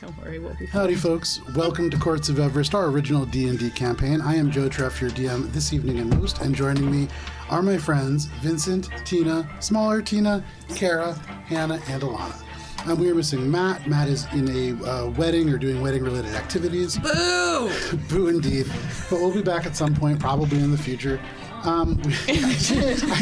Don't worry, we'll be fine. Howdy, folks. Welcome to Courts of Everest, our original D&D campaign. I am Joe Treff, your DM this evening and most, and joining me are my friends Vincent, Tina, smaller Tina, Kara, Hannah, and Alana. We are missing Matt. Matt is in a wedding or doing wedding-related activities. Boo! Boo, indeed. But we'll be back at some point, probably in the future. I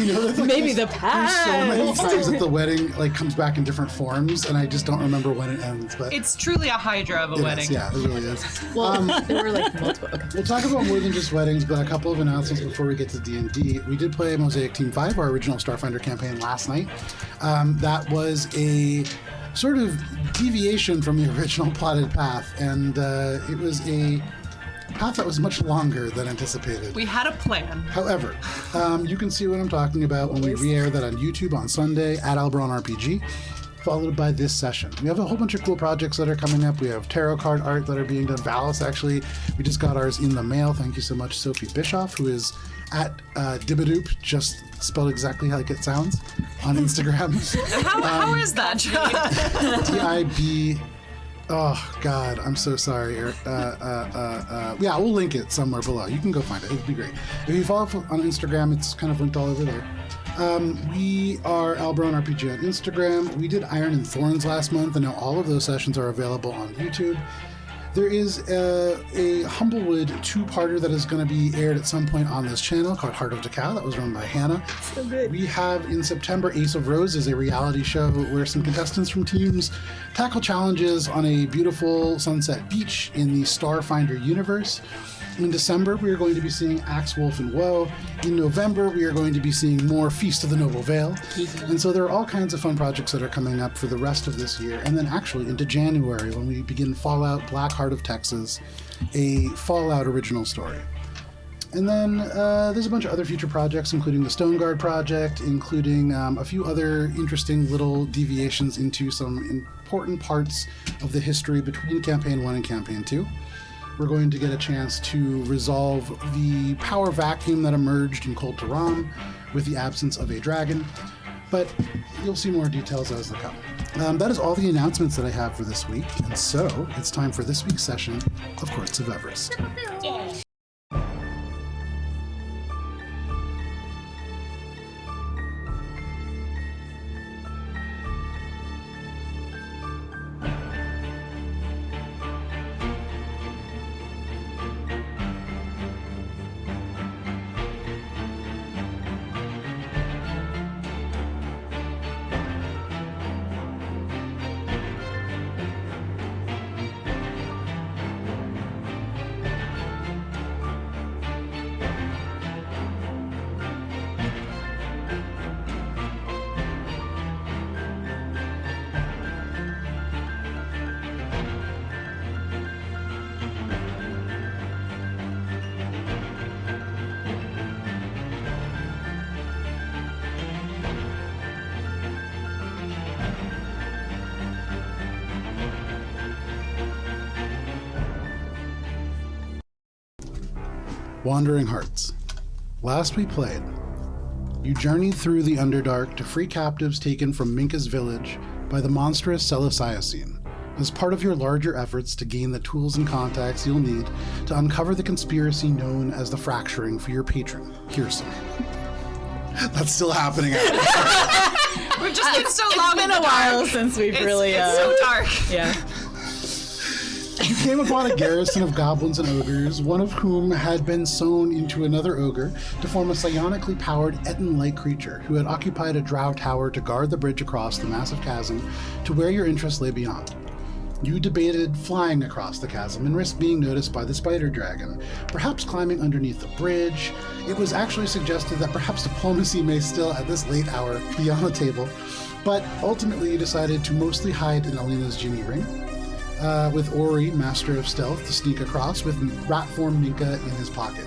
know that Maybe the past. There's so many times that the wedding comes back in different forms, and I just don't remember when it ends. But it's truly a hydra of a wedding. Yeah, it really is. Well, there were multiple. Okay. We'll talk about more than just weddings, but a couple of announcements before we get to D&D. We did play Mosaic Team 5, our original Starfinder campaign, last night. That was a sort of deviation from the original plotted path, and it was a path that was much longer than anticipated. We had a plan. However, you can see what I'm talking about when we re-air that on YouTube on Sunday at Alberon RPG, followed by this session. We have a whole bunch of cool projects that are coming up. We have tarot card art that are being done. Valis, actually, we just got ours in the mail. Thank you so much, Sophie Bischoff, who is at Dibidoop, just spelled exactly like it sounds, on Instagram. How is that, D-I-B... Oh, God, I'm so sorry. Yeah, we'll link it somewhere below. You can go find it. It'd be great. If you follow up on Instagram, it's kind of linked all over there. We are Alberon RPG on Instagram. We did Iron and Thorns last month, and now all of those sessions are available on YouTube. There is a Humblewood two-parter that is going to be aired at some point on this channel called Heart of Decau. That was run by Hannah. So good. We have in September Ace of Roses, a reality show where some contestants from teams tackle challenges on a beautiful sunset beach in the Starfinder universe. In December, we are going to be seeing Axe, Wolf, and Woe. In November, we are going to be seeing more Feast of the Noble Vale. And so there are all kinds of fun projects that are coming up for the rest of this year. And then actually into January, when we begin Fallout Black Heart of Texas, a Fallout original story. And then there's a bunch of other future projects, including the Stoneguard project, including a few other interesting little deviations into some important parts of the history between Campaign 1 and Campaign 2. We're going to get a chance to resolve the power vacuum that emerged in Cold Taram with the absence of a dragon, but you'll see more details as they come. That is all the announcements that I have for this week, and so it's time for this week's session of Courts of Everest. Wandering Hearts. Last we played, you journeyed through the Underdark to free captives taken from Minka's village by the monstrous Celosiacine, as part of your larger efforts to gain the tools and contacts you'll need to uncover the conspiracy known as the Fracturing for your patron, Kirsten. That's still happening. We've just been so long. It's been a while since we've really. It's so dark. Yeah. You came upon a garrison of goblins and ogres, one of whom had been sewn into another ogre to form a psionically powered Etten-like creature who had occupied a drow tower to guard the bridge across the massive chasm to where your interest lay beyond. You debated flying across the chasm and risked being noticed by the spider dragon, perhaps climbing underneath the bridge. It was actually suggested that perhaps diplomacy may still, at this late hour, be on the table, but ultimately you decided to mostly hide in Alina's genie ring, with Ori, Master of Stealth, to sneak across with rat-form Minka in his pocket.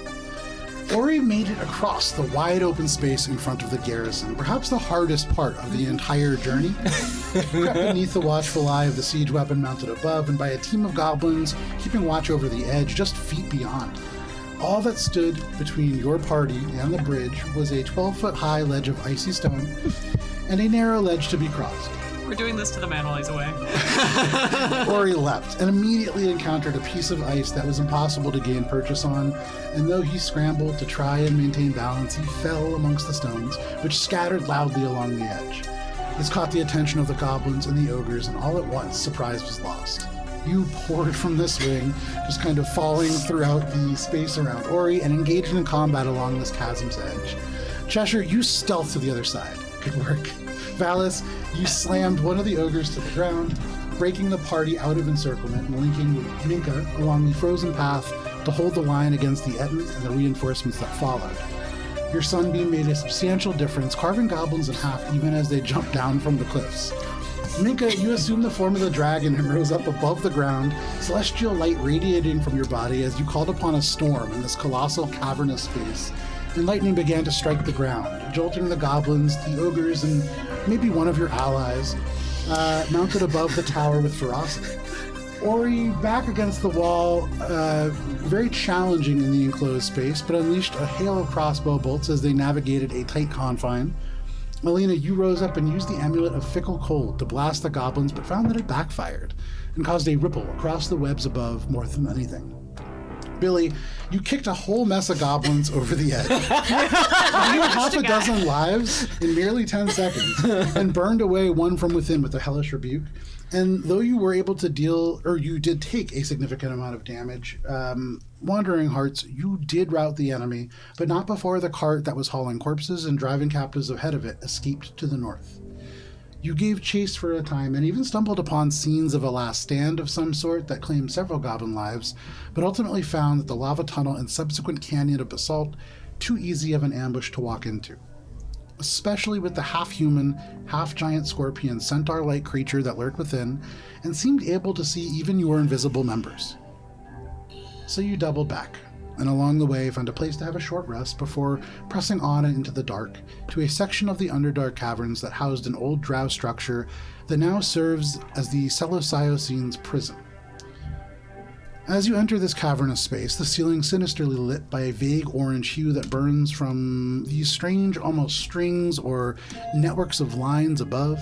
Ori made it across the wide open space in front of the garrison, perhaps the hardest part of the entire journey. Crept beneath the watchful eye of the siege weapon mounted above, and by a team of goblins keeping watch over the edge just feet beyond. All that stood between your party and the bridge was a 12-foot high ledge of icy stone and a narrow ledge to be crossed. We're doing this to the man while he's away. Ori leapt and immediately encountered a piece of ice that was impossible to gain purchase on, and though he scrambled to try and maintain balance, he fell amongst the stones, which scattered loudly along the edge. This caught the attention of the goblins and the ogres, and all at once, surprise was lost. You poured from the swing, just kind of falling throughout the space around Ori and engaged in combat along this chasm's edge. Cheshire, you stealth to the other side. Good work. Valis, you slammed one of the ogres to the ground, breaking the party out of encirclement and linking with Minka along the frozen path to hold the line against the Etten and the reinforcements that followed. Your sunbeam made a substantial difference, carving goblins in half even as they jumped down from the cliffs. Minka, you assumed the form of the dragon and rose up above the ground, celestial light radiating from your body as you called upon a storm in this colossal cavernous space. And lightning began to strike the ground, jolting the goblins, the ogres, and maybe one of your allies, mounted above the tower with ferocity. Ori, back against the wall, very challenging in the enclosed space, but unleashed a hail of crossbow bolts as they navigated a tight confine. Melina, you rose up and used the amulet of fickle cold to blast the goblins, but found that it backfired and caused a ripple across the webs above more than anything. Billy, you kicked a whole mess of goblins over the edge. You had half a dozen lives in merely 10 seconds and burned away one from within with a hellish rebuke. And though you were able to deal, or you did take a significant amount of damage, Wandering Hearts, you did rout the enemy, but not before the cart that was hauling corpses and driving captives ahead of it escaped to the north. You gave chase for a time and even stumbled upon scenes of a last stand of some sort that claimed several goblin lives, but ultimately found that the lava tunnel and subsequent canyon of basalt too easy of an ambush to walk into, especially with the half-human, half-giant scorpion centaur-like creature that lurked within and seemed able to see even your invisible members. So you doubled back, and along the way found a place to have a short rest before pressing on into the dark to a section of the Underdark Caverns that housed an old drow structure that now serves as the Celocyocene's prison. As you enter this cavernous space, the ceiling sinisterly lit by a vague orange hue that burns from these strange, almost strings or networks of lines above.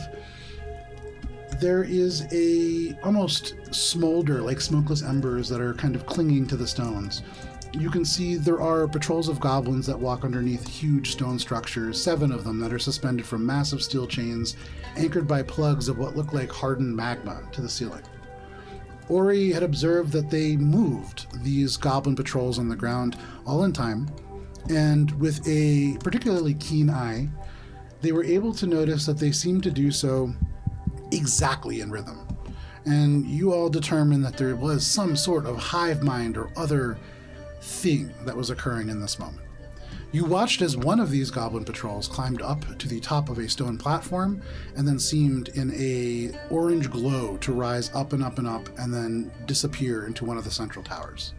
There is a almost smolder like smokeless embers that are kind of clinging to the stones. You can see there are patrols of goblins that walk underneath huge stone structures, 7 of them that are suspended from massive steel chains, anchored by plugs of what look like hardened magma to the ceiling. Ori had observed that they moved these goblin patrols on the ground all in time, and with a particularly keen eye, they were able to notice that they seemed to do so exactly in rhythm. And you all determined that there was some sort of hive mind or other thing that was occurring in this moment. You watched as one of these goblin patrols climbed up to the top of a stone platform and then seemed in a orange glow to rise up and up and up and then disappear into one of the central towers.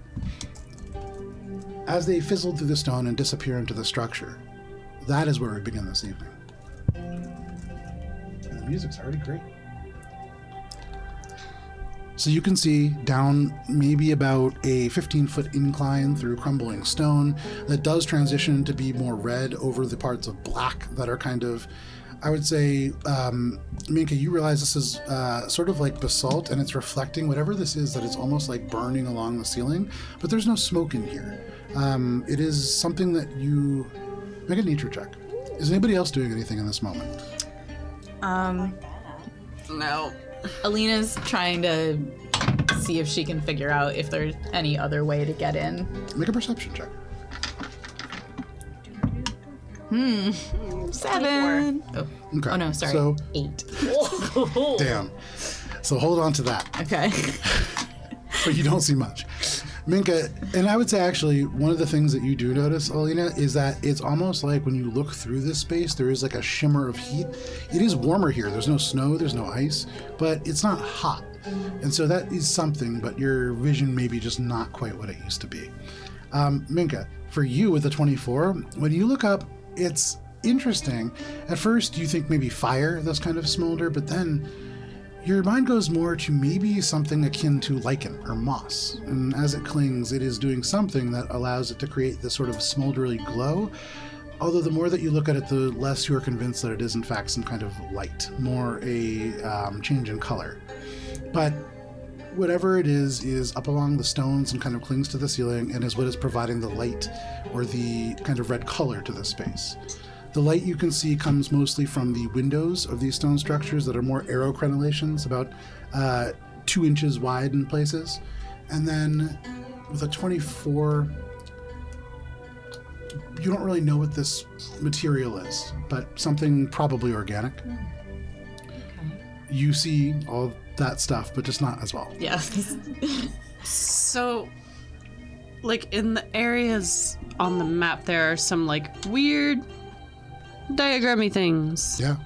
As they fizzled through the stone and disappear into the structure, that is where we begin this evening. And the music's already great. So you can see down maybe about a 15-foot incline through crumbling stone that does transition to be more red over the parts of black that are kind of, I would say, Minka, you realize this is sort of like basalt, and it's reflecting whatever this is, that it's almost like burning along the ceiling, but there's no smoke in here. It is something that you... Make a nature check. Is anybody else doing anything in this moment? No. Alina's trying to see if she can figure out if there's any other way to get in. Make a perception check. 7. Oh, Okay. oh no, sorry. So, 8. damn. So hold on to that. Okay. But you don't see much. Minka, and I would say actually one of the things that you do notice, Alina, is that it's almost like when you look through this space, there is like a shimmer of heat. It is warmer here. There's no snow, there's no ice, but it's not hot. And so that is something, but your vision may be just not quite what it used to be. Minka, for you with the 24, when you look up, it's interesting. At first, you think maybe fire, this kind of smolder, but then your mind goes more to maybe something akin to lichen or moss. And as it clings, it is doing something that allows it to create this sort of smoldery glow. Although the more that you look at it, the less you are convinced that it is in fact some kind of light, more a change in color. But whatever it is up along the stones and kind of clings to the ceiling and is what is providing the light or the kind of red color to the space. The light you can see comes mostly from the windows of these stone structures that are more arrow crenellations, about 2 inches wide in places. And then with a 24, you don't really know what this material is, but something probably organic. You see all that stuff, but just not as well. Yes. So, like, in the areas on the map, there are some, like, weird diagrammy things. Yeah.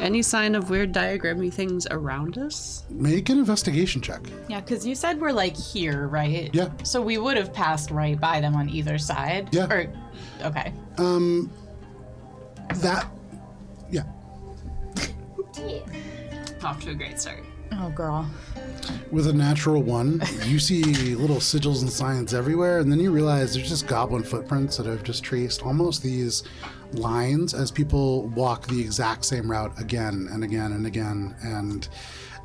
Any sign of weird diagrammy things around us? Make an investigation check. Yeah, because you said we're like here, right? Yeah. So we would have passed right by them on either side. Yeah. Or, okay. Yeah. Off to a great start. Oh, girl. With a natural 1, you see little sigils and signs everywhere, and then you realize there's just goblin footprints that have just traced almost these lines as people walk the exact same route again and again and again. And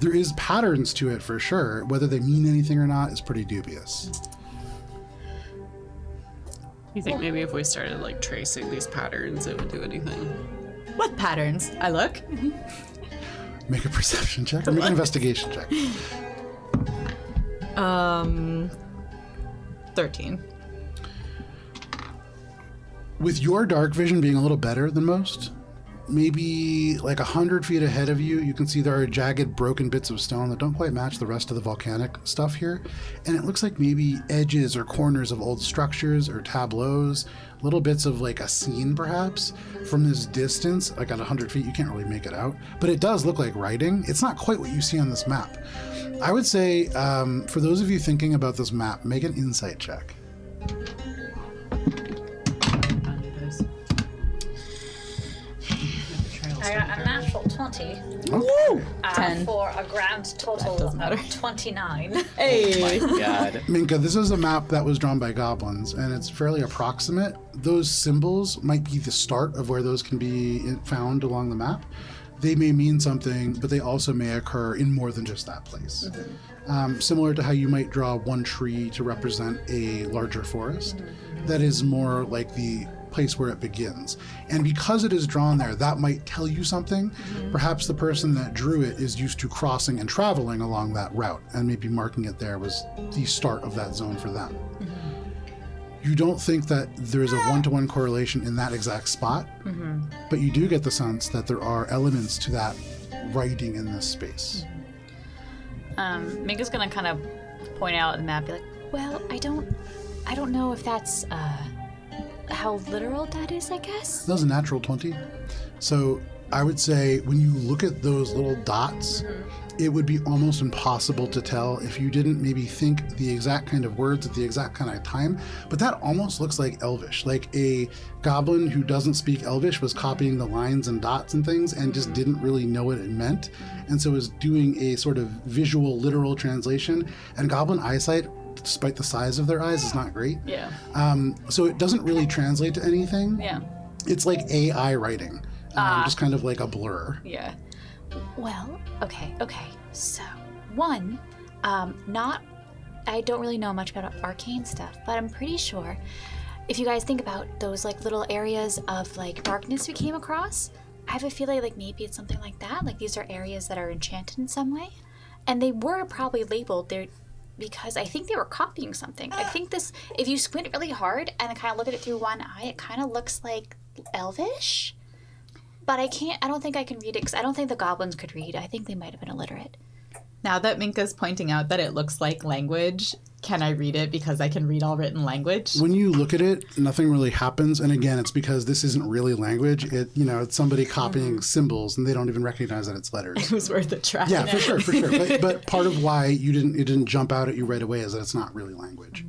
there is patterns to it for sure. Whether they mean anything or not is pretty dubious. You think maybe if we started, like, tracing these patterns, it would do anything? What patterns? I look. Make a perception check or make an investigation check. 13. With your dark vision being a little better than most, maybe like 100 feet ahead of you, you can see there are jagged, broken bits of stone that don't quite match the rest of the volcanic stuff here. And it looks like maybe edges or corners of old structures or tableaus, little bits of like a scene perhaps. From this distance, like at 100 feet, you can't really make it out. But it does look like writing. It's not quite what you see on this map. I would say, for those of you thinking about this map, make an insight check. I got a natural 20 Okay. 10. for a grand total doesn't matter. of 29. Hey. God. Minka, this is a map that was drawn by goblins, and it's fairly approximate. Those symbols might be the start of where those can be found along the map. They may mean something, but they also may occur in more than just that place. Similar to how you might draw one tree to represent a larger forest, that is more like the place where it begins. And because it is drawn there, that might tell you something. Perhaps the person that drew it is used to crossing and traveling along that route, and maybe marking it there was the start of that zone for them. You don't think that there is a one-to-one correlation in that exact spot, but you do get the sense that there are elements to that writing in this space. Minka's gonna kind of point out the map, be like, well, I don't know if that's how literal that is, I guess. That was a natural 20. So I would say when you look at those little dots, it would be almost impossible to tell if you didn't maybe think the exact kind of words at the exact kind of time. But that almost looks like Elvish, like a goblin who doesn't speak Elvish was copying the lines and dots and things and just didn't really know what it meant. And so was doing a sort of visual, literal translation. And goblin eyesight, despite the size of their eyes, is not great. Yeah. So it doesn't really translate to anything. Yeah. It's like AI writing, just kind of like a blur. Yeah. Well, okay. So, one, I don't really know much about arcane stuff, but I'm pretty sure if you guys think about those like little areas of like darkness we came across, I have a feeling like maybe it's something like that. Like these are areas that are enchanted in some way, and they were probably labeled there because I think they were copying something. I think this, if you squint really hard and kind of look at it through one eye, it kind of looks like Elvish. But I don't think I can read it because I don't think the goblins could read. I think they might have been illiterate. Now that Minka's pointing out that it looks like language, can I read it because I can read all written language? When you look at it, nothing really happens. And again, it's because this isn't really language. It's somebody copying symbols and they don't even recognize that it's letters. It was worth a try. Yeah, for sure. But part of why it didn't jump out at you right away is that it's not really language.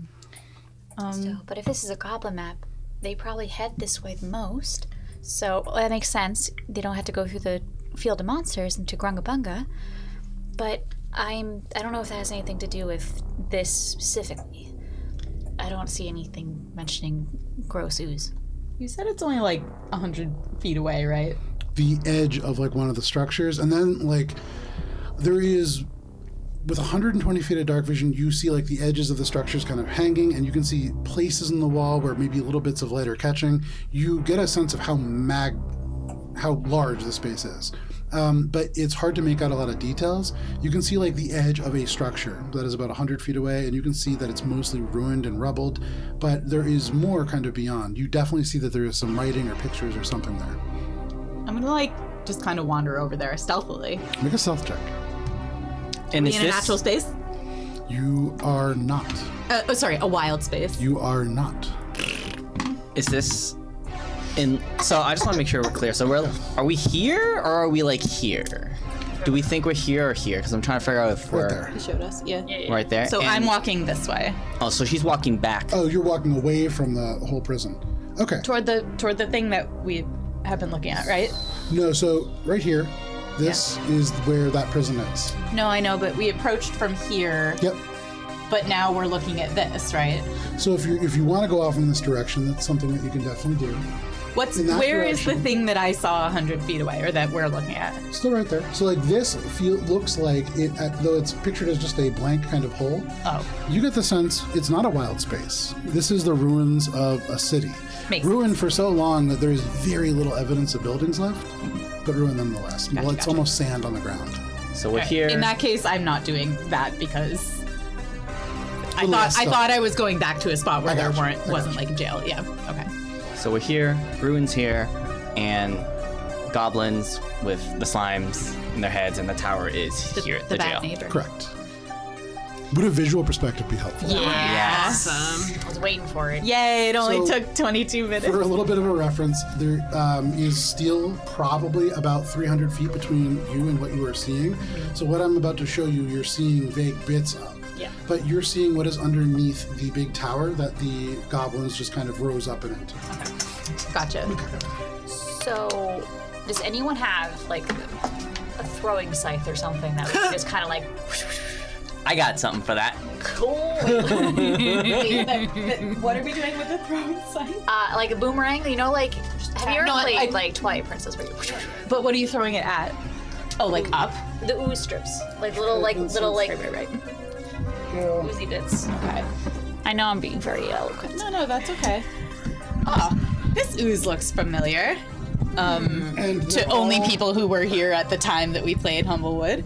Still, but if this is a goblin map, they probably head this way the most. So that makes sense. They don't have to go through the field of monsters into Grungabunga. But I don't know if that has anything to do with this specifically. I don't see anything mentioning gross ooze. You said it's only like 100 feet away, right? The edge of like one of the structures, and then like there is, with 120 feet of dark vision, you see like the edges of the structures kind of hanging, and you can see places in the wall where maybe little bits of light are catching. You get a sense of how large the space is. But it's hard to make out a lot of details. You can see like the edge of a structure that is about 100 feet away, and you can see that it's mostly ruined and rubbled, but there is more kind of beyond. You definitely see that there is some writing or pictures or something there. I'm gonna like just kind of wander over there stealthily. Make a stealth check. And Are is we in a this natural space? You are not. Sorry, a wild space. You are not. is this in? So I just want to make sure we're clear. So are we here or are we like here? Do we think we're here or here? Because I'm trying to figure out if Right we're there. You showed us, yeah. right there. So And- I'm walking this way Oh, so she's walking back. Oh, you're walking away from the whole prison. Okay. toward the thing that we have been looking at, right? No, so right here, this is where that prison is. No, I know, but we approached from here. Yep. But now we're looking at this, right? So if you want to go off in this direction, that's something that you can definitely do. In that Where is the direction. thing that I saw 100 feet away, or that we're looking at? Still right there. So like this looks like it, though it's pictured as just a blank kind of hole. Oh, You get the sense it's not a wild space. This is the ruins of a city. Makes Ruined for so long that there is very little evidence of buildings left, but ruined nonetheless. Well, it's gotcha. almost sand on the ground. So we're here. in that case, I'm not doing that because I Little less thought stuff. I was going back to a spot where I there gotcha. I wasn't gotcha. like jail. Yeah. Okay. So we're here. Ruins here, and goblins with the slimes in their heads, and the tower is here at the bad jail. neighbor. Correct. Would a visual perspective be helpful? Yeah. Awesome. I was waiting for it. Yay! It only So, took 22 minutes. For a little bit of a reference, there is still probably about 300 feet between you and what you are seeing. So what I'm about to show you, you're seeing vague bits of. Yeah. But you're seeing what is underneath the big tower that the goblins just kind of rose up in it. Gotcha. So, does anyone have like a throwing scythe or something that we can just kind of like I got something for that. cool, What are we doing with the throwing scythe? like a boomerang? You know, like have you ever No, played I- like Twilight Princess where you But what are you throwing it at? Oh, like up? the ooze strips, like little like Right. oozy bits? Okay. I know I'm being very eloquent. No, that's okay. Oh, this ooze looks familiar. And To only people who were here at the time that we played Humblewood.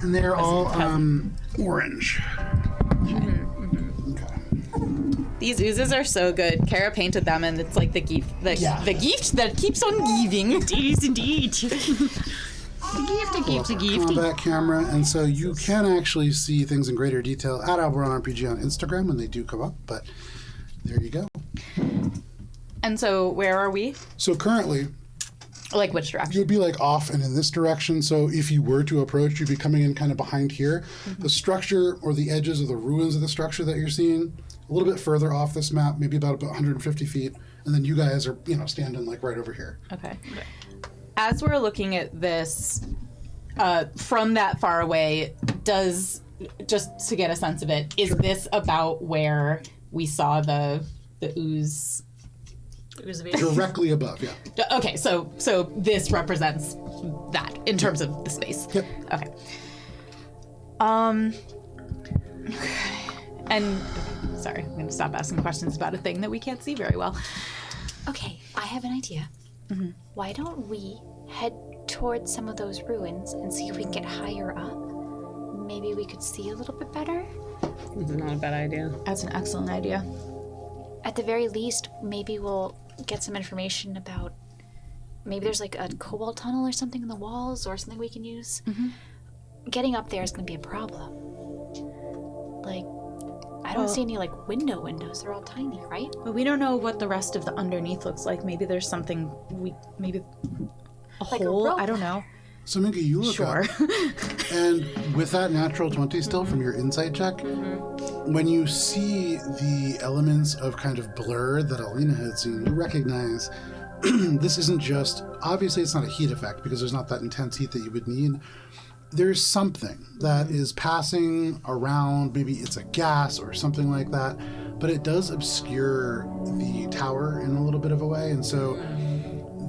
And they're all orange. Okay. These oozes are so good. Kara painted them, and it's like the gift that keeps on giving. Indeed, indeed. The gift. Combat camera, and so you can actually see things in greater detail at Alberon RPG on Instagram when they do come up, but there you go. And so, where are we? So currently, Like which direction? you'd be like off and in this direction, so if you were to approach, you'd be coming in kind of behind here. The structure or the edges of the ruins of the structure that you're seeing, a little bit further off this map, maybe about 150 feet, and then you guys are, standing like right over here. Okay. As we're looking at this, from that far away, just to get a sense of it, is this about where we saw the ooze? Directly above, yeah. Okay, so this represents that in terms of the space. Yep. Okay. And sorry, I'm gonna stop asking questions about a thing that we can't see very well. Okay, I have an idea. Why don't we head towards some of those ruins and see if we can get higher up? Maybe we could see a little bit better? Not a bad idea. That's an excellent idea. At the very least, maybe we'll get some information about. Maybe there's like a cobalt tunnel or something in the walls or something we can use. Getting up there is going to be a problem. Like, I don't see any like windows. They're all tiny, right? But we don't know what the rest of the underneath looks like. Maybe there's something maybe a Like a hole. rope. I don't know. So Minka, you look Sure. up, and with that natural 20 still from your insight check, when you see the elements of kind of blur that Alina had seen, you recognize this isn't just, obviously it's not a heat effect because there's not that intense heat that you would need. There's something that is passing around, maybe it's a gas or something like that, but it does obscure the tower in a little bit of a way. And so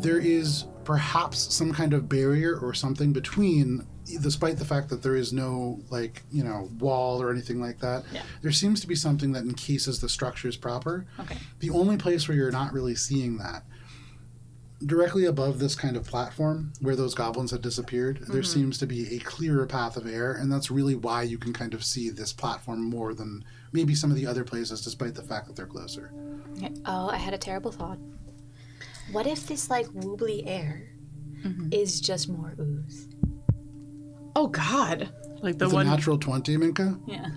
there is perhaps some kind of barrier or something between, despite the fact that there is no, like, you know, wall or anything like that. Yeah. There seems to be something that encases the structures proper. Okay. The only place where you're not really seeing that, directly above this kind of platform where those goblins had disappeared, there seems to be a clearer path of air, and that's really why you can kind of see this platform more than maybe some of the other places, despite the fact that they're closer. Oh, I had a terrible thought. What if this, like, wobbly air is just more ooze? Oh, God. Like the With a one. natural 20, Minka, Yeah.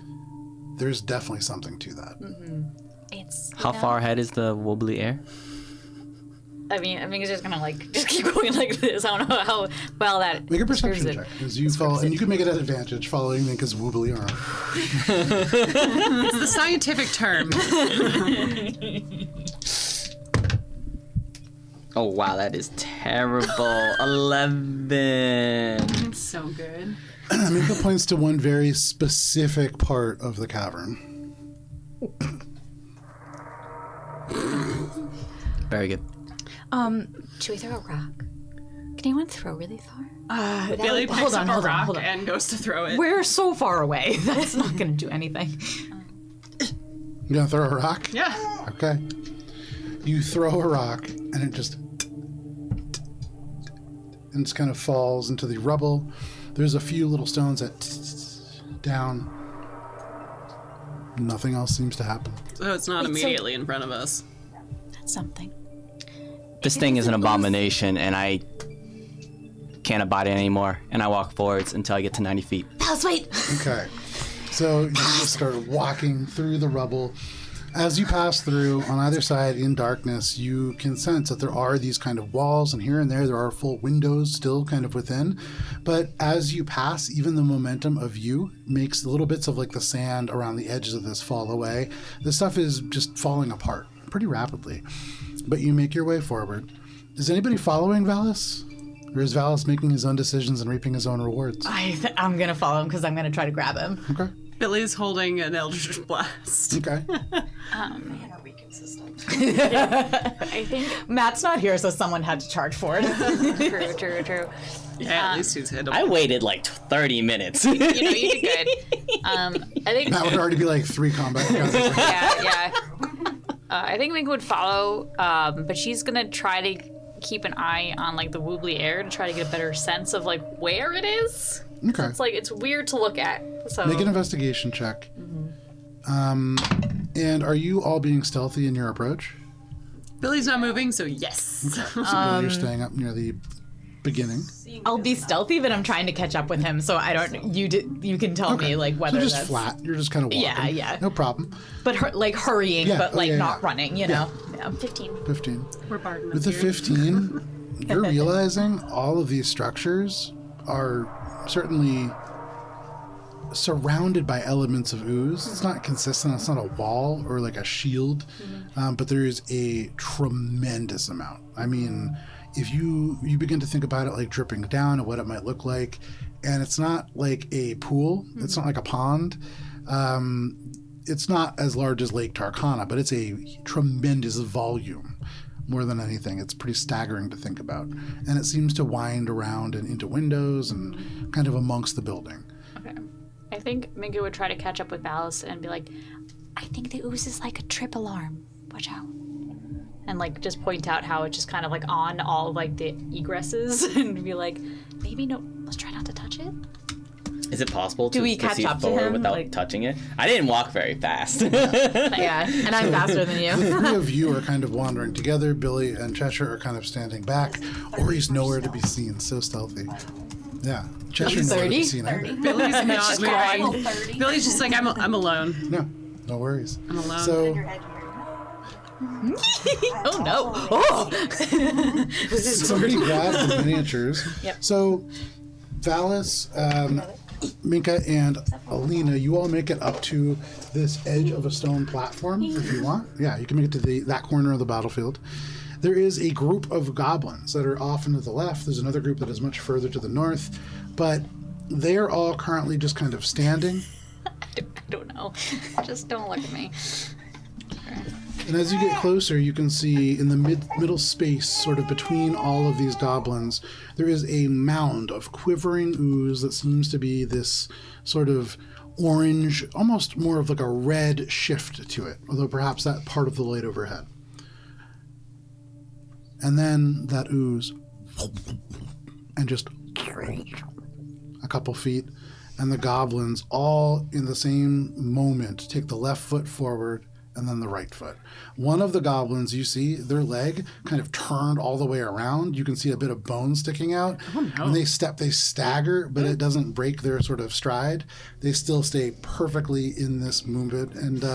there's definitely something to that. It's How far ahead is the wobbly air? I mean it's just gonna like just keep going like this. I don't know how well that Make a perception describes check as you follow, and you can make it at advantage following Minka's wobbly arm. It's the scientific term. Oh wow, that is terrible. 11. It's so good. Minka points to one very specific part of the cavern. Very good. Should we throw a rock? Can anyone throw really far? Billy picks hold up on, a hold on, rock hold on. and goes to throw it. We're so far away. That's not going to do anything. You gonna throw a rock? Yeah. Okay. You throw a rock, and it just kind of falls into the rubble. There's a few little stones that down. Nothing else seems to happen. So it's not Wait, so- immediately in front of us. That's something. This thing is an abomination, and I can't abide it anymore. And I walk forwards until I get to 90 feet. Pals, wait! Okay. So you just start walking through the rubble. As you pass through, on either side in darkness, you can sense that there are these kind of walls, and here and there are full windows still kind of within. But as you pass, even the momentum of you makes little bits of like the sand around the edges of this fall away. This stuff is just falling apart pretty rapidly. But you make your way forward. Is anybody following Valis? Or is Valis making his own decisions and reaping his own rewards? I'm going to follow him because I'm going to try to grab him. Okay. Billy's holding an Eldritch Blast. Okay. I think Matt's not here, so someone had to charge for it. true. Yeah, at least he's hit him. I waited like 30 minutes. You know, you did good. I think That would already be like 3 combat rounds. yeah. I think Mink would follow, but she's gonna try to keep an eye on like the wobbly air to try to get a better sense of like where it is. Okay. It's like it's weird to look at. So Make an investigation check. And are you all being stealthy in your approach? Billy's not moving, so yes. So Bill, you're staying up near the beginning. I'll be stealthy, but I'm trying to catch up with him, so I don't. You can tell me like whether So just that's flat. You're just kind of walking. Yeah, yeah. No problem. but like hurrying, Yeah, but like yeah, not yeah. running. You know. Yeah. 15. 15. We're barking With the up here. 15, you're realizing all of these structures are certainly surrounded by elements of ooze. It's not consistent. It's not a wall or like a shield, but there is a tremendous amount. I mean, if you begin to think about it like dripping down and what it might look like, and it's not like a pool. It's not like a pond. It's not as large as Lake Tarkana, but it's a tremendous volume. More than anything, it's pretty staggering to think about. And it seems to wind around and into windows and kind of amongst the building. okay. I think Minka would try to catch up with Valis and be like, I think the ooze is like a trip alarm. Watch out. and like just point out how it's just kind of like on all of like the egresses and be like, maybe no, let's try not to touch it. Is it possible to Do we catch proceed up to forward him, without like- touching it? I didn't walk very fast. Yeah, and I'm faster than The you. 3 of you are kind of wandering together. Billy and Cheshire are kind of standing back. Ori's nowhere to be seen, so stealthy. Yeah. Cheshire's nowhere to be 30? seen either. Billy's not moving. Billy's just like, I'm alone. No, no worries. I'm alone. So Oh no! Oh, somebody grabbed the miniatures. Yep. So Valis, Minka, and Alina, you all make it up to this edge of a stone platform if you want. Yeah, you can make it to that corner of the battlefield. There is a group of goblins that are off and to the left. There's another group that is much further to the north, but they are all currently just kind of standing. I don't know. Just don't look at me. And as you get closer, you can see in the middle space, sort of between all of these goblins, there is a mound of quivering ooze that seems to be this sort of orange, almost more of like a red shift to it, although perhaps that part of the light overhead. And then that ooze, and just a couple feet, and the goblins all in the same moment take the left foot forward and then the right foot. One of the goblins, you see their leg kind of turned all the way around. You can see a bit of bone sticking out. When they step, they stagger, but it doesn't break their sort of stride. They still stay perfectly in this movement. And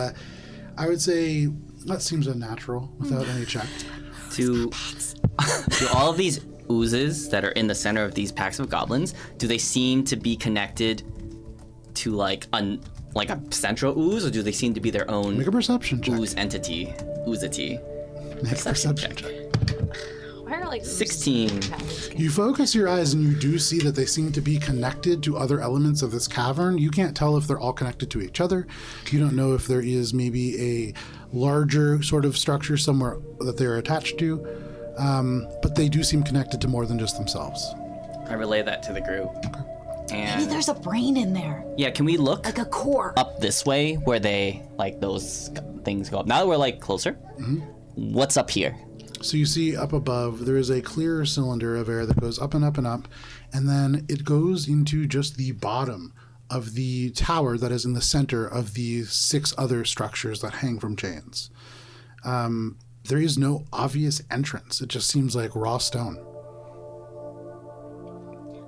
I would say that seems unnatural without any check. Do all of these oozes that are in the center of these packs of goblins, do they seem to be connected to like a central ooze, or do they seem to be their own Make a perception check. ooze entity? Oozity. Make a perception check. Why are like 16. You focus your eyes and you do see that they seem to be connected to other elements of this cavern. You can't tell if they're all connected to each other. You don't know if there is maybe a larger sort of structure somewhere that they're attached to. But they do seem connected to more than just themselves. I relay that to the group. And Maybe there's a brain in there, yeah, can we look like a core. up this way where they like those things go up? Now that we're like closer, what's up here? So you see up above, there is a clear cylinder of air that goes up and up and up, and then it goes into just the bottom of the tower that is in the center of the 6 other structures that hang from chains. There is no obvious entrance. It just seems like raw stone.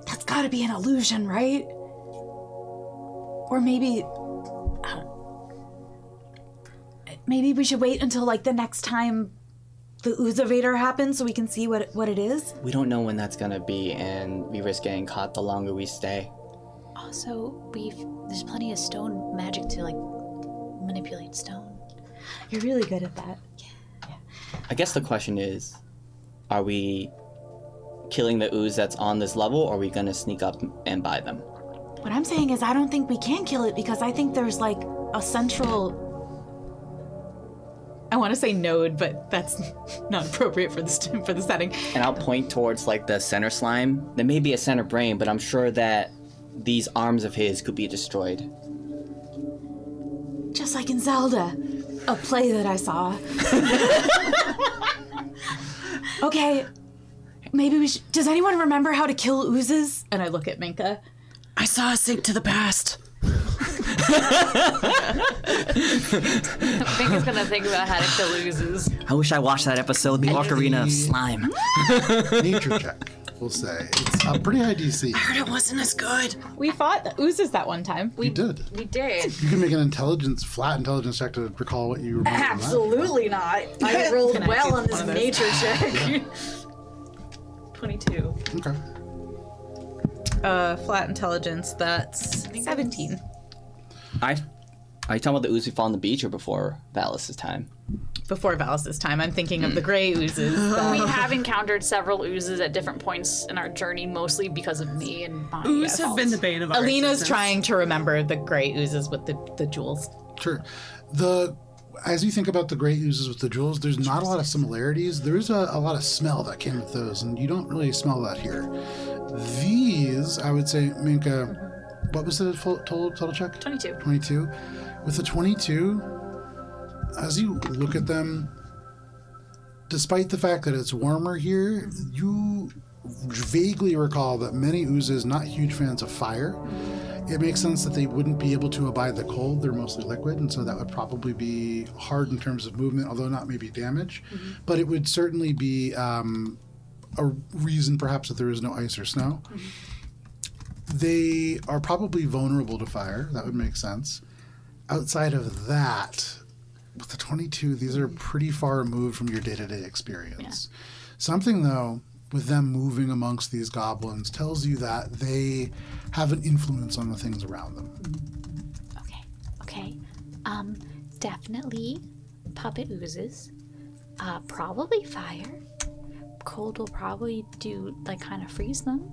That's gotta be an illusion, right? Or maybe we should wait until like the next time the Oozavator happens so we can see what it is. We don't know when that's gonna be, and we risk getting caught the longer we stay. Also, there's plenty of stone magic to like manipulate stone. You're really good at that. I guess the question is, are we killing the ooze that's on this level, or are we gonna sneak up and buy them? What I'm saying is I don't think we can kill it because I think there's like a central... I want to say node, but that's not appropriate for the setting. And I'll point towards like the center slime. There may be a center brain, but I'm sure that these arms of his could be destroyed. Just like in Zelda, a play that I saw. Okay, maybe we should... Does anyone remember how to kill oozes? And I look at Minka. I saw a sync to the past. I think he's gonna think about how to kill oozes. I wish I watched that episode, The Ocarina of Slime. Nature check, we'll say. It's a pretty high DC. I heard it wasn't as good. We fought the oozes that one time. You did. We did. You can make an flat intelligence check to recall what you remember from that. Absolutely not. I rolled Can I well do on this one of those? nature check. 22. Okay. Flat intelligence, that's 17. Are you talking about the ooze we found on the beach, or before Valis' time? Before Valis' time, I'm thinking of the gray oozes. We have encountered several oozes at different points in our journey, mostly because of me and my Ooze have been the bane of our Alina's existence. trying to remember the gray oozes with the jewels. Sure. As you think about the great oozes with the jewels, there's not a lot of similarities. There's a lot of smell that came with those, and you don't really smell that here. These, I would say, Minka, what was the total check? 22. 22. With the 22, as you look at them, despite the fact that it's warmer here, you vaguely recall that many oozes not huge fans of fire. It makes sense that they wouldn't be able to abide the cold. They're mostly liquid, and so that would probably be hard in terms of movement, although not maybe damage. But it would certainly be a reason perhaps that there is no ice or snow. They are probably vulnerable to fire. That would make sense. Outside of that, with the 22, these are pretty far removed from your day-to-day experience. Yeah. Something, though, with them moving amongst these goblins tells you that they have an influence on the things around them. Okay. Definitely puppet oozes. Probably fire. Cold will probably do, like, kind of freeze them.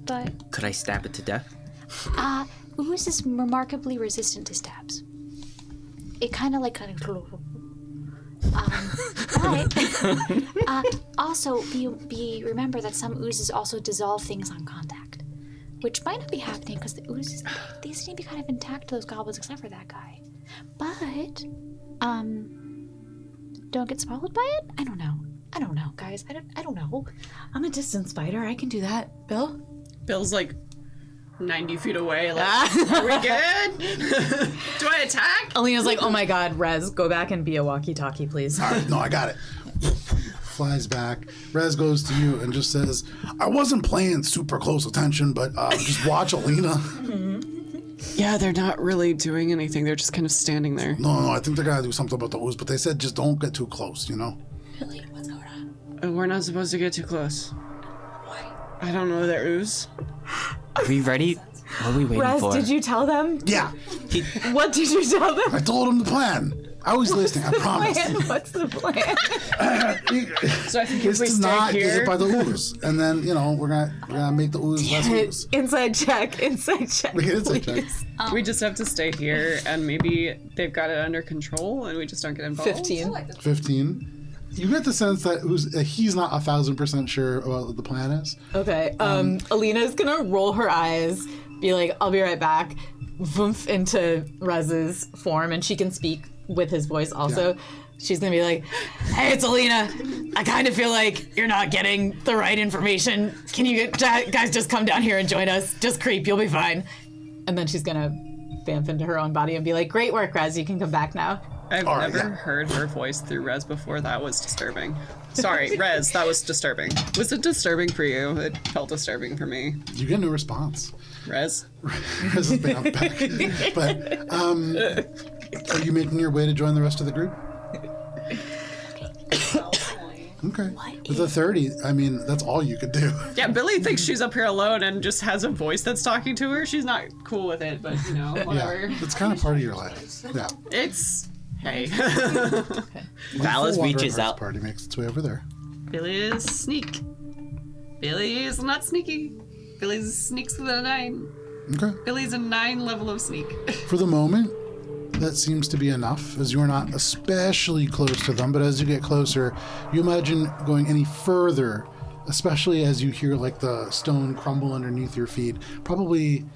But Could I stab it to death? ooze is remarkably resistant to stabs. It kind of But also remember that some oozes also dissolve things on contact, which might not be happening because the oozes they seem to be kind of intact to those goblins except for that guy. But don't get swallowed by it. I don't know, guys. I don't know. I'm a distance fighter. I can do that. Bill? Bill's like 90 feet away. Like, are we good? Do I attack? Alina's like, oh my god, Rez, go back and be a walkie-talkie, please. All right, no, I got it. Flies back. Rez goes to you and just says, I wasn't paying super close attention, but just watch Alina. Yeah, they're not really doing anything. They're just kind of standing there. No, I think they're gonna do something about the ooze, but they said just don't get too close, you know? Billy, what's going on? We're not supposed to get too close. Why? I don't know their ooze. Are we ready? What are we waiting Rez, for? did you tell them? Yeah, What did you tell them? I told him the plan. I was listening, I promise. What's the plan? So I think It's to not get hit by the ooze. And then, you know, we're gonna make the ooze less ooze. Inside check. Make it inside check. we just have to stay here, and maybe they've got it under control, and we just don't get involved. 15. You get the sense that he's not 1,000% sure about what the plan is. Okay. Alina's gonna roll her eyes, be like, I'll be right back, voomf into Rez's form, and she can speak with his voice also. Yeah. She's gonna be like, hey, it's Alina. I kind of feel like you're not getting the right information. Can you guys just come down here and join us? Just creep, you'll be fine. And then she's gonna vamp into her own body and be like, great work, Rez, you can come back now. I've never heard her voice through Rez before. That was disturbing. Sorry, Rez, that was disturbing. Was it disturbing for you? It felt disturbing for me. You get no response. Rez? Rez has been up back. But, are you making your way to join the rest of the group? Okay. With a 30, I mean, that's all you could do. Yeah, Billy thinks she's up here alone and just has a voice that's talking to her. She's not cool with it, but, you know, whatever. Yeah, it's kind of part of your life. Yeah. It's... Hey. Valis reaches out. Party makes its way over there. Billy is sneak. Billy is not sneaky. Billy sneaks with a 9. Okay. Billy's a 9 level of sneak. For the moment, that seems to be enough, as you are not especially close to them, but as you get closer, you imagine going any further, especially as you hear like the stone crumble underneath your feet. Probably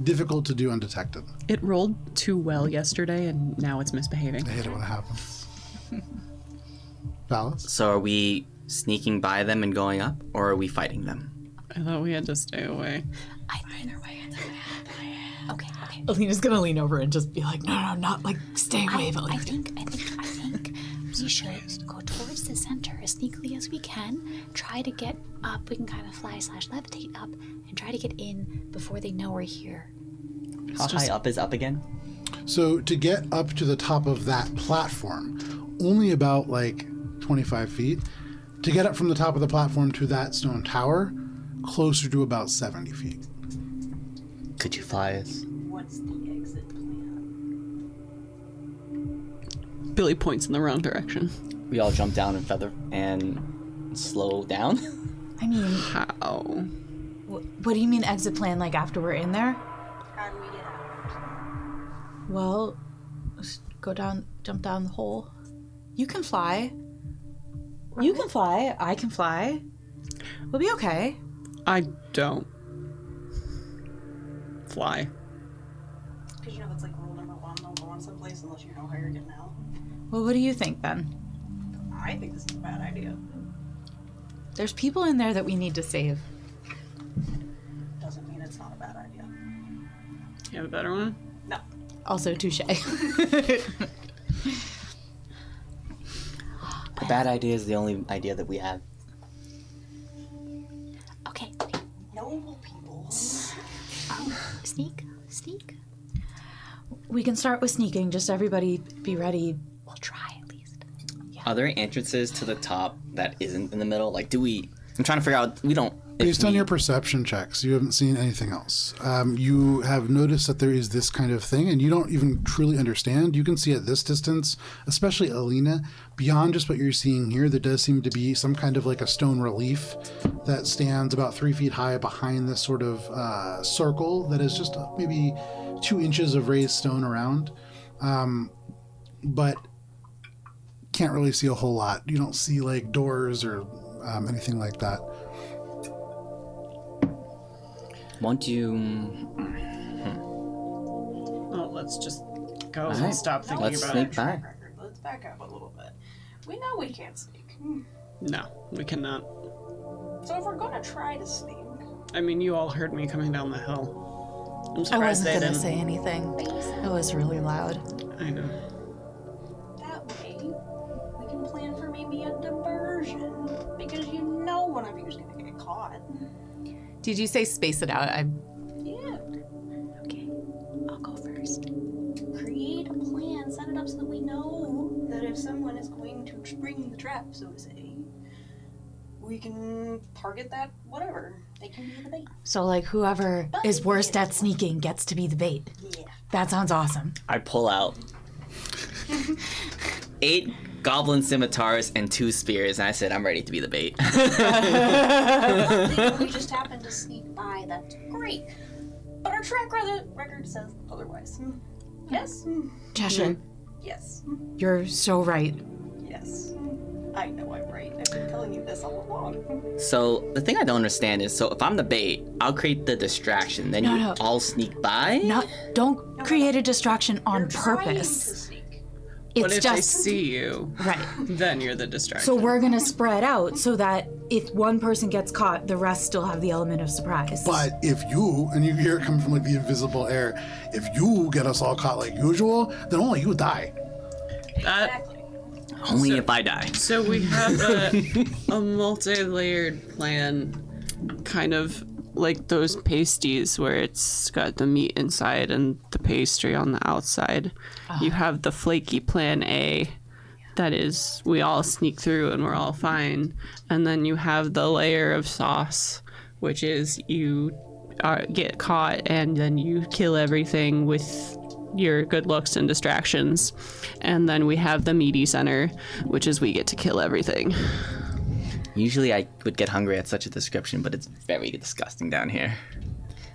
difficult to do undetected. It rolled too well yesterday, and now it's misbehaving. I hate it when it happens. Valis? So are we sneaking by them and going up, or are we fighting them? I thought we had to stay away. Either way. Okay. Alina's gonna lean over and just be like, no, not like stay away, but I like think we should go towards the center as sneakily as we can. Try to get up. We can kind of fly/levitate up and try to get in before they know we're here. How high up is up again? So to get up to the top of that platform, only about like 25 feet. To get up from the top of the platform to that stone tower, closer to about 70 feet. Could you fly us? What's the exit plan? Billy points in the wrong direction. We all jump down and feather and slow down. I mean, How? what do you mean exit plan? Like after we're in there? How do we get out? Well, just jump down the hole. You can fly. You can fly. I can fly. We'll be okay. I don't fly. Because you know that's like rule number 1. Don't go on someplace unless you know how you're getting out. Well, what do you think then? I think this is a bad idea. There's people in there that we need to save. Doesn't mean it's not a bad idea. You have a better one? No. Also, touche. A bad idea is the only idea that we have. Okay. Noble people. Sneak. We can start with sneaking. Just everybody be ready. We'll try at least. Are there entrances to the top that isn't in the middle? Like, do we... I'm trying to figure out... We don't... Based on your perception checks, you haven't seen anything else. You have noticed that there is this kind of thing, and you don't even truly understand. You can see at this distance, especially Alina, beyond just what you're seeing here, there does seem to be some kind of like a stone relief that stands about 3 feet high behind this sort of circle that is just maybe 2 inches of raised stone around. But can't really see a whole lot. You don't see like doors or anything like that. Won't you? Well, let's just go Alright. and stop thinking Let's about sneak it. by. Track record. Let's back up a little bit. We know we can't sneak. No, we cannot. So if we're gonna try to sneak, I mean, you all heard me coming down the hill. I'm I surprised wasn't they gonna didn't. say anything. It was really loud. I know. that way we can plan for maybe a diversion. Because you know one of you's gonna get caught. Did you say space it out? Yeah. Okay, I'll go first. Create a plan, set it up so that we know that if someone is going to spring the trap, so to say, we can target that whatever. They can be the bait. So, like, whoever is worst at sneaking gets to be the bait. Yeah. That sounds awesome. I pull out 8 goblin scimitars and 2 spears, and I said, I'm ready to be the bait. If we just happen to sneak by, that's great. But our track record says otherwise. Yes? Cheshire, Yes. you're so right. Yes. I know I'm right. I've been telling you this all along. So the thing I don't understand is, so if I'm the bait, I'll create the distraction, then you No. all sneak by? Don't create a distraction on You're trying to purpose. sneak. But It's if they just see you, right. then you're the distraction. So we're gonna spread out so that if one person gets caught, the rest still have the element of surprise. But if you, and you hear it coming from like the invisible air, if you get us all caught like usual, then only you die. That, Exactly. Only if I die. so we have a multi-layered plan, kind of like those pasties where it's got the meat inside and the pastry on the outside. You have the flaky plan A, that is, we all sneak through and we're all fine. And then you have the layer of sauce, which is you get caught and then you kill everything with your good looks and distractions. And then we have the meaty center, which is we get to kill everything. Usually I would get hungry at such a description, but it's very disgusting down here.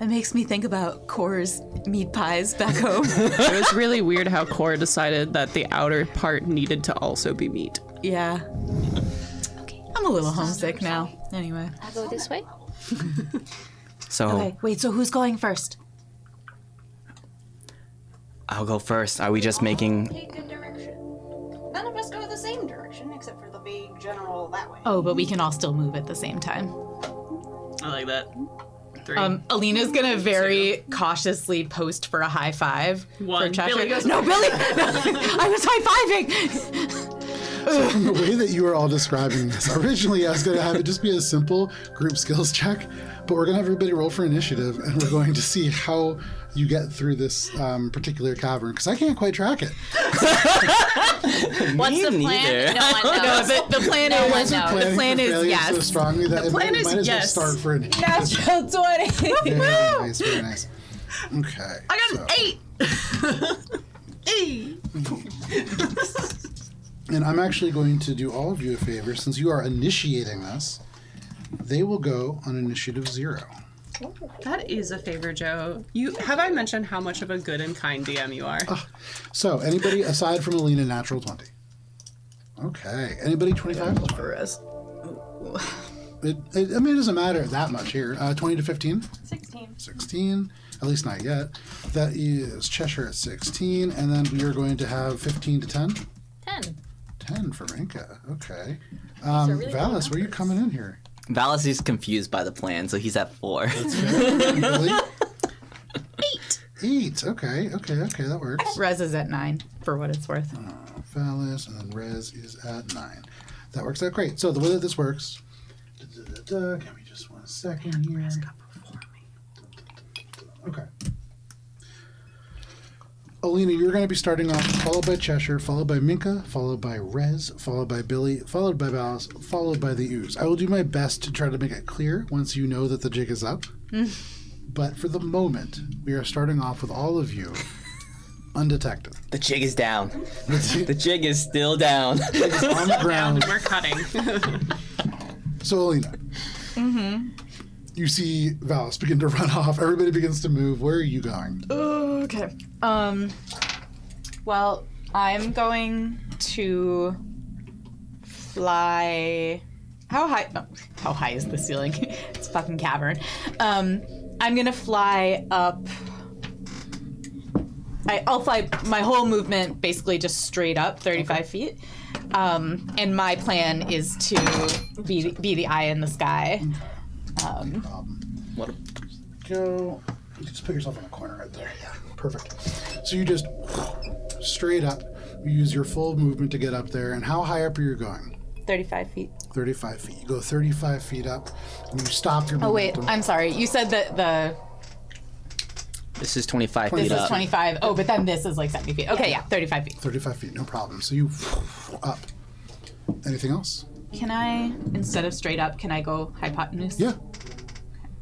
That makes me think about Core's meat pies back home. It was really weird how Cora decided that the outer part needed to also be meat. Yeah. Okay, I'm a little homesick now. Anyway. I'll go this way. So Okay, wait, so who's going first? I'll go first. Are we just making... Take a direction. None of us go the same direction except for the big general that way. Oh, but we can all still move at the same time. I like that. 3. Alina's gonna very cautiously post for a high five for 1. Cheshire. Billy goes, No, Billy! I was high-fiving! The way that you are all describing this, originally I was going to have it just be a simple group skills check, but we're going to have everybody roll for initiative, and we're going to see how you get through this particular cavern, because I can't quite track it. What's the plan? neither. No one knows. The plan No is one Guys are knows. planning plan for is failure yes. so strongly that it plan might, is might as well yes. start for initiative. natural 20. Very nice, very nice. Okay. I got an 8! And I'm actually going to do all of you a favor. Since you are initiating this, they will go on initiative 0. That is a favor, Joe. Have I mentioned how much of a good and kind DM you are? So, anybody aside from Alina, natural 20. Okay. Anybody 25? For us. I mean, it doesn't matter that much here. 20 to 15? 16. 16. At least not yet. That is Cheshire at 16. And then we are going to have 15 to 10? 10. 10 for Minka. Okay. really low Valis, where are you coming in here? Valis is confused by the plan, so he's at 4. Really? 8. 8. Okay, that works. Rez is at 9, for what it's worth. Valis, and then Rez is at 9. That works out great. So the way that this works, give me just 1 second here. Okay. Alina, you're going to be starting off, followed by Cheshire, followed by Minka, followed by Rez, followed by Billy, followed by Valis, followed by the Ooze. I will do my best to try to make it clear once you know that the jig is up. But for the moment, we are starting off with all of you undetected. The jig is down. The jig is still down. It's on the ground. We're cutting. So, Alina, you see Valis begin to run off. Everybody begins to move. Where are you going? Okay. Well, I'm going to fly. How high? Oh, how high is the ceiling? It's a fucking cavern. I'm gonna fly up. I'll fly my whole movement basically just straight up 35 feet. And my plan is to be the eye in the sky. What? Go. You just put yourself in a corner right there. Yeah. Perfect. So you just straight up. You use your full movement to get up there. And how high up are you going? 35 feet. 35 feet. You go 35 feet up, and you stop your Oh wait, momentum. I'm sorry. You said that This is 25 this feet is up. 25. Oh, but then this is like 70 feet. Okay, yeah, 35 feet. 35 feet, no problem. So you up. Anything else? Can I, instead of straight up, can I go hypotenuse? Yeah.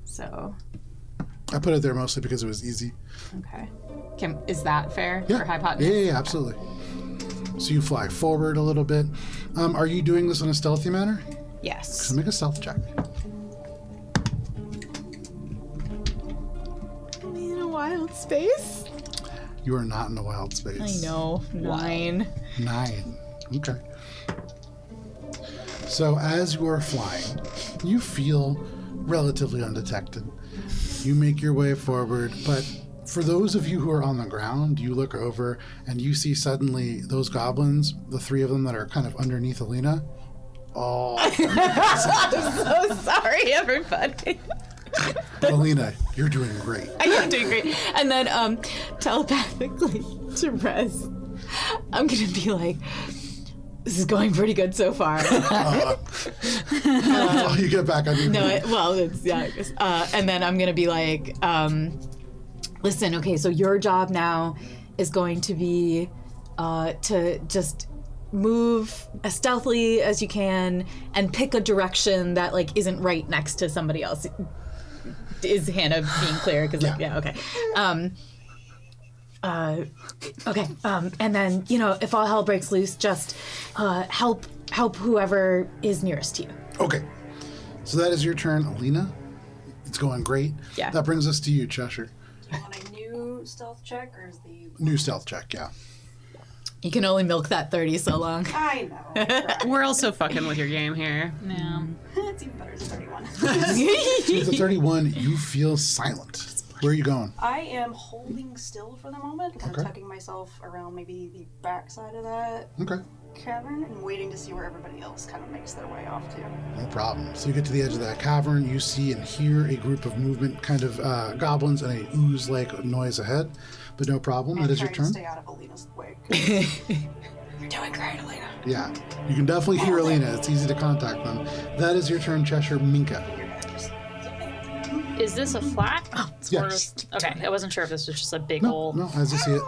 So, I put it there mostly because it was easy. okay. Is that fair Yeah. for hypotenuse? Yeah, absolutely. So you fly forward a little bit. Are you doing this in a stealthy manner? Yes. So make a stealth check. In a wild space? You are not in a wild space. I know. 9. 9. Okay. So as you are flying, you feel relatively undetected. You make your way forward, but for those of you who are on the ground, you look over and you see suddenly those goblins, the 3 of them that are kind of underneath Alina. Oh, So sorry, everybody. Alina, you're doing great. I am doing great. And then telepathically to Rez, I'm going to be like, this is going pretty good so far. Oh, you get back on your feet. It's, yeah. And then I'm going to be like, listen, okay, so your job now is going to be to just move as stealthily as you can and pick a direction that like isn't right next to somebody else. Is Hannah being clear? Because okay. Okay. And then, if all hell breaks loose, just help whoever is nearest to you. Okay. So that is your turn, Alina. It's going great. Yeah. That brings us to you, Cheshire. On a new stealth check, or is the... New stealth check, yeah. You can only milk that 30 so long. I know. We're also fucking with your game here. No. It's even better than 31. So with the 31, you feel silent. Where are you going? I am holding still for the moment, kind Okay. of tucking myself around maybe the back side of that Okay. cavern and waiting to see where everybody else kind of makes their way off to. No problem. So you get to the edge of that cavern. You see and hear a group of movement, kind of goblins, and a ooze-like noise ahead. But no problem. That is your Trying to turn. stay out of Alina's way. You're doing great, Alina. Yeah. You can definitely hear Alina. It's easy to contact them. That is your turn, Cheshire. Minka. Is this a flat? Yes. Okay, I wasn't sure if this was just a big No, hole. no, as you see it.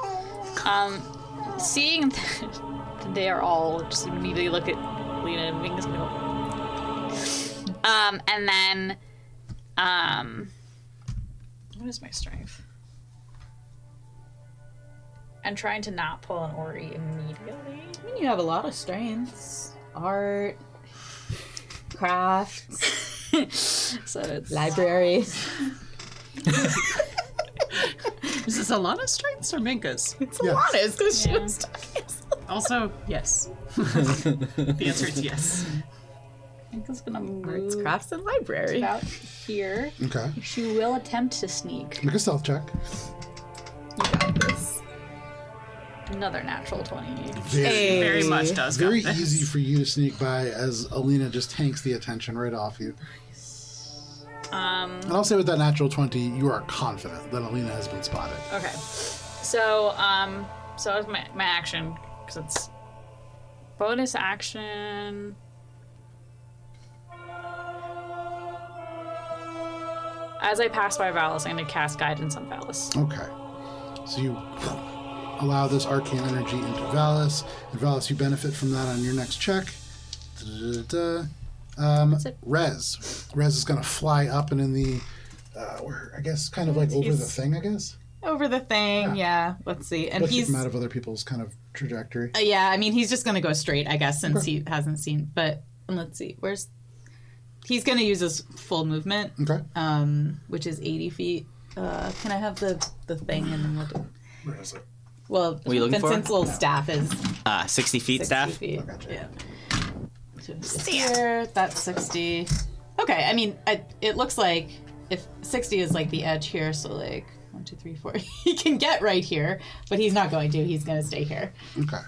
Seeing that they are all just immediately look at Lena and Minka's gonna go. And then, what is my strength? I'm trying to not pull an Ori immediately. I mean, you have a lot of strengths. Art, crafts, So it's library. Is this Alana's strengths or Minka's? It's Yes. a lot, because she Yeah. was talking. Also, yes. The answer is yes. Minka's gonna Arts, move crafts, and library. about here. Okay. She will attempt to sneak. Make a stealth check. You got this. Another natural 20. Very, Very much does. very got this. easy for you to sneak by as Alina just tanks the attention right off you. And I'll say with that natural 20, you are confident that Alina has been spotted. Okay. So, so that's my action, because it's bonus action. As I pass by Valis, I'm going to cast Guidance on Valis. Okay. So you allow this arcane energy into Valis. And Valis, you benefit from that on your next check. it. Rez. Rez is going to fly up and in the, I guess, kind of like over the He's- thing, I guess. Over the thing, yeah. Let's see. And Let's keep he's him out of other people's kind of trajectory. yeah. I mean, he's just gonna go straight, I guess, since he hasn't seen. But let's see. He's gonna use his full movement, Okay. which is 80 feet. Can I have the thing and then we'll do. Where is it? Well, What are you looking for? Vincent's little staff is 60 feet 60 staff. feet. gotcha. Yeah. Here, that's 60. Okay, I mean, it looks like if 60 is like the edge here, so like 1, 2, 3, 4, he can get right here, but he's not going to. He's going to stay here. Okay.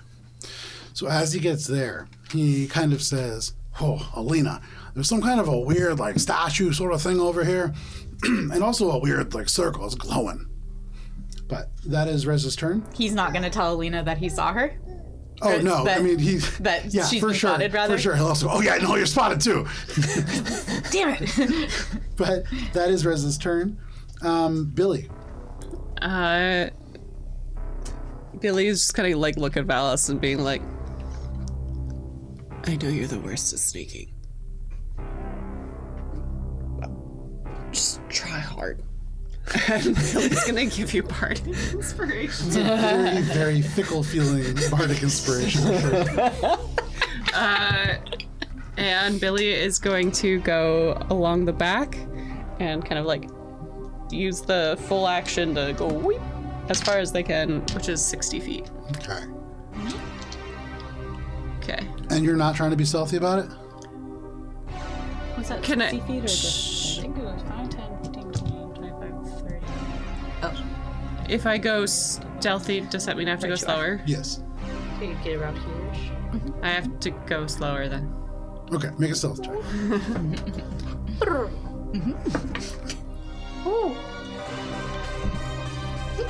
So as he gets there, he kind of says, "Oh, Alina, there's some kind of a weird like statue sort of thing over here, and also a weird like circle. It's glowing." But that is Rez's turn. He's not going to tell Alina that he saw her. Oh no! That- I mean, that yeah, she's for been sure, spotted, rather? for sure. He'll also, oh yeah, no, you're spotted too. Damn it! But that is Rez's turn. Billy. Billy's just kind of like look at Valis and being like, I know you're the worst at sneaking. Just try hard. And Billy's gonna give you bardic inspiration. It's a very, very fickle feeling bardic inspiration. Sure. And Billy is going to go along the back and kind of like use the full action to go weep as far as they can, which is 60 feet. Okay. Okay. And you're not trying to be stealthy about it? Was that Can I- 60 feet or I think it was 5, 10, 15, 20, 25, 30. Oh, If I go stealthy, does that mean I have to go slower? Yes. So you get around here. I have to go slower then. Okay, make a stealth check.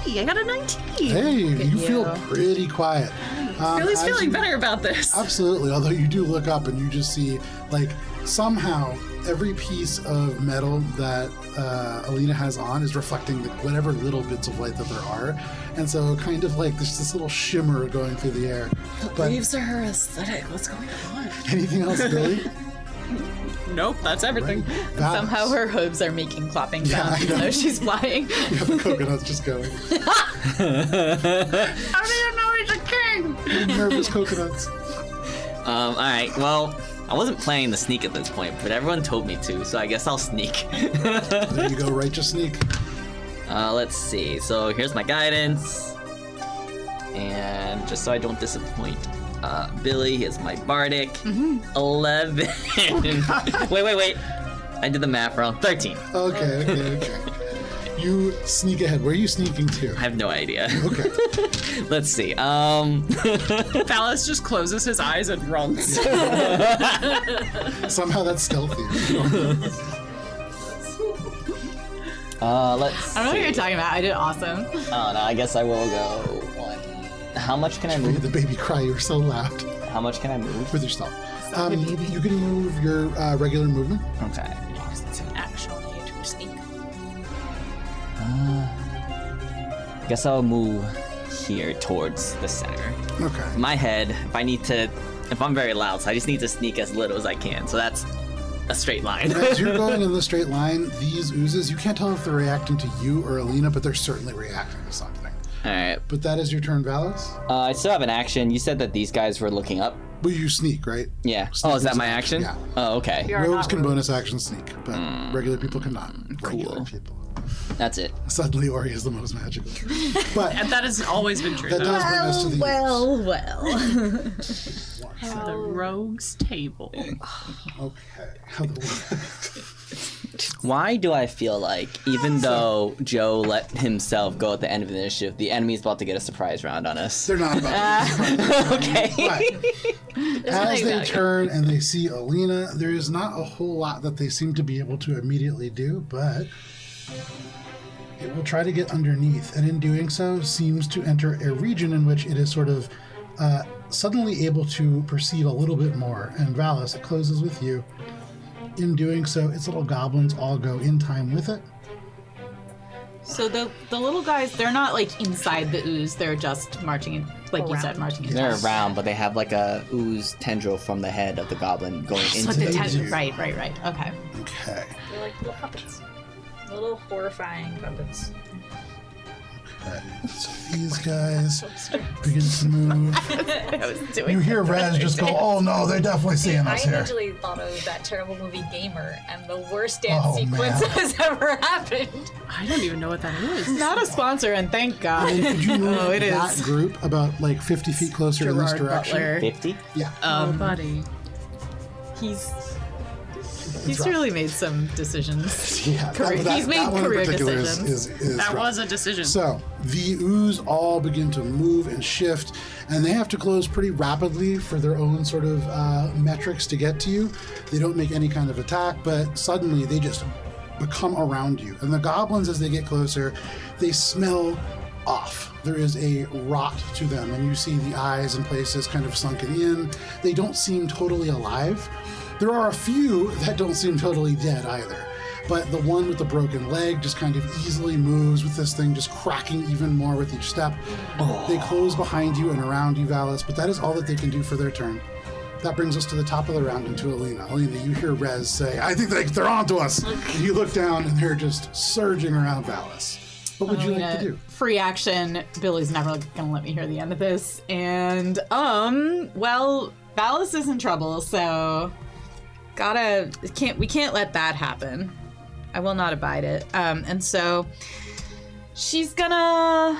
Hey, I got a 19! Hey, you feel you. pretty quiet. Billy's as feeling you- better about this. Absolutely. Although you do look up and you just see, like, somehow every piece of metal that Alina has on is reflecting whatever little bits of light that there are. And so kind of like there's this little shimmer going through the air. But Leaves are her aesthetic. What's going on? anything else, Billy? Nope, that's everything. Valis. somehow her hooves are making clapping Yeah, sounds I even know. though she's flying. You have the coconuts just going. How do you know he's a king? Nervous coconuts. All right. Well, I wasn't planning to sneak at this point, but everyone told me to, so I guess I'll sneak. There you go, righteous sneak. Let's see. So here's my guidance, and just so I don't disappoint Billy, here's my bardic. 11. wait. I did the math wrong. 13. Okay. You sneak ahead. Where are you sneaking to? I have no idea. Okay. Let's see. Valis just closes his eyes and runs. Somehow that's stealthy. Let's see. I don't know what you're talking about. I did awesome. Oh no, I guess I will go 1. How much can I Made move? the baby cry. You were so loud How much can I move? with your stealth. You can move your regular movement. Okay. Actually, to sneak. Guess I'll move here towards the center. Okay. My head, if I'm very loud, so I just need to sneak as little as I can. So that's a straight line. As you're going in the straight line, these oozes, you can't tell if they're reacting to you or Alina, but they're certainly reacting to something. All right. But that is your turn, Valis. I still have an action. You said that these guys were looking up. Well, you sneak, right? Yeah. Sneak Oh, is that is my an action? action, Oh, okay. We are Rogues not can rogues. bonus action sneak, but regular people cannot. Regular Cool. people. That's it. Suddenly, Ori is the most magical. But And that has always been true. that though. does bring us to the The rogue's table. Okay. How the Why do I feel like even though Joe let himself go at the end of the initiative, the enemy's about to get a surprise round on us? They're not about to Okay. But as they turn and they see Alina, there is not a whole lot that they seem to be able to immediately do, but it will try to get underneath, and in doing so seems to enter a region in which it is sort of suddenly able to perceive a little bit more. And Valis, it closes with you. In doing so, its little goblins all go in time with it. So the little guys, they're not like inside the ooze. They're just marching in, like you said, marching in. They're around, but they have like a ooze tendril from the head of the goblin going So into the the do. right. Okay. Okay. They're like little puppets. Little horrifying puppets. Okay. So these guys begin to move. I was doing. You hear Rez just go, "Oh no, they're definitely seeing I us here." initially thought of that terrible movie Gamer, and the worst dance Oh, sequence man. has ever happened. I don't even know what that is. Not a sponsor, and thank God. Could you move Oh, it that is. group about like 50 feet closer in this Gerard direction? Butler. 50? Yeah. Oh, buddy. He's rough. really made some decisions. Yeah, He's made that one in career particular decisions. is That rough. was a decision. So the ooze all begin to move and shift, and they have to close pretty rapidly for their own sort of metrics to get to you. They don't make any kind of attack, but suddenly they just become around you. And the goblins, as they get closer, they smell off. There is a rot to them, and you see the eyes in places kind of sunken in. They don't seem totally alive. There are a few that don't seem totally dead either. But the one with the broken leg just kind of easily moves with this thing just cracking even more with each step. They close behind you and around you, Valis, but that is all that they can do for their turn. That brings us to the top of the round and to Alina. Alina, you hear Rez say, I think they're onto us. And you look down and they're just surging around Valis. What would you like to do? Free action. Billy's never gonna let me hear the end of this. And, well, Valis is in trouble, so we can't let that happen. I will not abide it. And so she's gonna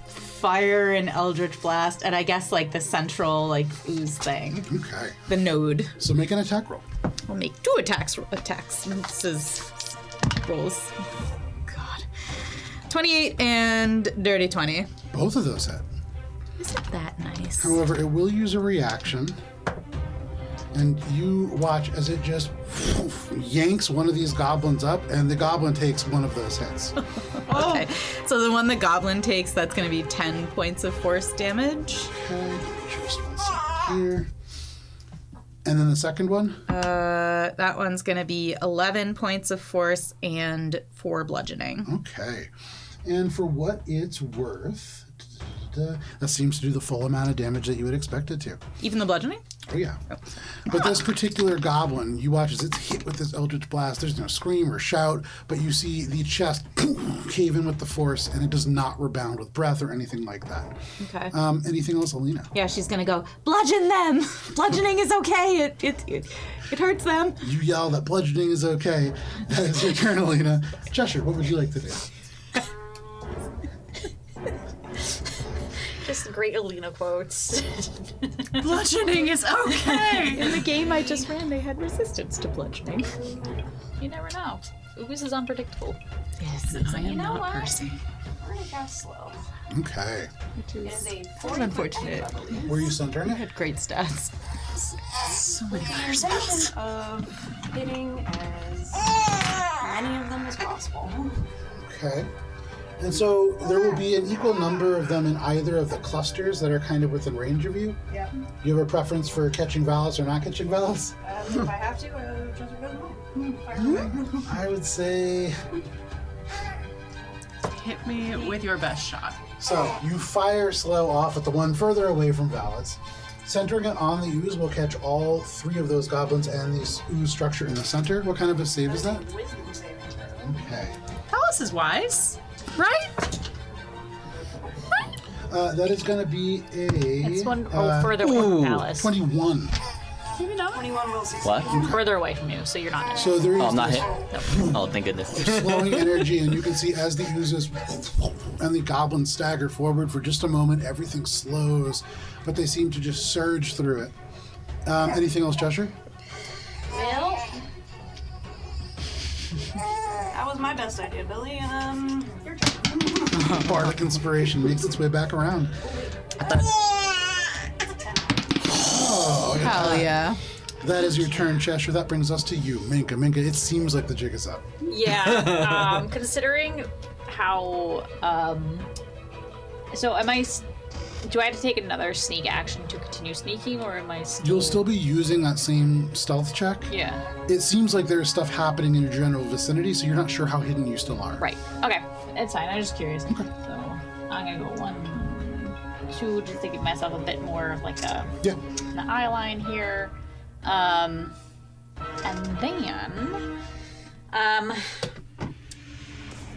fire an Eldritch Blast at, I guess, like the central like ooze thing. Okay. The node. So make an attack roll. I'll make 2 attacks. This is rolls. God. 28 and dirty 20. Both of those hit. Isn't that nice? However, it will use a reaction. And you watch as it just yanks one of these goblins up, and the goblin takes one of those hits. Okay. So the one the goblin takes, that's going to be 10 points of force damage. Okay, just one second here. And then the second one? That one's going to be 11 points of force and 4 bludgeoning. Okay. And for what it's worth, that seems to do the full amount of damage that you would expect it to. Even the bludgeoning? Oh, yeah. But this particular goblin, you watch as it's hit with this Eldritch Blast. There's no scream or shout, but you see the chest cave in with the force, and it does not rebound with breath or anything like that. Okay. Anything else, Alina? Yeah, she's going to go, bludgeon them! Bludgeoning is okay. It hurts them. You yell that bludgeoning is okay. That is your turn, Alina. Cheshire, what would you like to do? Just great Alina quotes. Bludgeoning is okay. In the game I just ran, they had resistance to bludgeoning. You never know. Ooze is unpredictable. Yes, I am know not what? Percy. We're gonna go slow. Okay. It is a unfortunate. Were you centering it? Had great stats. So many fire intention spells. of hitting as many of them as possible. Okay. And so there will be an equal number of them in either of the clusters that are kind of within range of you. Yep. Do you have a preference for catching Valis or not catching Valis? If I have to, just go fire away. I would say... Hit me with your best shot. So, you fire slow off at the one further away from Valis. Centering it on the ooze will catch all 3 of those goblins and the ooze structure in the center. What kind of a save is that? Wisdom saving throw. Okay. Alice is wise, right? That is going to be a... It's one further away from Palace. 21. Maybe not. 21 will succeed. What? Further away from you, so you're not in it. So there is Oh, I'm not this hit. Oh, thank goodness. flowing energy, and you can see as the oozes and the goblins stagger forward for just a moment, everything slows, but they seem to just surge through it. Anything else, Cheshire? Well, that was my best idea, Billy. Your turn. Bardic inspiration makes its way back around. Oh, Hell yeah. that is your turn, Cheshire. That brings us to you, Minka. Minka, it seems like the jig is up. Yeah. Considering how, so am I? Do I have to take another sneak action to continue sneaking, or am I still? You'll still be using that same stealth check. Yeah. It seems like there's stuff happening in your general vicinity, so you're not sure how hidden you still are. Right. Okay. It's fine. I'm just curious. So I'm gonna go 1, 2, just to give myself a bit more of like Yeah. an eye line here. And then,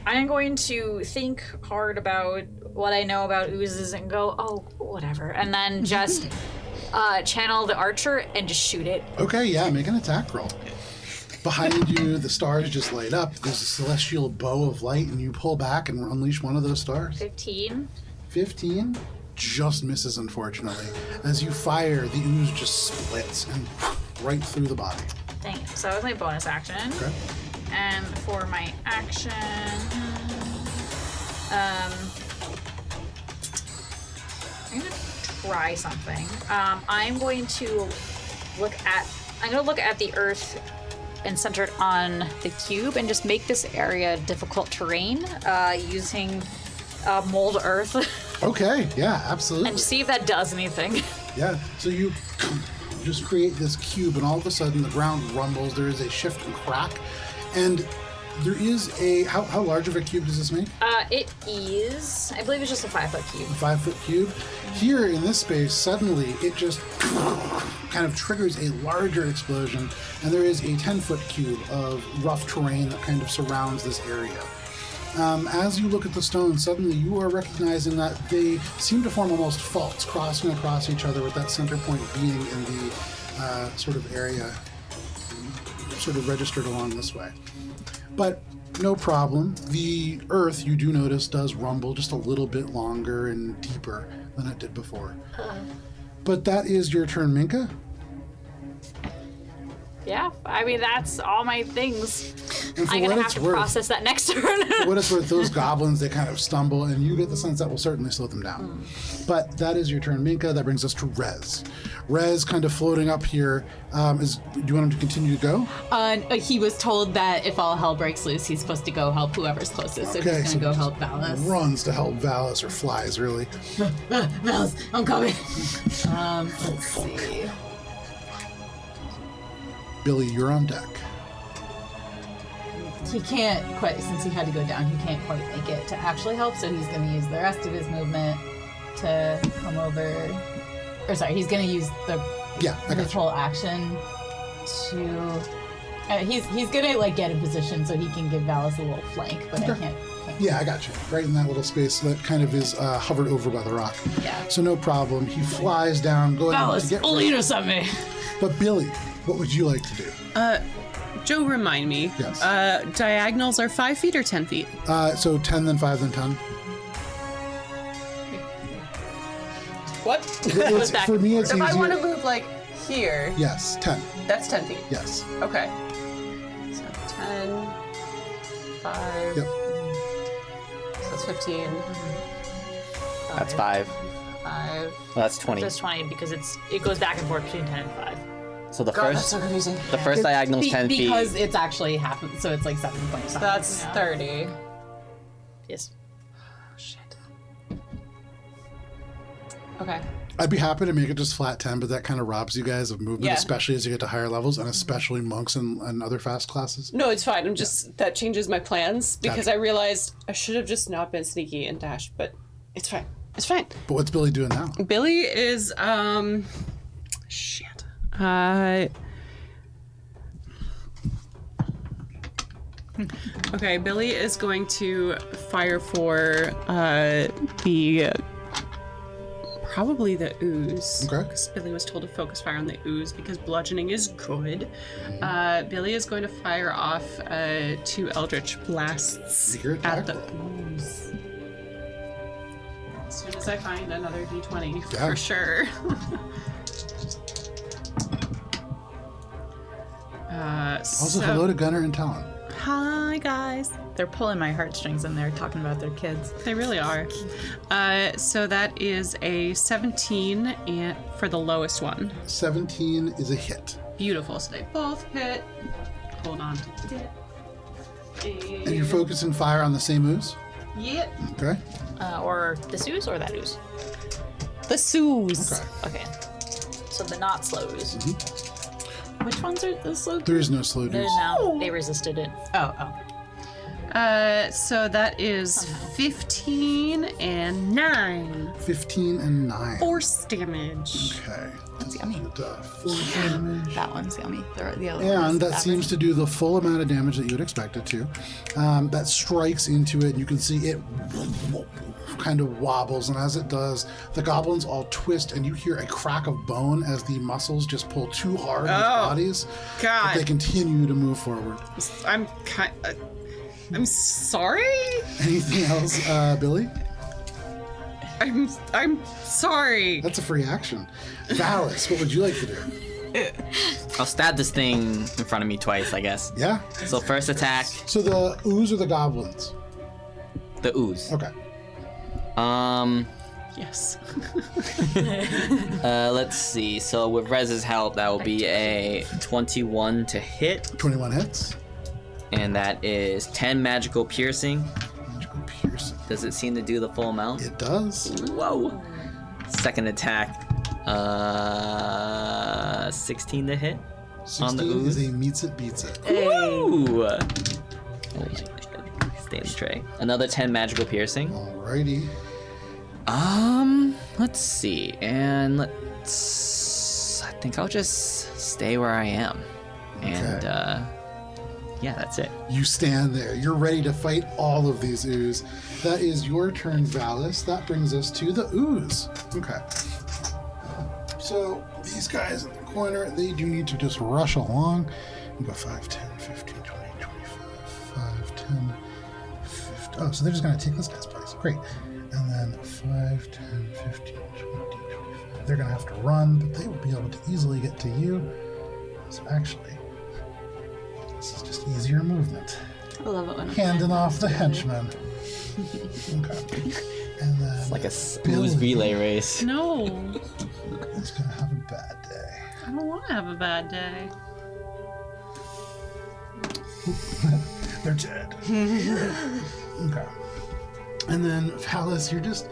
I'm going to think hard about what I know about oozes and go, oh, whatever, and then just channel the archer and just shoot it. Okay, yeah, make an attack roll. Behind you, the stars just light up. There's a celestial bow of light, and you pull back and unleash one of those stars. 15. 15. just misses, unfortunately. As you fire, the ooze just splits and right through the body. Dang it. So that was my bonus action. Okay. And for my action, I'm gonna try something. I'm going to look at the earth and center it on the cube and just make this area difficult terrain using mold earth Okay, yeah, absolutely. and see if that does anything. Yeah, so you just create this cube, and all of a sudden the ground rumbles. There is a shift and crack, and there is a how large of a cube does this make? It is, I believe it's just a 5-foot cube. 5-foot cube. Here in this space, suddenly it just kind of triggers a larger explosion, and there is a 10-foot cube of rough terrain that kind of surrounds this area. As you look at the stones, suddenly you are recognizing that they seem to form almost faults, crossing across each other, with that center point being in the sort of area sort of registered along this way. But no problem. The earth, you do notice, does rumble just a little bit longer and deeper than it did before. But that is your turn, Minka. Yeah, I mean, that's all my things. And for I'm what gonna have it's to worth, process that next turn. for what it's worth, those goblins, they kind of stumble, and you get the sense that will certainly slow them down. But that is your turn, Minka. That brings us to Rez. Rez, kind of floating up here. Do you want him to continue to go? He was told that if all hell breaks loose, he's supposed to go help whoever's closest. So Okay, he's so gonna go just help Valis. Runs to help Valis, or flies, really. Valis, I'm coming. Let's see. Billy, you're on deck. He can't quite, since he had to go down, he can't quite make it to actually help, so he's going to use the rest of his movement to come over. Or sorry, he's going to use Yeah, I got his you. whole action to... he's going to like get in position so he can give Valis a little flank, but I can't. Yeah, I got you. Right in that little space that kind of is hovered over by the rock. Yeah. So no problem. He flies down, going to Valis, get only intercept me. But Billy, what would you like to do? Joe, remind me. Yes. Diagonals are 5 feet or 10 feet? So 10, then 5, then 10. What? It's, for me, it's If I want to easier. move like here, Yes, 10. that's 10 feet. Yes. Okay. So 10, 5. Yep. So that's 15. That's 5. 5. Well, that's 20. Just 20 because it goes back and forth between 10 and 5. So the God, that's first so confusing. the first diagonal is 10 feet. Because it's actually half, so it's like 7.5. That's 30. Yes. Shit. Okay. I'd be happy to make it just flat 10, but that kind of robs you guys of movement, Yeah. especially as you get to higher levels, and especially monks and other fast classes. No, it's fine. I'm just that changes my plans because Gotcha. I realized I should have just not been sneaky and dashed, but it's fine. It's fine. But what's Billy doing now? Billy is shit. Okay, Billy is going to fire for probably the ooze. Okay. Because Billy was told to focus fire on the ooze because bludgeoning is good. Billy is going to fire off 2 eldritch blasts Your attack? at the ooze. As soon as I find another d20, Yeah. for sure. Also, hello to Gunnar and Talon. Hi, guys. They're pulling my heartstrings and they're talking about their kids. They really are. So that is a 17 and for the lowest one. 17 is a hit. Beautiful. So they both hit. Hold on. And you're focusing fire on the same ooze? Yep. Okay. Or this ooze or that ooze? The Suze. Okay. Okay. So the not slow ooze. Which ones are the slow? There is no slow There's deuce. now they resisted it. Oh. So that is 15 and 9. 15 and 9. Force damage. Okay. That's yummy. Force damage. That one's yummy. The other And one's that average. seems to do the full amount of damage that you would expect it to. That strikes into it, and you can see it kind of wobbles, and as it does, the goblins all twist, and you hear a crack of bone as the muscles just pull too hard on their bodies. God. But they continue to move forward. I'm sorry? Anything else, Billy? I'm sorry. That's a free action. Valis, what would you like to do? I'll stab this thing in front of me twice, I guess. Yeah? So first attack, So the ooze or the goblins? the ooze. Okay. Yes. Let's see. So with Rez's help, that will be a 21 to hit, 21 hits. and that is 10 magical piercing. Magical piercing. Does it seem to do the full amount? It does. Whoa. Second attack, 16 to hit. 16 ooze? is a meets it, beats it. Ooh. Oh my god. Stay in the tray. Another 10 magical piercing. Alrighty. Let's see. And I think I'll just stay where I am. And, yeah, that's it. You stand there. You're ready to fight all of these ooze. That is your turn, Valis. That brings us to the ooze. Okay. So these guys in the corner, they do need to just rush along. You go 5, 10, 15, 20, 25, 5, 10, 15. Oh, so they're just going to take this guy's place. Great. And then 5, 10, 15, 20, 25. They're going to have to run, but they will be able to easily get to you. So actually, this is just easier movement. I love it when Handing off the henchman. Okay. And then It's like a ooze relay race. No, he's gonna have a bad day. I don't want to have a bad day. They're dead. Okay. And then Valis, you're just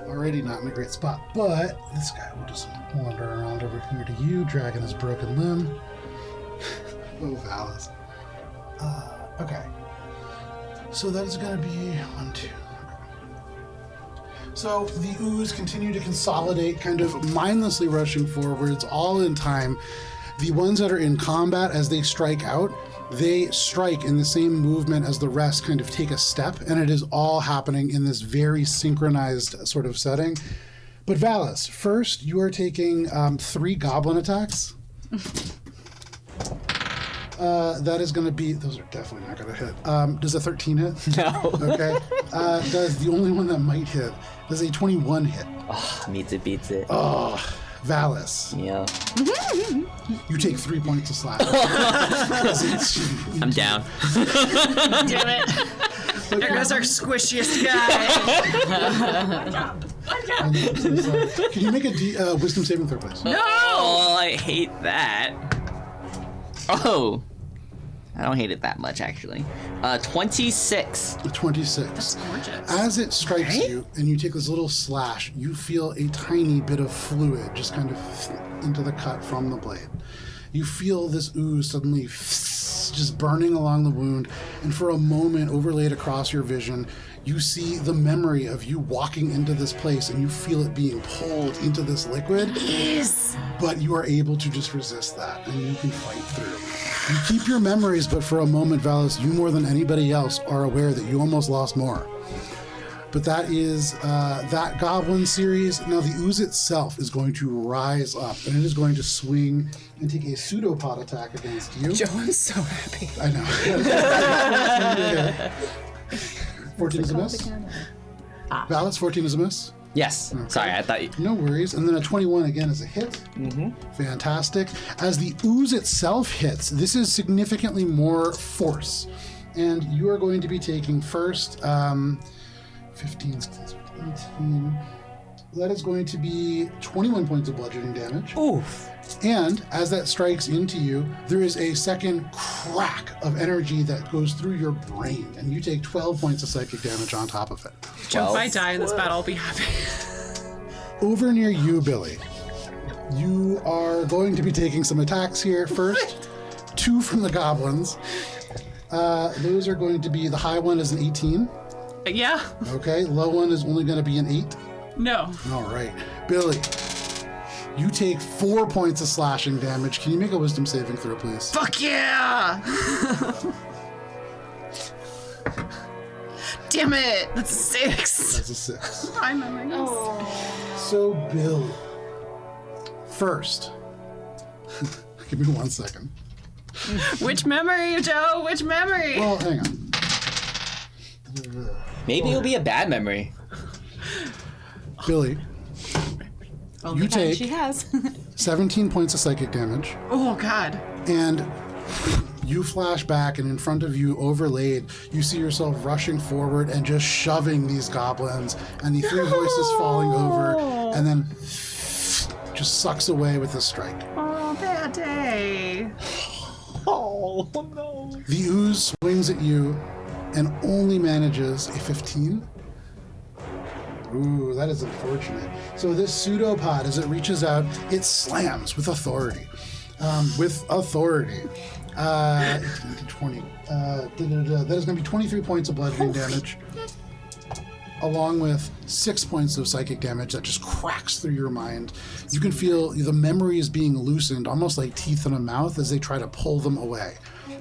already not in a great spot, but this guy will just wander around over here to you, dragging his broken limb. Oh, Valis. Okay. So that is going to be 1, 2. So the ooze continue to consolidate, kind of mindlessly rushing forwards, all in time. The ones that are in combat, as they strike out, they strike in the same movement as the rest, kind of take a step, and it is all happening in this very synchronized sort of setting. But Valis, first you are taking 3 goblin attacks. That is going to be, those are definitely not going to hit. Does a 13 hit? No. Okay. Does the only one that might hit, does a 21 hit? Oh, meets it, beats it. Oh, Valis, Yeah. you take 3 points of slash. I'm down. Damn it! There goes our squishiest guy. Can you make a wisdom saving throw, please? Oh, I hate that. Oh. I don't hate it that much, actually. 26. 26. Gorgeous. As it strikes you and you take this little slash, you feel a tiny bit of fluid just kind of into the cut from the blade. You feel this ooze suddenly just burning along the wound, and for a moment, overlaid across your vision, you see the memory of you walking into this place and you feel it being pulled into this liquid. Yes. But you are able to just resist that and you can fight through. You keep your memories, but for a moment, Valis, you more than anybody else are aware that you almost lost more. But that is that goblin series. Now the ooze itself is going to rise up, and it is going to swing and take a pseudopod attack against you. Joe, I'm so happy. I know. 14 is a miss. Valis, 14 is a miss. Yes. Sorry, I thought you... No worries. And then a 21 again is a hit. Mm-hmm. Fantastic. As the ooze itself hits, this is significantly more force. And you are going to be taking first 15, 18. That is going to be 21 points of bludgeoning damage. Oof. And as that strikes into you, there is a second crack of energy that goes through your brain. And you take 12 points of psychic damage on top of it. Joe, if I die in this battle, I'll be happy. Over near you, Billy, you are going to be taking some attacks here. First, 2 from the goblins. Those are going to be, the high one is an 18. Yeah? Okay, low one is only going to be an 8. No. All right. Billy, you take 4 points of slashing damage. Can you make a wisdom saving throw, please? Fuck yeah! Damn it! That's a 6. That's a 6. I'm memories. So, Billy, first, give me 1 second. Which memory, Joe? Which memory? Well, hang on. Maybe it'll be a bad memory. Billy, Only You time take- she has. 17 points of psychic damage, Oh God. and you flash back, and in front of you, overlaid, you see yourself rushing forward and just shoving these goblins, and the three voices falling over, and then just sucks away with a strike. Oh, bad day. Oh no. The ooze swings at you and only manages a 15. Ooh, that is unfortunate. So this pseudopod, as it reaches out, it slams with authority. Uh, 18 to 20. That is going to be 23 points of bludgeoning damage, along with 6 points of psychic damage that just cracks through your mind. You can feel the memories being loosened, almost like teeth in a mouth, as they try to pull them away.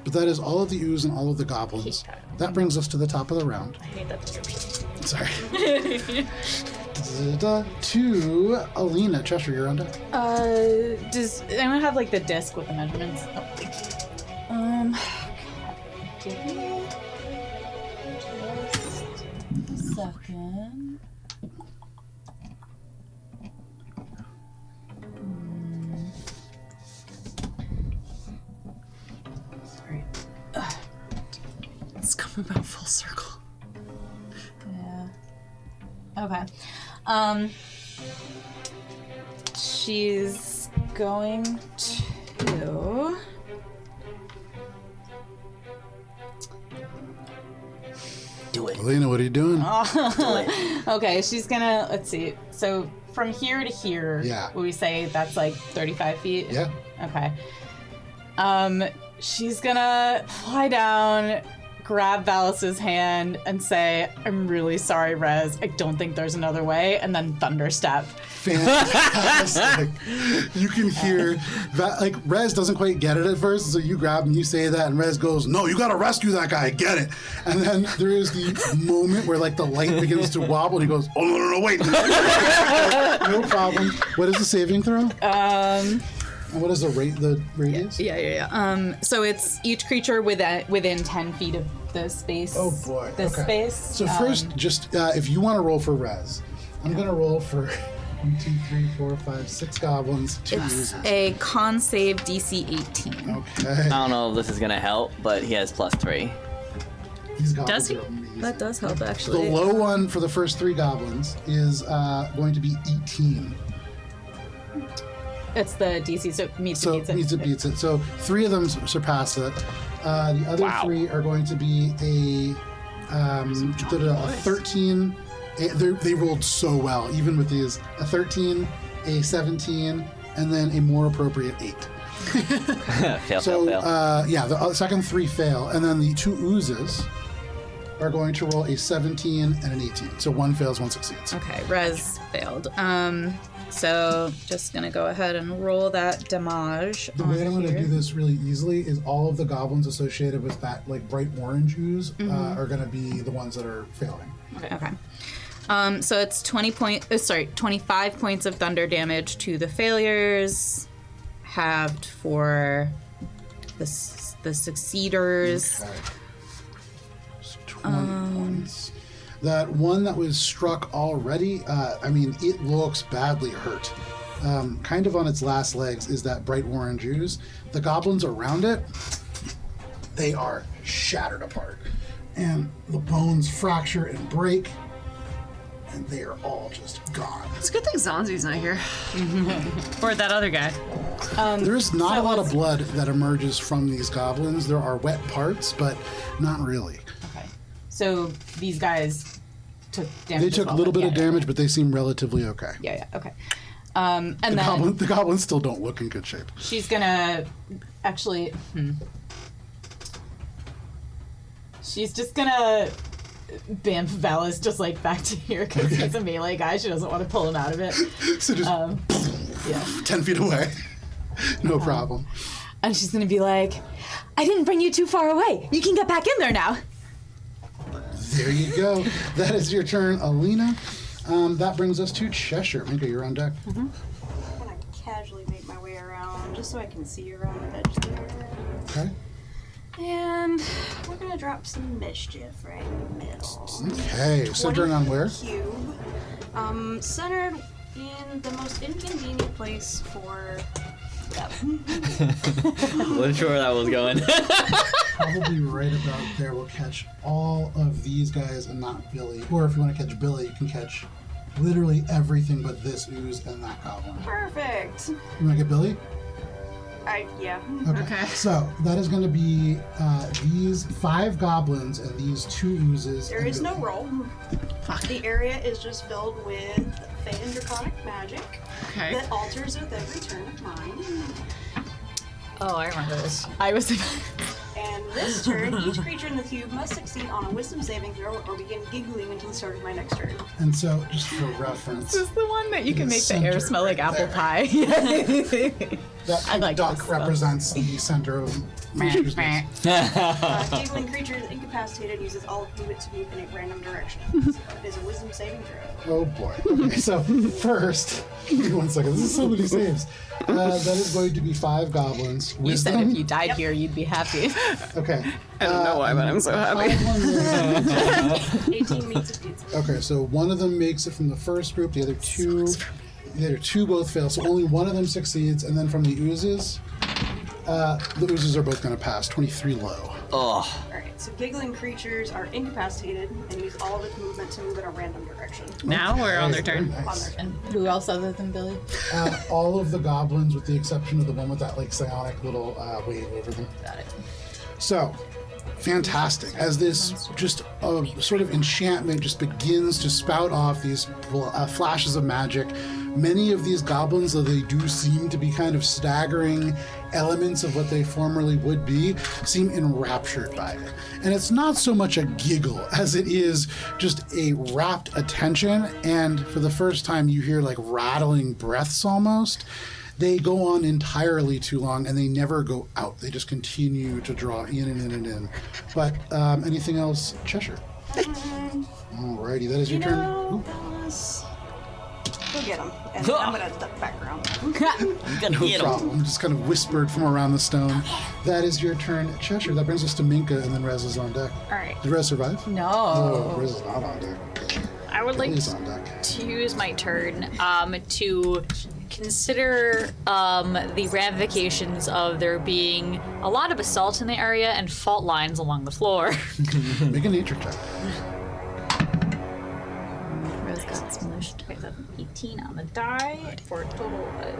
But that is all of the ooze and all of the goblins. That brings us to the top of the round. I hate that description. Sorry. To Alina. Cheshire, you're on deck. Does anyone have like the disc with the measurements? Give me just a second. Sorry. It's coming about full circle. Yeah. Okay. She's going to. Do it. Alina, what are you doing? Okay, she's gonna. Let's see. So from here to here, Yeah. would we say that's like 35 feet? Yeah. Okay. She's gonna fly down, grab Valis's hand, and say, "I'm really sorry, Rez. I don't think there's another way," and then thunderstep. Fantastic. You can hear that, like, Rez doesn't quite get it at first, so you grab him, you say that, and Rez goes, "No, you gotta rescue that guy, get it." And then there is the moment where, like, the light begins to wobble, and he goes, "Oh, no, wait." No problem. What is the saving throw? And what is the radius? Yeah. So it's each creature within 10 feet of the space. Oh, boy. This Okay. space. So first, just if you want to roll for Rez, I'm going to roll for 1, 2, 3, 4, 5, 6 goblins, 2 It's users. a con save DC 18. Okay. I don't know if this is gonna help, but he has +3. These goblins Does he? are amazing. That does help, The actually. low one for the first 3 goblins is going to be 18. It's the DC, so it meets So it. meets it beats it. So 3 of them surpass it. The other Wow. 3 are going to be a 13. They rolled so well, even with these. A 13, a 17, and then a more appropriate 8. Fail, So fail, fail. yeah, the second 3 fail, and then the 2 oozes are going to roll a 17 and an 18. So 1 fails, 1 succeeds. Okay, Rez failed. So just gonna go ahead and roll that damage. The way I'm going to do this really easily is all of the goblins associated with that, like, bright orange ooze are going to be the ones that are failing. Okay. So it's 25 points of thunder damage to the failures, halved for the succeeders. Okay. So 20 points. That one that was struck already, I mean, it looks badly hurt. Kind of on its last legs is that bright orange ooze. The goblins around it, they are shattered apart. And the bones fracture and break, and they are all just gone. It's a good thing Zonzi's not here. Or that other guy. There's not a lot of blood that emerges from these goblins. There are wet parts, but not really. Okay. So these guys took damage. They as took well, a little but bit of damage, but they seem relatively okay. Yeah. Okay. And then The goblins still don't look in good shape. she's gonna actually. She's just gonna bamf Valis just like back to here because he's a melee guy. She doesn't want to pull him out of it. So just Yeah. 10 feet away. No problem. And she's gonna be like, "I didn't bring you too far away. You can get back in there now." There you go. That is your turn, Alina. That brings us to Cheshire. Minka, you're on deck. I'm gonna casually make my way around just so I can see around the edge there. Okay. And we're gonna drop some mischief right in the middle. Okay, centering on where? Cube. Centered in the most inconvenient place for them. Wasn't sure where that was going. Probably right about there. We'll catch all of these guys and not Billy. Or if you want to catch Billy, you can catch literally everything but this ooze and that goblin. Perfect. You want to get Billy? Yeah. Okay. So that is going to be these 5 goblins and these 2 oozes. There and is no Billy. roll. The area is just filled with Fey and Draconic magic Okay. that alters with every turn of mine. Oh, I remember this. I was. And this turn, each creature in the cube must succeed on a wisdom saving throw or begin giggling until the start of my next turn. And so, just for reference, This is the one that you can make the Center air smell like right apple there. pie. that I like duck this stuff. represents the center of features. Giggling creature is incapacitated uses all of movement to move in a random direction. So it is a wisdom saving throw. Oh boy. Okay, so first, give me 1 second. This is so many saves. That is going to be 5 goblins. You said Wisdom. if you died here, you'd be happy. Okay. I don't know why, but I'm so happy. 5 on there. 18 meets a pizza. Okay, so one of them makes it from the first group, the other 2 both fail, so only one of them succeeds, and then from the oozes are both going to pass. 23 low. Oh, Alright, so giggling creatures are incapacitated and use all of its movement to move in a random direction. Now we're on their Very turn. nice. On their And who else other than Billy? All of the goblins, with the exception of the one with that like psionic little wave over them. Got it. So, fantastic. As this just sort of enchantment just begins to spout off these flashes of magic, many of these goblins, though they do seem to be kind of staggering elements of what they formerly would be, seem enraptured by it. And it's not so much a giggle as it is just a rapt attention, and for the first time you hear like rattling breaths almost. They go on entirely too long, and they never go out. They just continue to draw in and in and in. But anything else, Cheshire? Alrighty, that is your turn. Ooh. Go get them. And I'm gonna duck back around. you gonna No get him. problem. Just kind of whispered from around the stone. That is your turn, Cheshire. That brings us to Minka, and then Rez is on deck. Alright. Did Rez survive? No. Oh, Rez is not on deck. I would like He's on deck. to use my turn to consider the ramifications of there being a lot of basalt in the area and fault lines along the floor. Make a nature check. Rose got smushed. Okay, that's an 18 on the die for a total of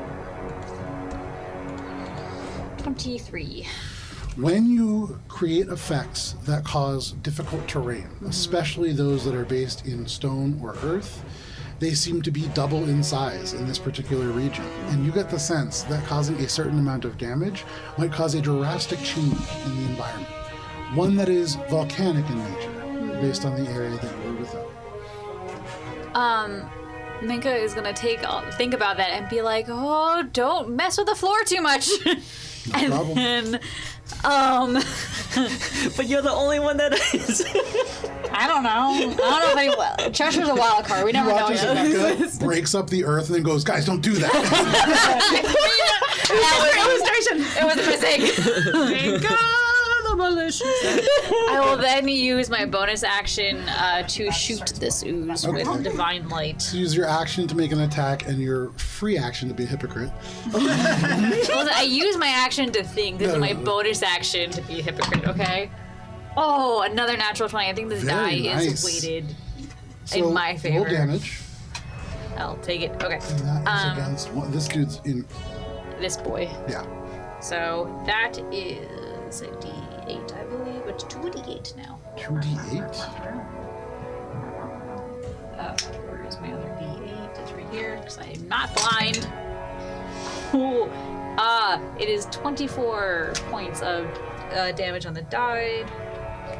23. When you create effects that cause difficult terrain, especially those that are based in stone or earth, they seem to be double in size in this particular region. And you get the sense that causing a certain amount of damage might cause a drastic change in the environment. One that is volcanic in nature, based on the area that you were within. Minka is gonna think about that and be like, "Oh, don't mess with the floor too much." And problem. then, But you're the only one that is. I don't know if Cheshire's a wild card. We never know Watches yet. Rebecca breaks up the earth and then goes, guys, don't do that. Illustration. It was a mistake. I will then use my bonus action to shoot this ooze with divine light. So use your action to make an attack and your free action to be a hypocrite. Well, I use my action to think. This is my No. bonus action to be a hypocrite. Okay. Oh, another natural 20. I think this Very die nice. is weighted So in my roll favor. damage. I'll take it. Okay. And that is against this dude's in. This boy. Yeah. So that is a D8, I believe. It's 2d8 now. 2d8. Where is my other D8? It's right here, because I am not blind. Ooh. It is 24 points of damage on the die.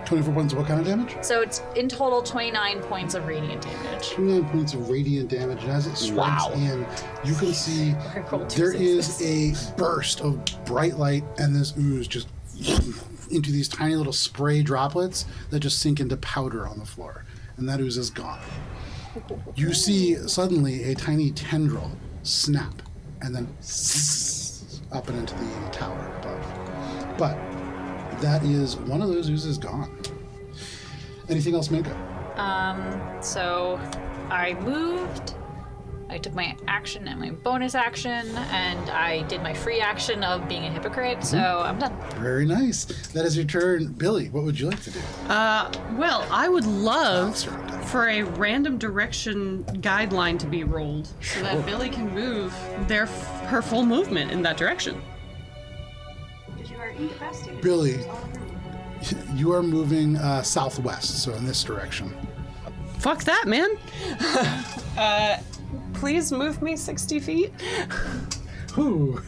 24 points of what kind of damage? So it's in total 29 points of radiant damage. 29 points of radiant damage, and as it strikes in, you can see I rolled two there is sixes. a burst of bright light, and this ooze just into these tiny little spray droplets that just sink into powder on the floor, and that ooze is gone. You see suddenly a tiny tendril snap, and then up and into the tower above. But that is one of those oozes gone. Anything else, Minka? So I moved. I took my action and my bonus action, and I did my free action of being a hypocrite, so I'm done. Very nice. That is your turn. Billy, what would you like to do? Well, I would love Mouse around it. for a random direction guideline to be rolled so that Billy can move her full movement in that direction. Because you are incapacitated. Billy, you are moving southwest, so in this direction. Fuck that, man. Please move me 60 feet. Ooh.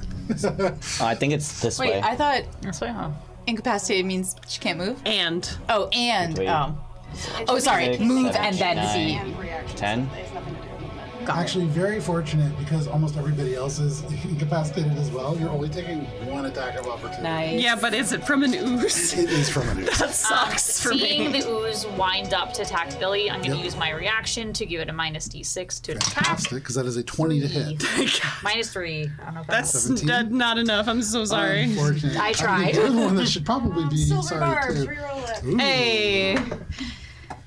I think it's this Wait, way. I thought That's why, huh? incapacitated means she can't move. And Oh, and Wait. oh, sorry, Six, move seven, and then nine. see. And reaction. 10? It has nothing to do with movement. Actually, very fortunate because almost everybody else is incapacitated as well. You're only taking one attack of opportunity. Nice. yeah, but is it from an ooze? It is from an ooze. That sucks for Seeing me. the ooze wind up to attack Billy, I'm going to Yep. use my reaction to give it a minus D6 to attack. Fantastic, because that is a 20 to hit. Minus 3. I don't know if That's 17? not enough. I'm so sorry. Unfortunate. I tried. You're the one that should probably be Silver sorry barbs, too. reroll it. Ooh, Hey.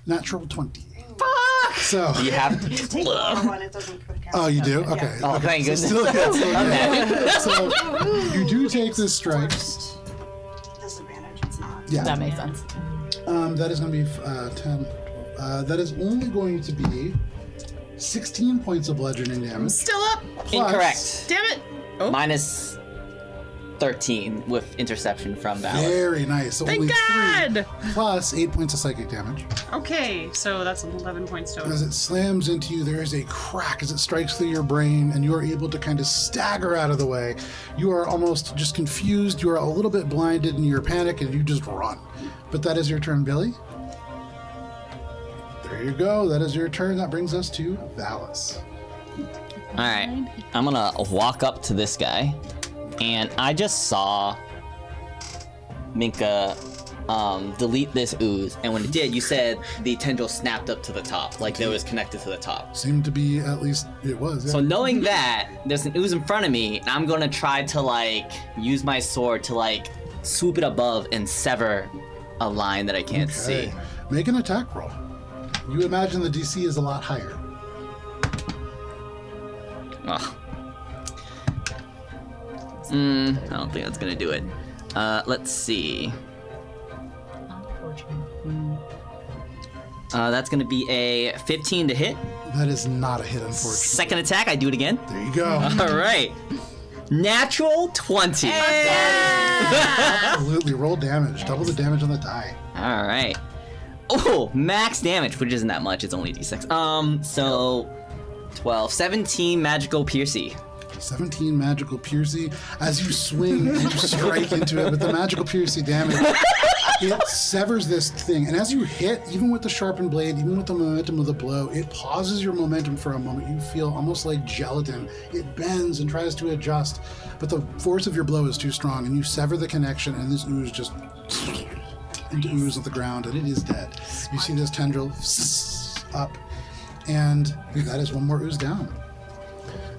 natural 20. Fuck! So, You have You take the lower one, it doesn't count. oh, you do? Okay. Oh, thank So goodness. still hit, still Okay. hit. So you do take this strike. Disadvantage, it's not. Yeah. That makes sense. That is going to be 10. That is only going to be 16 points of bludgeoning damage. Still up. Plus- Incorrect. Damn it. Oh, Minus 13 with interception from Valor. Very nice. So thank only God. 3 plus 8 points of psychic damage. Okay, so that's 11 points total. As it slams into you, there is a crack as it strikes through your brain, and you are able to kind of stagger out of the way. You are almost just confused. You are a little bit blinded in your panic, and you just run. But that is your turn, Billy. There you go. That is your turn. That brings us to Valis. All right, I'm gonna walk up to this guy, and I just saw Minka delete this ooze, and when it did, you said the tendril snapped up to the top, like it was connected to the top. Seemed to be, at least it was. Yeah. So knowing that, there's an ooze in front of me, and I'm gonna try to like use my sword to like swoop it above and sever a line that I can't see. Make an attack roll. You imagine the DC is a lot higher. Ugh. I don't think that's gonna do it. Let's see. That's gonna be a 15 to hit. That is not a hit, unfortunately. Second attack, I do it again. There you go. All right. Natural 20. Absolutely. Roll damage. Double the damage on the die. All right. Oh, max damage, which isn't that much. It's only d6. So 12, 17 magical piercy. 17 magical piercy. As you swing and you strike into it with the magical piercy damage, it severs this thing. And as you hit, even with the sharpened blade, even with the momentum of the blow, it pauses your momentum for a moment. You feel almost like gelatin. It bends and tries to adjust, but the force of your blow is too strong, and you sever the connection, and this ooze just into ooze at the ground, and it is dead. You see this tendril up, and that is one more ooze down.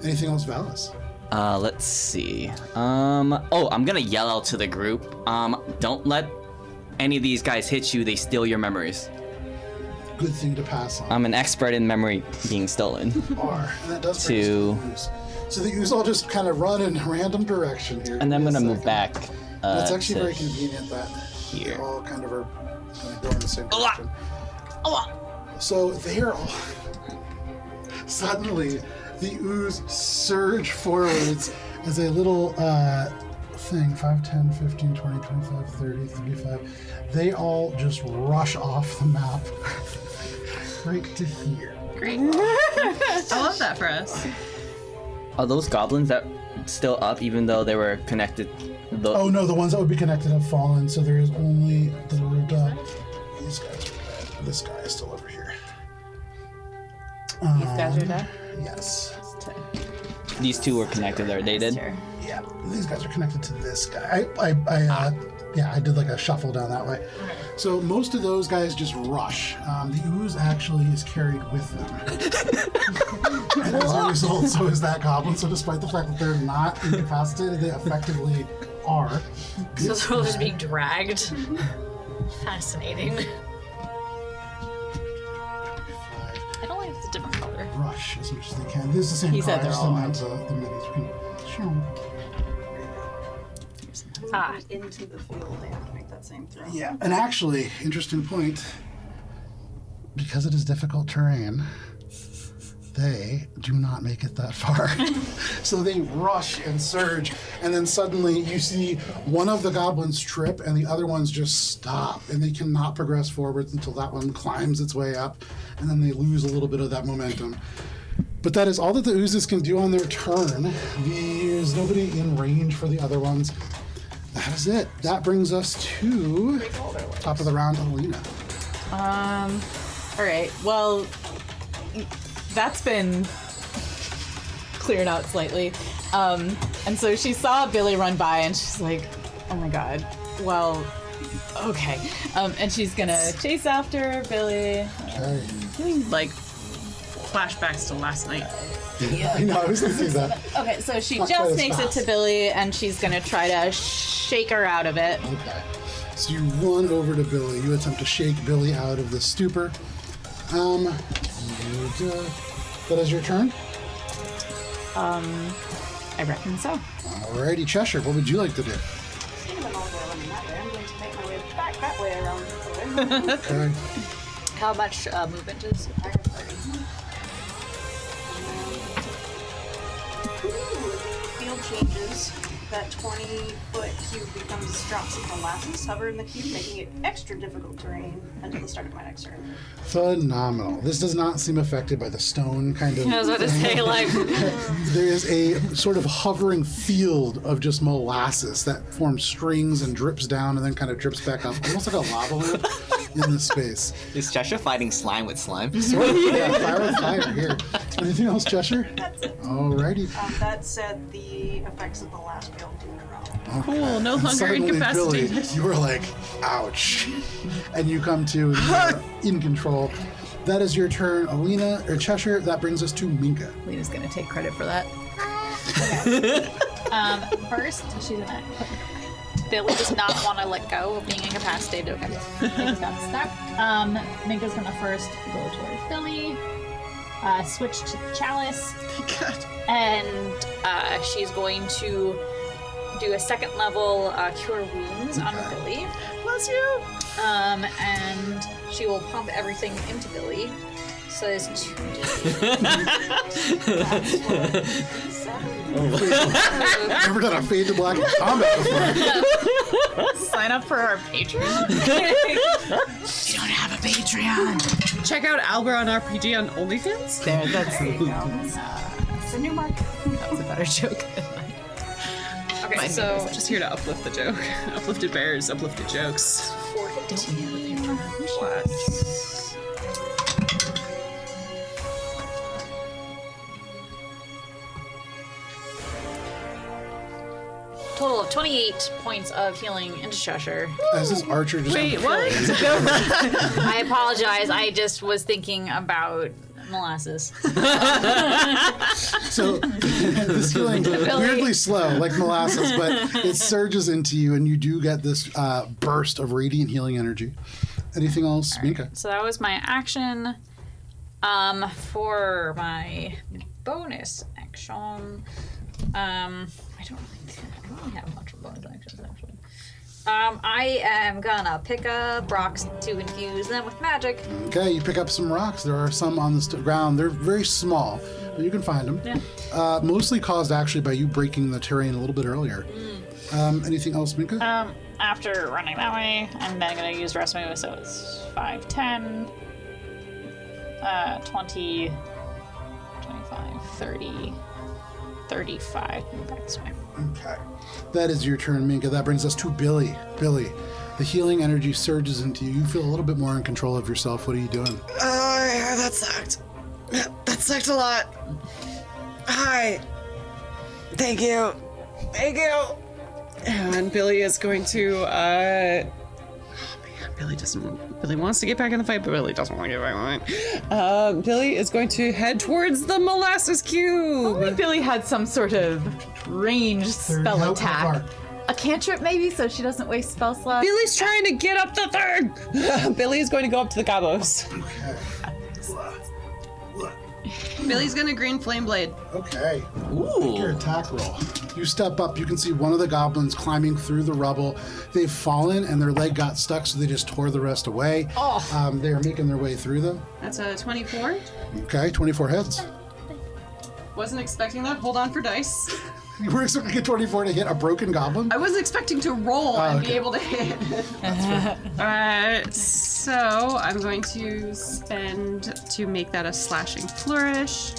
Anything else, Valis? Let's see. Oh, I'm gonna yell out to the group. Don't let any of these guys hit you. They steal your memories. Good thing to pass on. I'm an expert in memory being stolen. Are. And that does bring us to the ooze. So the ooze all just kind of run in a random direction here. And then I'm Give me gonna a move second. back. It's actually to very convenient that here. they all kind of are going to go in the same direction. So they are all... Suddenly, the ooze surge forwards as a little thing, 5, 10, 15, 20, 25, 30, 35. They all just rush off the map right to here. Great. I love that for us. Are those goblins that still up, even though they were connected? Oh no, the ones that would be connected have fallen, so there is only the these guys are dead. This guy is still over here. These guys are dead. Yes. These two were connected, or they did? Yeah, these guys are connected to this guy. I did like a shuffle down that way. So most of those guys just rush. The ooze actually is carried with them. And as a result, so is that goblin. So despite the fact that they're not incapacitated, they effectively are. So they're all just being dragged. Fascinating. I don't like it's a different color. Brush as much as they can. This is the same He color. said they're I just all didn't have the minis. We can show 'em. Ah. Into the field, they have to make that same throw. Yeah, and actually, interesting point. Because it is difficult terrain, they do not make it that far. So they rush and surge, and then suddenly you see one of the goblins trip and the other ones just stop, and they cannot progress forwards until that one climbs its way up, and then they lose a little bit of that momentum. But that is all that the oozes can do on their turn. There's nobody in range for the other ones. That is it. That brings us to top of the round, Alina. All right. Well, that's been cleared out slightly. And so she saw Billy run by and she's like, oh my God. Well, okay. And she's gonna chase after Billy. Okay. Like flashbacks to last night. I know, I was gonna say that. Okay, so she Not quite just as makes it fast. to Billy and she's gonna try to shake her out of it. Okay. So you run over to Billy. You attempt to shake Billy out of the stupor. That is your turn. I reckon so. Alrighty, Cheshire, what would you like to do? Instead of an all the way around that way, I'm going to make my way back that way around the way. Okay. How much movement is I have 30. Field changes. That 20-foot cube becomes drops of molasses hover in the cube, making it extra difficult terrain until the start of my next turn. Phenomenal. This does not seem affected by the stone kind of. I was about to say, like, There is a sort of hovering field of just molasses that forms strings and drips down and then kind of drips back up, almost like a lava lamp in this space. Is Cheshire fighting slime with slime? Yeah, fire with fire here. Anything else, Cheshire? That's it. Alrighty. That said, the effects of the last field do drop. Cool, no And longer suddenly, incapacitated. Billy, you were like, ouch. And you come to, and you're in control. That is your turn, Alina, or Cheshire. That brings us to Minka. Lena's gonna take credit for that. first, she's gonna. Billy does not want to let go of being incapacitated. Okay. Minka's got stuck. Minka's gonna first go towards Billy, switch to Chalice, and she's going to do a second level Cure Wounds on Billy. Bless you. And she will pump everything into Billy. So there's 2d. Never done a fade to black in combat before. Sign up for our Patreon. You don't have a Patreon. Check out Alberon RPG on OnlyFans. There, that's It's a new market. that's a better joke than mine. Okay, so Just here to uplift the joke. Uplifted bears, uplifted jokes. 14 plus. Total of 28 points of healing into Cheshire. As this archer just Wait, what? I apologize. I just was thinking about molasses. So this healing weirdly slow, like molasses, but it surges into you, and you do get this burst of radiant healing energy. Anything else, Minka? So that was my action. For my bonus action, I don't really have much of bonus actions actually. I am gonna pick up rocks to infuse them with magic. Okay, you pick up some rocks. There are some on the ground. They're very small, but you can find them. Yeah. Mostly caused actually by you breaking the terrain a little bit earlier. Anything else, Minka? After running that way, I'm then gonna use the rest of my move, so it's 5, 10, 20, 25, 30, 35. Move back this way. Okay. That is your turn, Minka. That brings us to Billy. Billy, the healing energy surges into you. You feel a little bit more in control of yourself. What are you doing? Oh, yeah, that sucked. That sucked a lot. Hi. Thank you. Thank you. And Billy is going to, Billy wants to get back in the fight, but Billy doesn't want to get back in the fight. Billy is going to head towards the molasses cube. Only Billy had some sort of ranged spell How attack far? a cantrip maybe, so she doesn't waste spell slots. Billy's trying to get up the thing. Billy's going to go up to the gobos. Okay. Billy's gonna green flame blade. Okay. Make your attack roll. You step up, you can see one of the goblins climbing through the rubble. They've fallen and their leg got stuck, so they just tore the rest away. They are making their way through them. That's a 24. Okay, 24 hits. Wasn't expecting that. Hold on for dice. You were expecting a 24 to hit a broken goblin? I wasn't expecting to roll and be okay. able to hit. So I'm going to spend to make that a slashing flourish.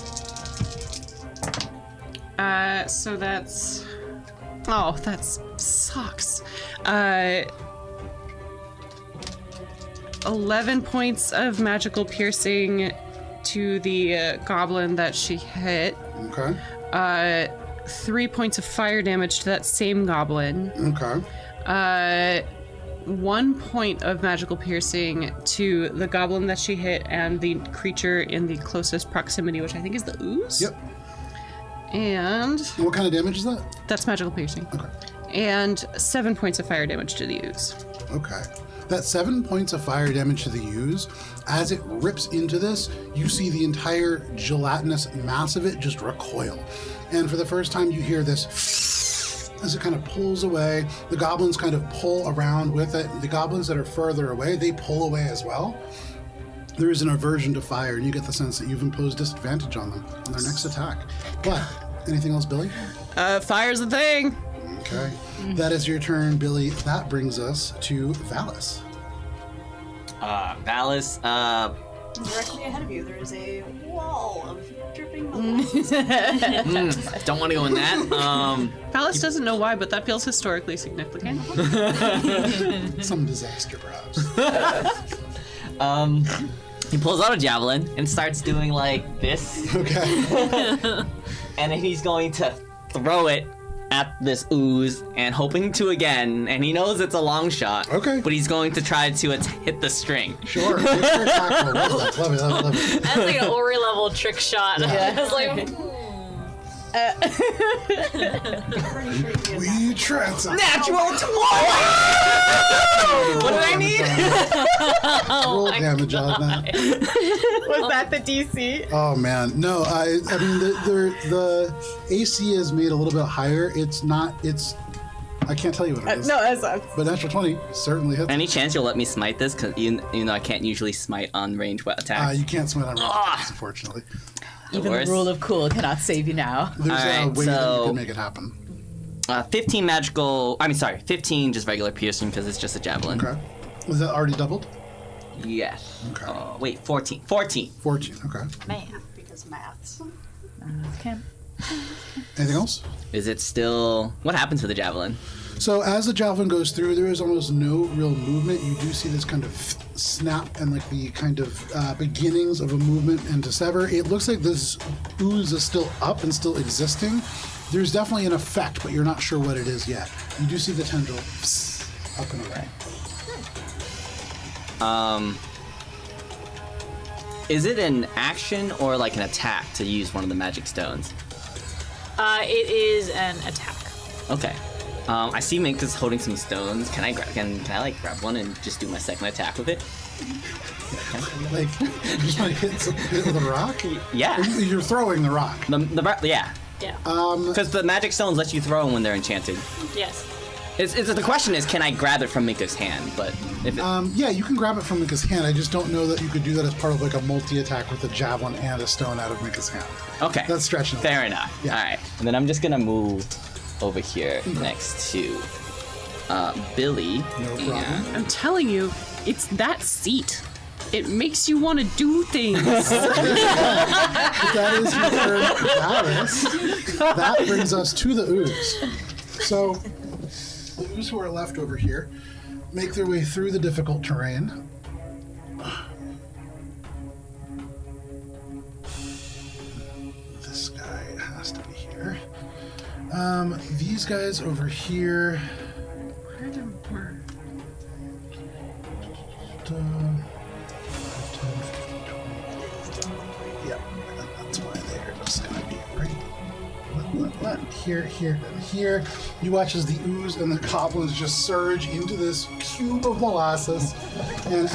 So that's... Oh, that sucks. 11 points of magical piercing to the goblin that she hit. Okay. 3 points of fire damage to that same goblin. Okay. 1 point of magical piercing to the goblin that she hit and the creature in the closest proximity, which I think is the ooze. Yep. And What kind of damage is that? that's magical piercing. Okay. And 7 points of fire damage to the ooze. Okay. That 7 points of fire damage to the ooze, as it rips into this, you see the entire gelatinous mass of it just recoil. And for the first time, you hear this as it kind of pulls away. The goblins kind of pull around with it. The goblins that are further away, they pull away as well. There is an aversion to fire, and you get the sense that you've imposed disadvantage on them on their next attack. But, anything else, Billy? Fire's the thing. Okay. That is your turn, Billy. That brings us to Valis. Valis, Directly ahead of you, there is a wall of dripping molasses. don't want to go in that. Palace doesn't know why, but that feels historically significant. Some disaster, perhaps. He pulls out a javelin and starts doing like this, Okay. and then he's going to throw it at this ooze and hoping to again, and he knows it's a long shot. Okay. But he's going to try to hit the string. Sure. Make your attack roll. Love it. That's like an Ori level trick shot. Yeah. It's like, We transit. Natural 20! What did I need? Roll damage on that. Was that the DC? Oh man, no. I mean the AC is made a little bit higher. It's not. It's. I can't tell you what it is. No, that's But natural 20 certainly hits. Any chance you'll let me smite this? Because you know I can't usually smite on range attacks. You can't smite on range, unfortunately. even worst. the rule of cool cannot save you now. There's a Alright, way that you so- can make it happen. 15 magical. 15 just regular piercing because it's just a javelin. Okay. Was that already doubled? Yes. Okay. Wait, 14. 14. 14. Okay. man. Because maths. Okay. Anything else? Is it still? What happens to the javelin? So as the javelin goes through, there is almost no real movement. You do see this kind of snap and like the kind of beginnings of a movement and to sever. It looks like this ooze is still up and still existing. There's definitely an effect, but you're not sure what it is yet. You do see the tendril up and away. Is it an action or like an attack to use one of the magic stones? It is an attack. Okay. I see Minka's holding some stones. Can I like grab one and just do my second attack with it? Like, you just want to hit with a rock? Yeah. You're throwing the rock. Yeah. Yeah. Because the magic stones let you throw them when they're enchanted. Yes. The question is, can I grab it from Minka's hand? But if it, Yeah, you can grab it from Mika's hand. I just don't know that you could do that as part of like a multi-attack with a javelin and a stone out of Mika's hand. okay, That's stretching it. Fair enough. Yeah. All right, and then I'm just gonna move over here next to Billy. No problem. And I'm telling you, it's that seat. It makes you want to do things. That is your turn, Valis. That brings us to the ooze. So, the ooze who are left over here make their way through the difficult terrain. This guy has to be here. These guys over here. Yeah, and that's why they're just gonna be right. here, and here. You watch as the ooze and the goblins just surge into this cube of molasses, and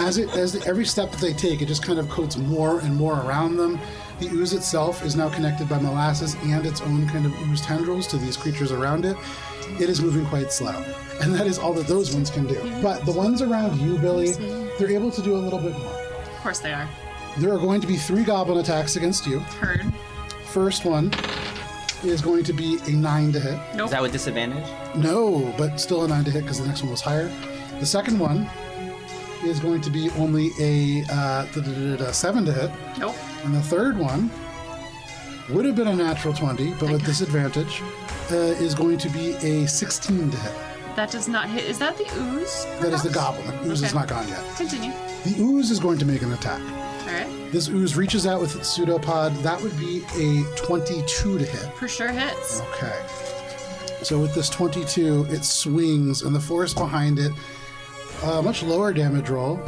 every step that they take, it just kind of coats more and more around them. The ooze itself is now connected by molasses and its own kind of ooze tendrils to these creatures around it. It is moving quite slow, and that is all that those ones can do. But the ones around you, Billy, they're able to do a little bit more. Of course they are. There are going to be 3 goblin attacks against you. Heard. First one is going to be a 9 to hit. Nope. Is that with disadvantage? No, but still a 9 to hit because the next one was higher. The second one is going to be only a 7 to hit. Nope. And the third one would have been a natural 20, but with disadvantage, is going to be a 16 to hit. That does not hit. Is that the ooze? That is the goblin. The ooze is Okay. not gone yet. Continue. The ooze is going to make an attack. All right. This ooze reaches out with its pseudopod. That would be a 22 to hit. For sure hits. Okay. So with this 22, it swings, and the force behind it, a much lower damage roll.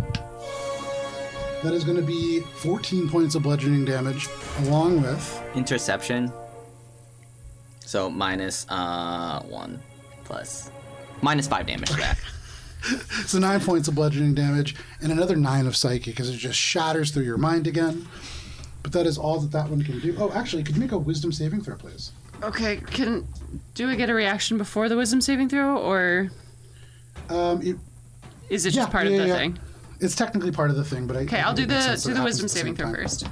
That is going to be 14 points of bludgeoning damage, along with... Interception. So minus 1 plus... Minus 5 damage to that. So 9 points of bludgeoning damage, and another 9 of psychic, as it just shatters through your mind again. But that is all that one can do. Oh, actually, could you make a wisdom saving throw, please? Okay. Do I get a reaction before the wisdom saving throw, or is it just part of the thing? It's technically part of the thing, but Okay, I'll do the wisdom saving throw first.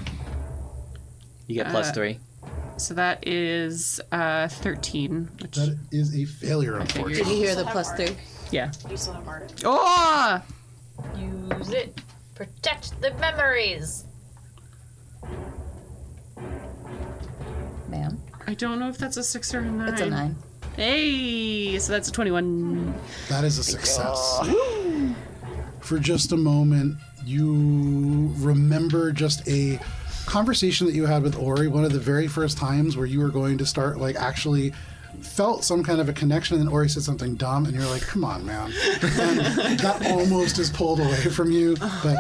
You get plus 3. So that is 13. Which, That is a failure, unfortunately. Did you hear the plus 3? yeah. You still have Bardic. Oh! Use it. Protect the memories. Ma'am. I don't know if that's a 6 or a 9. It's a 9. Hey! So that's a 21. That is a success. For just a moment, you remember just a conversation that you had with Ori, one of the very first times where you were going to start, like, actually felt some kind of a connection, and then Ori said something dumb, and you're like, come on, man. And that almost is pulled away from you, but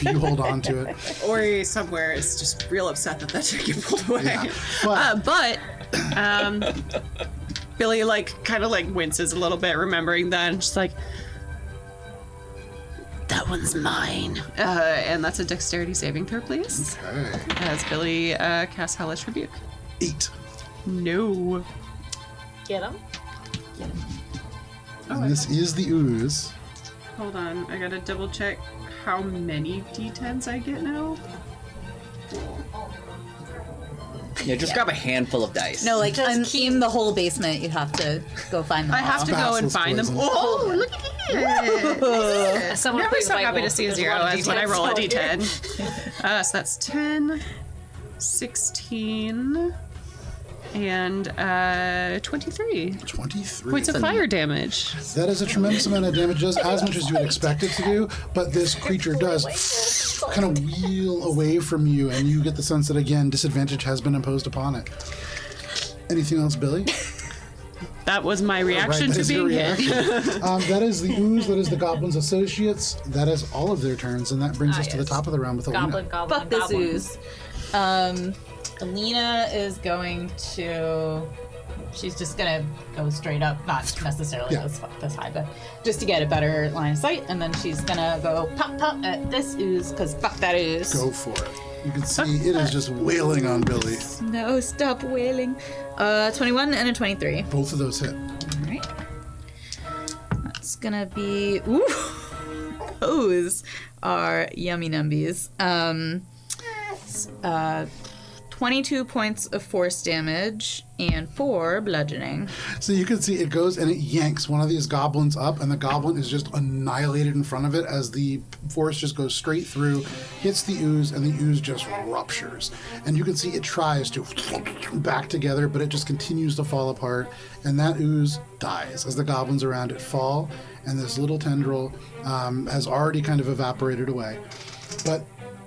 you hold on to it. Ori somewhere is just real upset that took you pulled away. Yeah. But Billy, kind of winces a little bit, remembering that, and she's like, that one's mine. And that's a dexterity saving throw, please. Okay. As Billy casts Hellish Rebuke. 8. No. Get him. And this is the ooze. Hold on, I gotta double check how many d10s I get now. Yeah, just grab a handful of dice. No, like in the whole basement, you'd have to go find them. I have to go and Basilisk find them. poison. Oh, look at it! Someone Never please so Bible. happy to see a There's 0 lot of as when I roll a details d10. So that's 10, 16, and 23 23. points of fire damage. That is a tremendous amount of damage, does as much as you would expect it to do, but this creature does kind of wheel away from you, and you get the sense that, again, disadvantage has been imposed upon it. Anything else, Billy? That was my reaction Right, that to is your being hit. reaction. That is the ooze, that is the goblins' associates. That is all of their turns, and that brings us to the top of the round with Alina. Goblin, Fuck this goblin. ooze. Alina is going to. She's just gonna go straight up, not necessarily Yeah. this high, but just to get a better line of sight. And then she's gonna go pop at this ooze, because fuck that ooze. Go for it. You can see it is just wailing on Billy. No, stop wailing. 21 and a 23. Both of those hit. All right. That's gonna be. Ooh, those are yummy numbies. 22 points of force damage and 4 bludgeoning. So you can see it goes and it yanks one of these goblins up, and the goblin is just annihilated in front of it as the force just goes straight through, hits the ooze, and the ooze just ruptures. And you can see it tries to back together, but it just continues to fall apart, and that ooze dies as the goblins around it fall, and this little tendril has already kind of evaporated away. But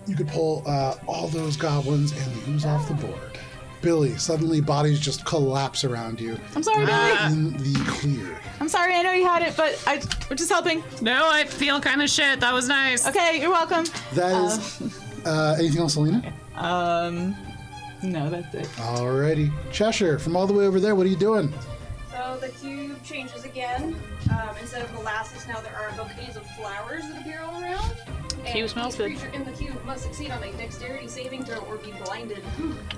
you could pull all those goblins and the ooze off the board. Billy, suddenly bodies just collapse around you. I'm sorry, Billy. In the clear. I'm sorry, I know you had it, but we're just helping. No, I feel kind of shit. That was nice. Okay, you're welcome. That is. Anything else, Alina? No, that's it. Alrighty. Cheshire, from all the way over there, what are you doing? So the cube changes again. Instead of molasses, now there are bouquets of flowers that appear all around. Cube smells good. Each creature in the cube must succeed on a dexterity saving throw or be blinded.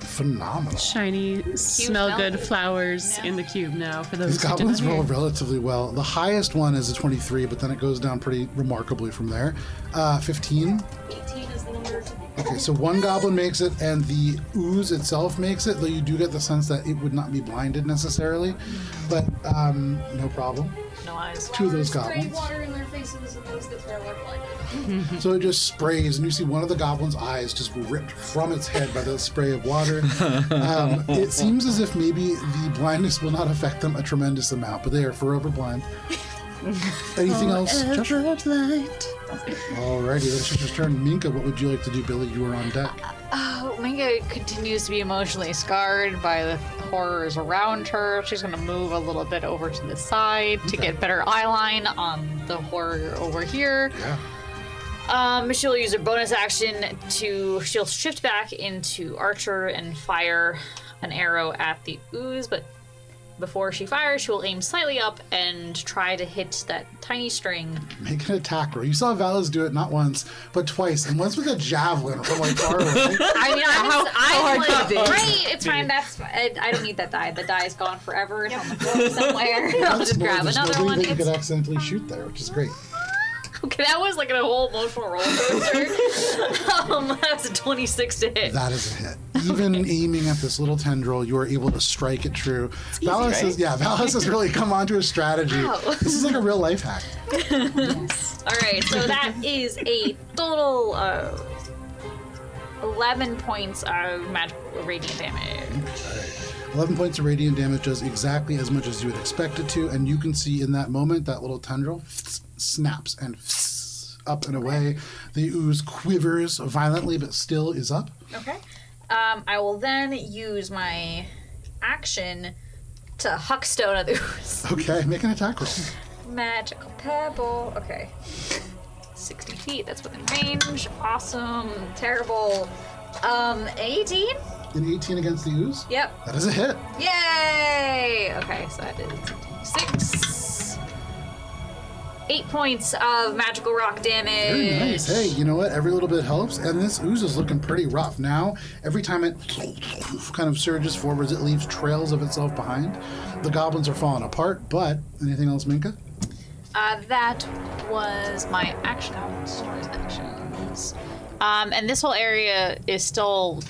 Phenomenal. Shiny, smell good good. flowers in the cube now for those These who goblins didn't roll hear. relatively well. The highest one is a 23, but then it goes down pretty remarkably from there. 15. 18 is the number to be. Okay, so one goblin makes it, and the ooze itself makes it, though you do get the sense that it would not be blinded necessarily. But no problem. No eyes. Two of those Spray goblins. water in their faces and those that fail are blinded. So it just sprays, and you see one of the goblin's eyes just ripped from its head by the spray of water. It seems as if maybe the blindness will not affect them a tremendous amount, but they are forever blind. Anything else? Cheshire? Alrighty, that's just turn. Minka, what would you like to do? Billy, you are on deck. Oh, Minka continues to be emotionally scarred by the horrors around her. She's going to move a little bit over to the side to get better eyeline on the horror over here. Yeah. She'll use her bonus action she'll shift back into Archer and fire an arrow at the ooze, but before she fires, she will aim slightly up and try to hit that tiny string. Make an attack roll. You saw Valis do it not once, but twice, and once with a javelin from like far away. I mean, I'm hard like, could it be? great, it's fine. I don't need that die. The die is gone forever. It's on the floor somewhere. I'll just grab There's another nobody one. that you could It's, accidentally shoot there, which is great. okay, that was like a whole emotional roller coaster. That was a 26 to hit. That is a hit. Even aiming at this little tendril, you are able to strike it true. Valis has really come onto a strategy. Wow. This is like a real life hack. All right, so that is a total of 11 points of magical radiant damage. 11 points of radiant damage does exactly as much as you would expect it to, and you can see in that moment that little tendril snaps and up and away. The ooze quivers violently, but still is up. Okay. I will then use my action to huckstone at the ooze. Okay, make an attack roll. Magical pebble. Okay. 60 feet. That's within range. Awesome. Terrible. 18? An 18 against the ooze? Yep. That is a hit. Yay! Okay, so that is 6. 8 points of magical rock damage. Very nice. Hey, you know what? Every little bit helps, and this ooze is looking pretty rough now. Every time it kind of surges forwards, it leaves trails of itself behind. The goblins are falling apart, but anything else, Minka? That was my actions. And this whole area is still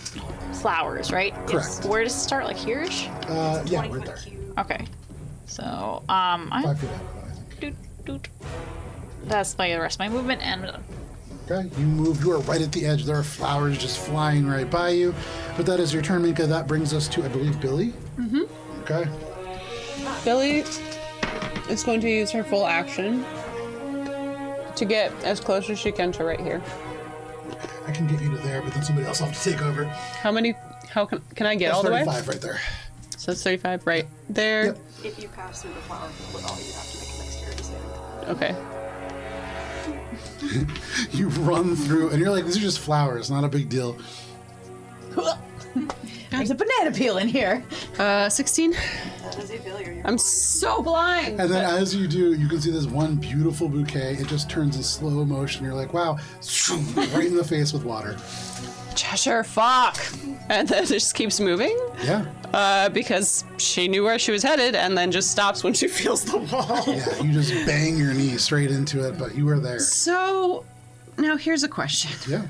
flowers, right? Correct. Where does it start? Like here-ish? Yeah, right there. Okay. So, 5 feet out, I think. doot. That's the rest of my movement, and I'm done. Okay, you move. You are right at the edge. There are flowers just flying right by you. But that is your turn, Minka. That brings us to, I believe, Billy. Mm-hmm. Okay. Billy is going to use her full action to get as close as she can to right here. I can get you to there, but then somebody else will have to take over. How can I get That's all the way? 35 right there. So it's 35 right there. Yep. If you pass through the flower portal, you have to make a dexterity saving. Okay. You run through, and you're like, these are just flowers, not a big deal. There's a banana peel in here. 16. That is a failure. You're I'm blind. so blind. And then as you do, you can see this one beautiful bouquet. It just turns in slow motion. You're like, wow, right in the face with water. Cheshire, fuck. And then it just keeps moving Yeah. because she knew where she was headed and then just stops when she feels the wall. Yeah, you just bang your knee straight into it, but you were there. So now here's a question. Yeah.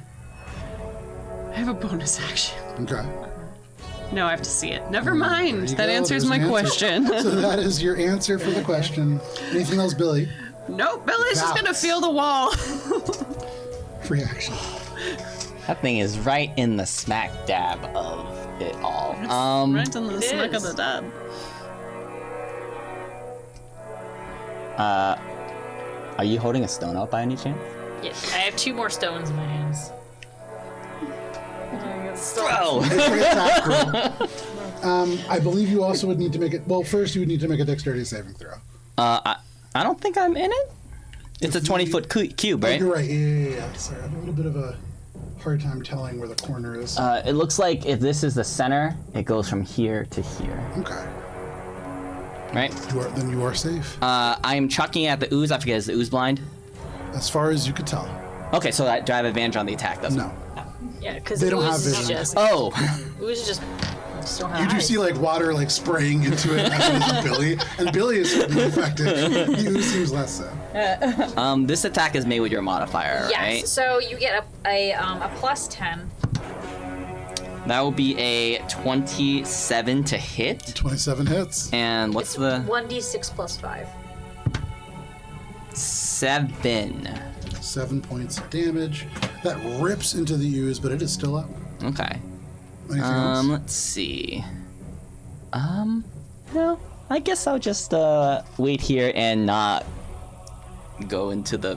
I have a bonus action. Okay. No, I have to see it. Never There mind. you That go. answers There's my an answer. question. So that is your answer for the question. Anything else, Billy? Nope, Billy's just gonna Valves. feel the wall. Free action. That thing is right in the smack dab of it all. Right in the smack of the dab. Are you holding a stone out by any chance? Yes, I have 2 more stones in my hands. Bro! Make an attack roll. I believe you also would need to make it. Well, first you would need to make a dexterity saving throw. I don't think I'm in it. It's a 20-foot cube, Oh, right? you're right. Yeah. Sorry, I have a little bit of a hard time telling where the corner is. It looks like if this is the center, it goes from here to here. Okay. Right? Then you are safe. I am chucking at the ooze. I forget, is the ooze blind? As far as you could tell. Okay, so do I have advantage on the attack? No. Yeah, because They don't have is vision. just Oh! ooze just don't have You do eyes. see like water like spraying into it as Billy, and Billy is certainly affected. The ooze seems less so. This attack is made with your modifier, Yes. right? So you get a plus 10. That will be a 27 to hit. 27 hits. And what's the 1d6 plus 5. 7? 7 points of damage. That rips into the ooze, but it is still up. Okay. Anything else? Let's see. No, I guess I'll just wait here and not go into the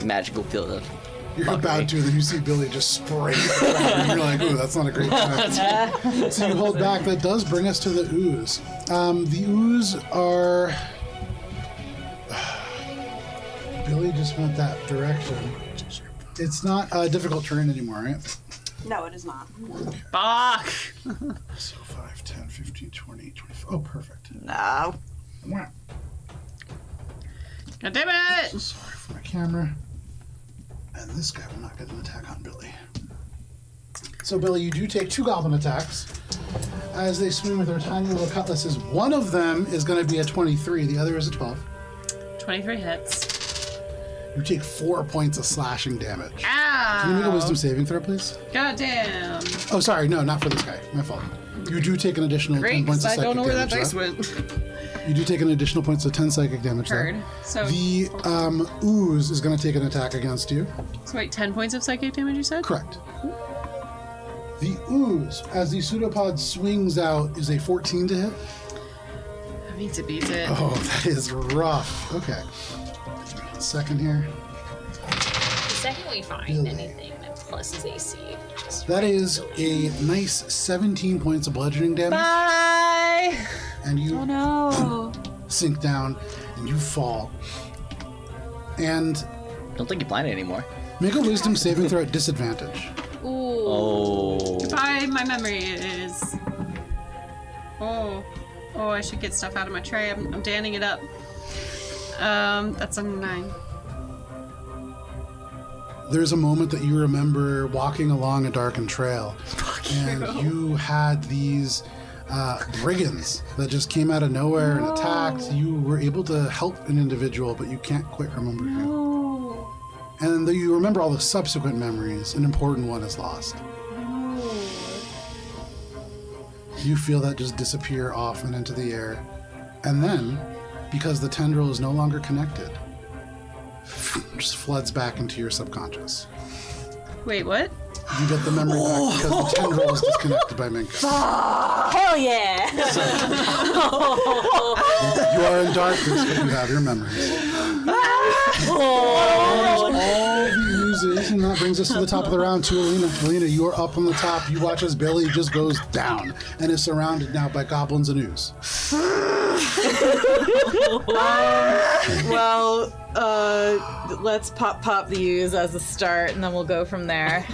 magical field of. You're about to, then you see Billy just spray the water, and you're like, ooh, that's not a great time. So you hold back. That does bring us to the ooze. The ooze are... Billy just went that direction. It's not a difficult terrain anymore, right? No, it is not. Fuck! So 5, 10, 15, 20, 25. Oh, perfect. No. Wow. God damn it! Sorry for my camera. And this guy will not get an attack on Billy. So, Billy, you do take 2 goblin attacks as they swing with their tiny little cutlasses. One of them is going to be a 23, the other is a 12. 23 hits. You take 4 points of slashing damage. Ow! Can you make a wisdom saving throw, please? God damn. Oh, sorry, no, not for this guy. My fault. You do take an additional 10 Great, points because of I psychic don't know where that damage. dice though. went. You do take an additional points of 10 psychic damage. though. Heard. So, The ooze is going to take an attack against you. so wait, 10 points of psychic damage, you said? Correct. The ooze, as the pseudopod swings out, is a 14 to hit. That means it beats it. Oh, that is rough. Okay. Give me a second here. The second we find Billy. anything that plus his AC. Just That is a nice 17 points of bludgeoning damage. Bye! And you Oh no. sink down and you fall. And Don't think you're blinded anymore. make a wisdom saving throw at disadvantage. ooh. Oh. Bye, my memory is. Oh. Oh, I should get stuff out of my tray. I'm danning it up. That's a 9. There's a moment that you remember walking along a darkened trail, and you had these brigands that just came out of nowhere and attacked. You were able to help an individual, but you can't quite remember who. And though you remember all the subsequent memories, an important one is lost. You feel that just disappear off and into the air. And then, because the tendril is no longer connected, just floods back into your subconscious. Wait, what? You get the memory back because the tendril is disconnected by Minka. Hell yeah! You are in darkness, but you have your memories. All the oozes, and that brings us to the top of the round to Alina. Alina, you are up on the top. You watch as Billy just goes down and is surrounded now by goblins and ooze. Well, let's pop the ooze as a start, and then we'll go from there.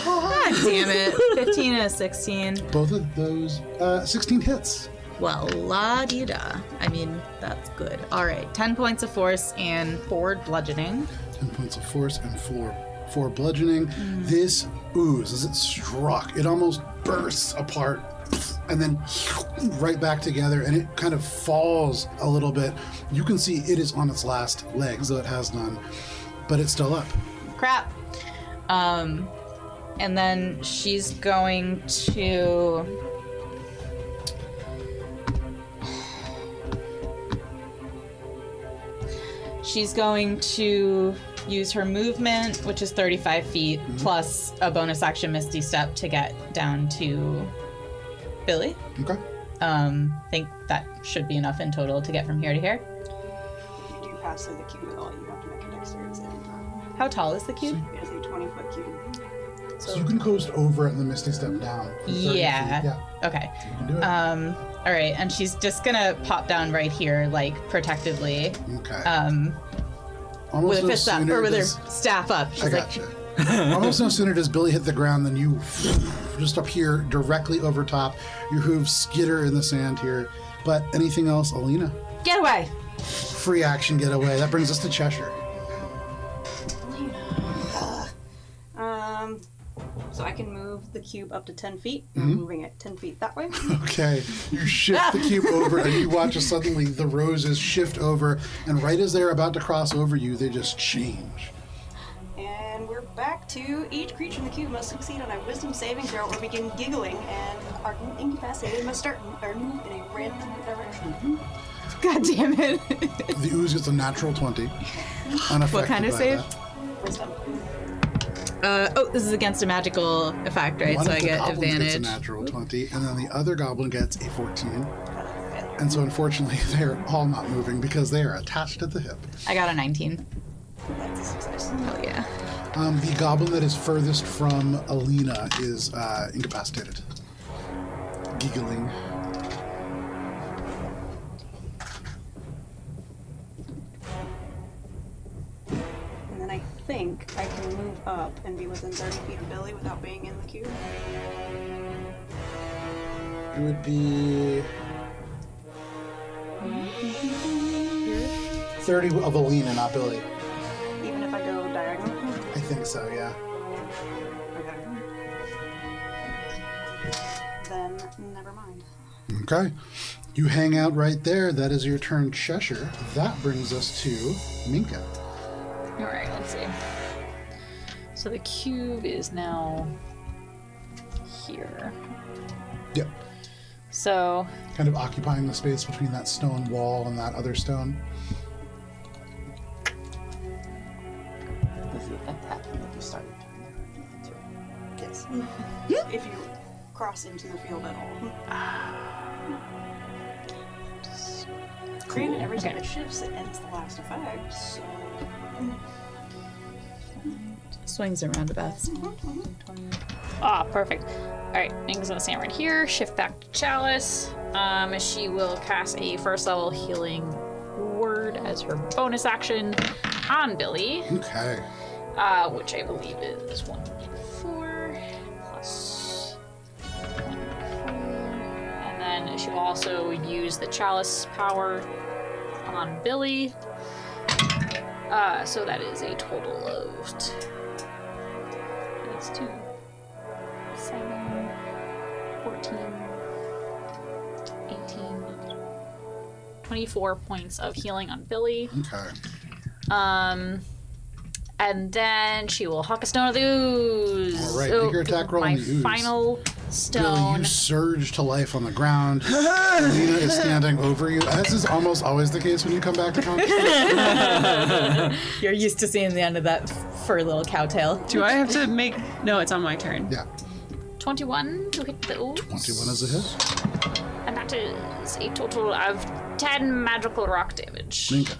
God damn it. 15 and a 16. Both of those, 16 hits. Well, la-di-da. I mean, that's good. All right, 10 points of force and 4 bludgeoning. 10 points of force and 4 bludgeoning. This ooze, as it struck, it almost bursts apart and then right back together, and it kind of falls a little bit. You can see it is on its last legs, though it has none, but it's still up. Crap. And then she's going to... She's going to use her movement, which is 35 feet, plus a bonus action Misty Step to get down to Billy. Okay. Think that should be enough in total to get from here to here. If you do pass through the cube at all, you have to make a dexterity saving throw. How tall is the cube? It is a 20-foot cube. So you can coast over it and the Misty Step down. from 30 Yeah. feet. Yeah, Okay. you can do it. All right, and she's just gonna pop down right here, like protectively, Okay. with Almost a fist up or with her staff up. I She's like, gotcha. Almost no sooner does Billy hit the ground than you just up here directly over top. Your hooves skitter in the sand here. But anything else, Alina? "Get away!" Free action getaway. That brings us to Cheshire. So I can move the cube up to 10 feet. I'm moving it 10 feet that way. Okay, you shift the cube over, and you watch as suddenly the roses shift over, and right as they're about to cross over you, they just change. And we're back to each creature in the cube must succeed on a wisdom saving throw or begin giggling, and our incapacitated must start or move in a random direction. God damn it! The ooze gets a natural 20. Unaffected What kind of by save? that. Wisdom. This is against a magical effect, right? One So of I the get goblins advantage. gets a natural 20, and then the other goblin gets a 14. And so unfortunately, they're all not moving because they are attached at the hip. I got a 19. That's a success. Oh yeah. The goblin that is furthest from Alina is incapacitated. Giggling. And then I think I can move up and be within 30 feet of Billy without being in the cube. It would be 30 of Alina, not Billy. Even if I go diagonal. I think so, yeah. Okay. Then never mind. Okay. You hang out right there. That is your turn, Cheshire. That brings us to Minka. All right, let's see. So the cube is now here. Yep. So Kind of occupying the space between that stone wall and that other stone. Does the effect happen if you start your turn? Yes. If you cross into the field at all. Granted, every time it shifts, it ends the last effect, so... Swings and roundabouts. perfect. All right, Ming's gonna stand right here. Shift back to Chalice. She will cast a first level healing word as her bonus action on Billy, Okay. which I believe is 1d4 plus 1d4. And then she will also use the Chalice power on Billy. So that is a total of it's 2, 7, 14, 18, 24 points of healing on Billy. Okay. And then she will hawk a stone of the ooze. All right, make your attack roll on My the ooze. final Billy, stone. you surge to life on the ground. Alina is standing over you, as is almost always the case when you come back to conversation. You're used to seeing the end of that fur little cowtail. Do I have to make? No, it's on my turn. Yeah. 21 to hit the ooze. 21 is a hit. And that is a total of 10 magical rock damage. Minka,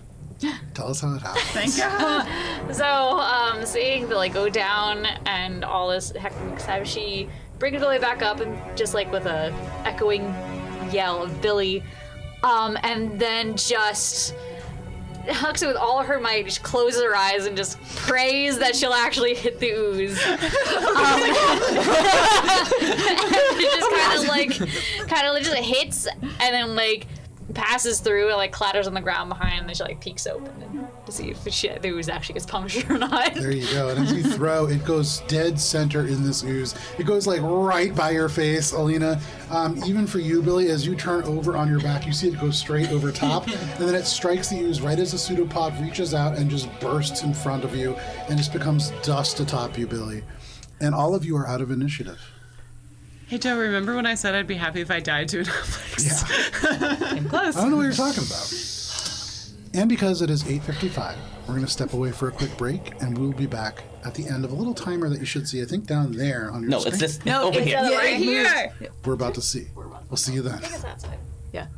tell us how it happened. Thank God. So, seeing Billy go down and all this hectic stuff, she brings Billy back up and just like with a echoing yell of Billy, and then just hugs it with all her might, just closes her eyes and just prays that she'll actually hit the ooze. And it just kind of just hits and then like passes through and like clatters on the ground behind, and then she like peeks open and to see if the ooze actually gets punctured or not. There you go. And as you throw, it goes dead center in this ooze. It goes like right by your face, Alina. Even for you, Billy, as you turn over on your back, you see it go straight over top, and then it strikes the ooze right as the pseudopod reaches out and just bursts in front of you and just becomes dust atop you, Billy. And all of you are out of initiative. Hey Joe, remember when I said I'd be happy if I died to an Netflix? Yeah. Came close. I don't know what you're talking about. And because it is 8:55, we're going to step away for a quick break, and we'll be back at the end of a little timer that you should see, I think, down there on your No, screen. it's this No, over it's here. Right here. We're about to see. We'll see you then. It's outside. Yeah.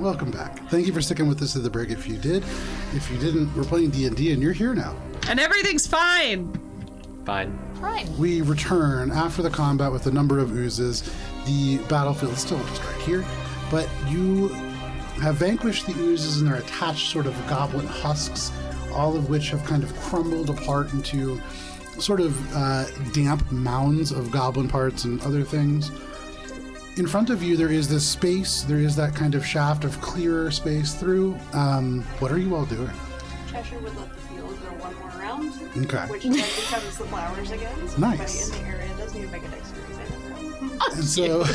welcome back. Thank you for sticking with us to the break if you did. If you didn't, we're playing D&D and you're here now. And everything's fine. Fine. Fine. We return after the combat with a number of oozes. The battlefield is still just right here, but you have vanquished the oozes and they're attached sort of goblin husks, all of which have kind of crumbled apart into sort of damp mounds of goblin parts and other things. In front of you, there is this space. There is that kind of shaft of clearer space through. What are you all doing? Cheshire would let the field go one more round, Okay. which then becomes the flowers again. So Nice. everybody in the area does need to make a dexterity saving throw. And so,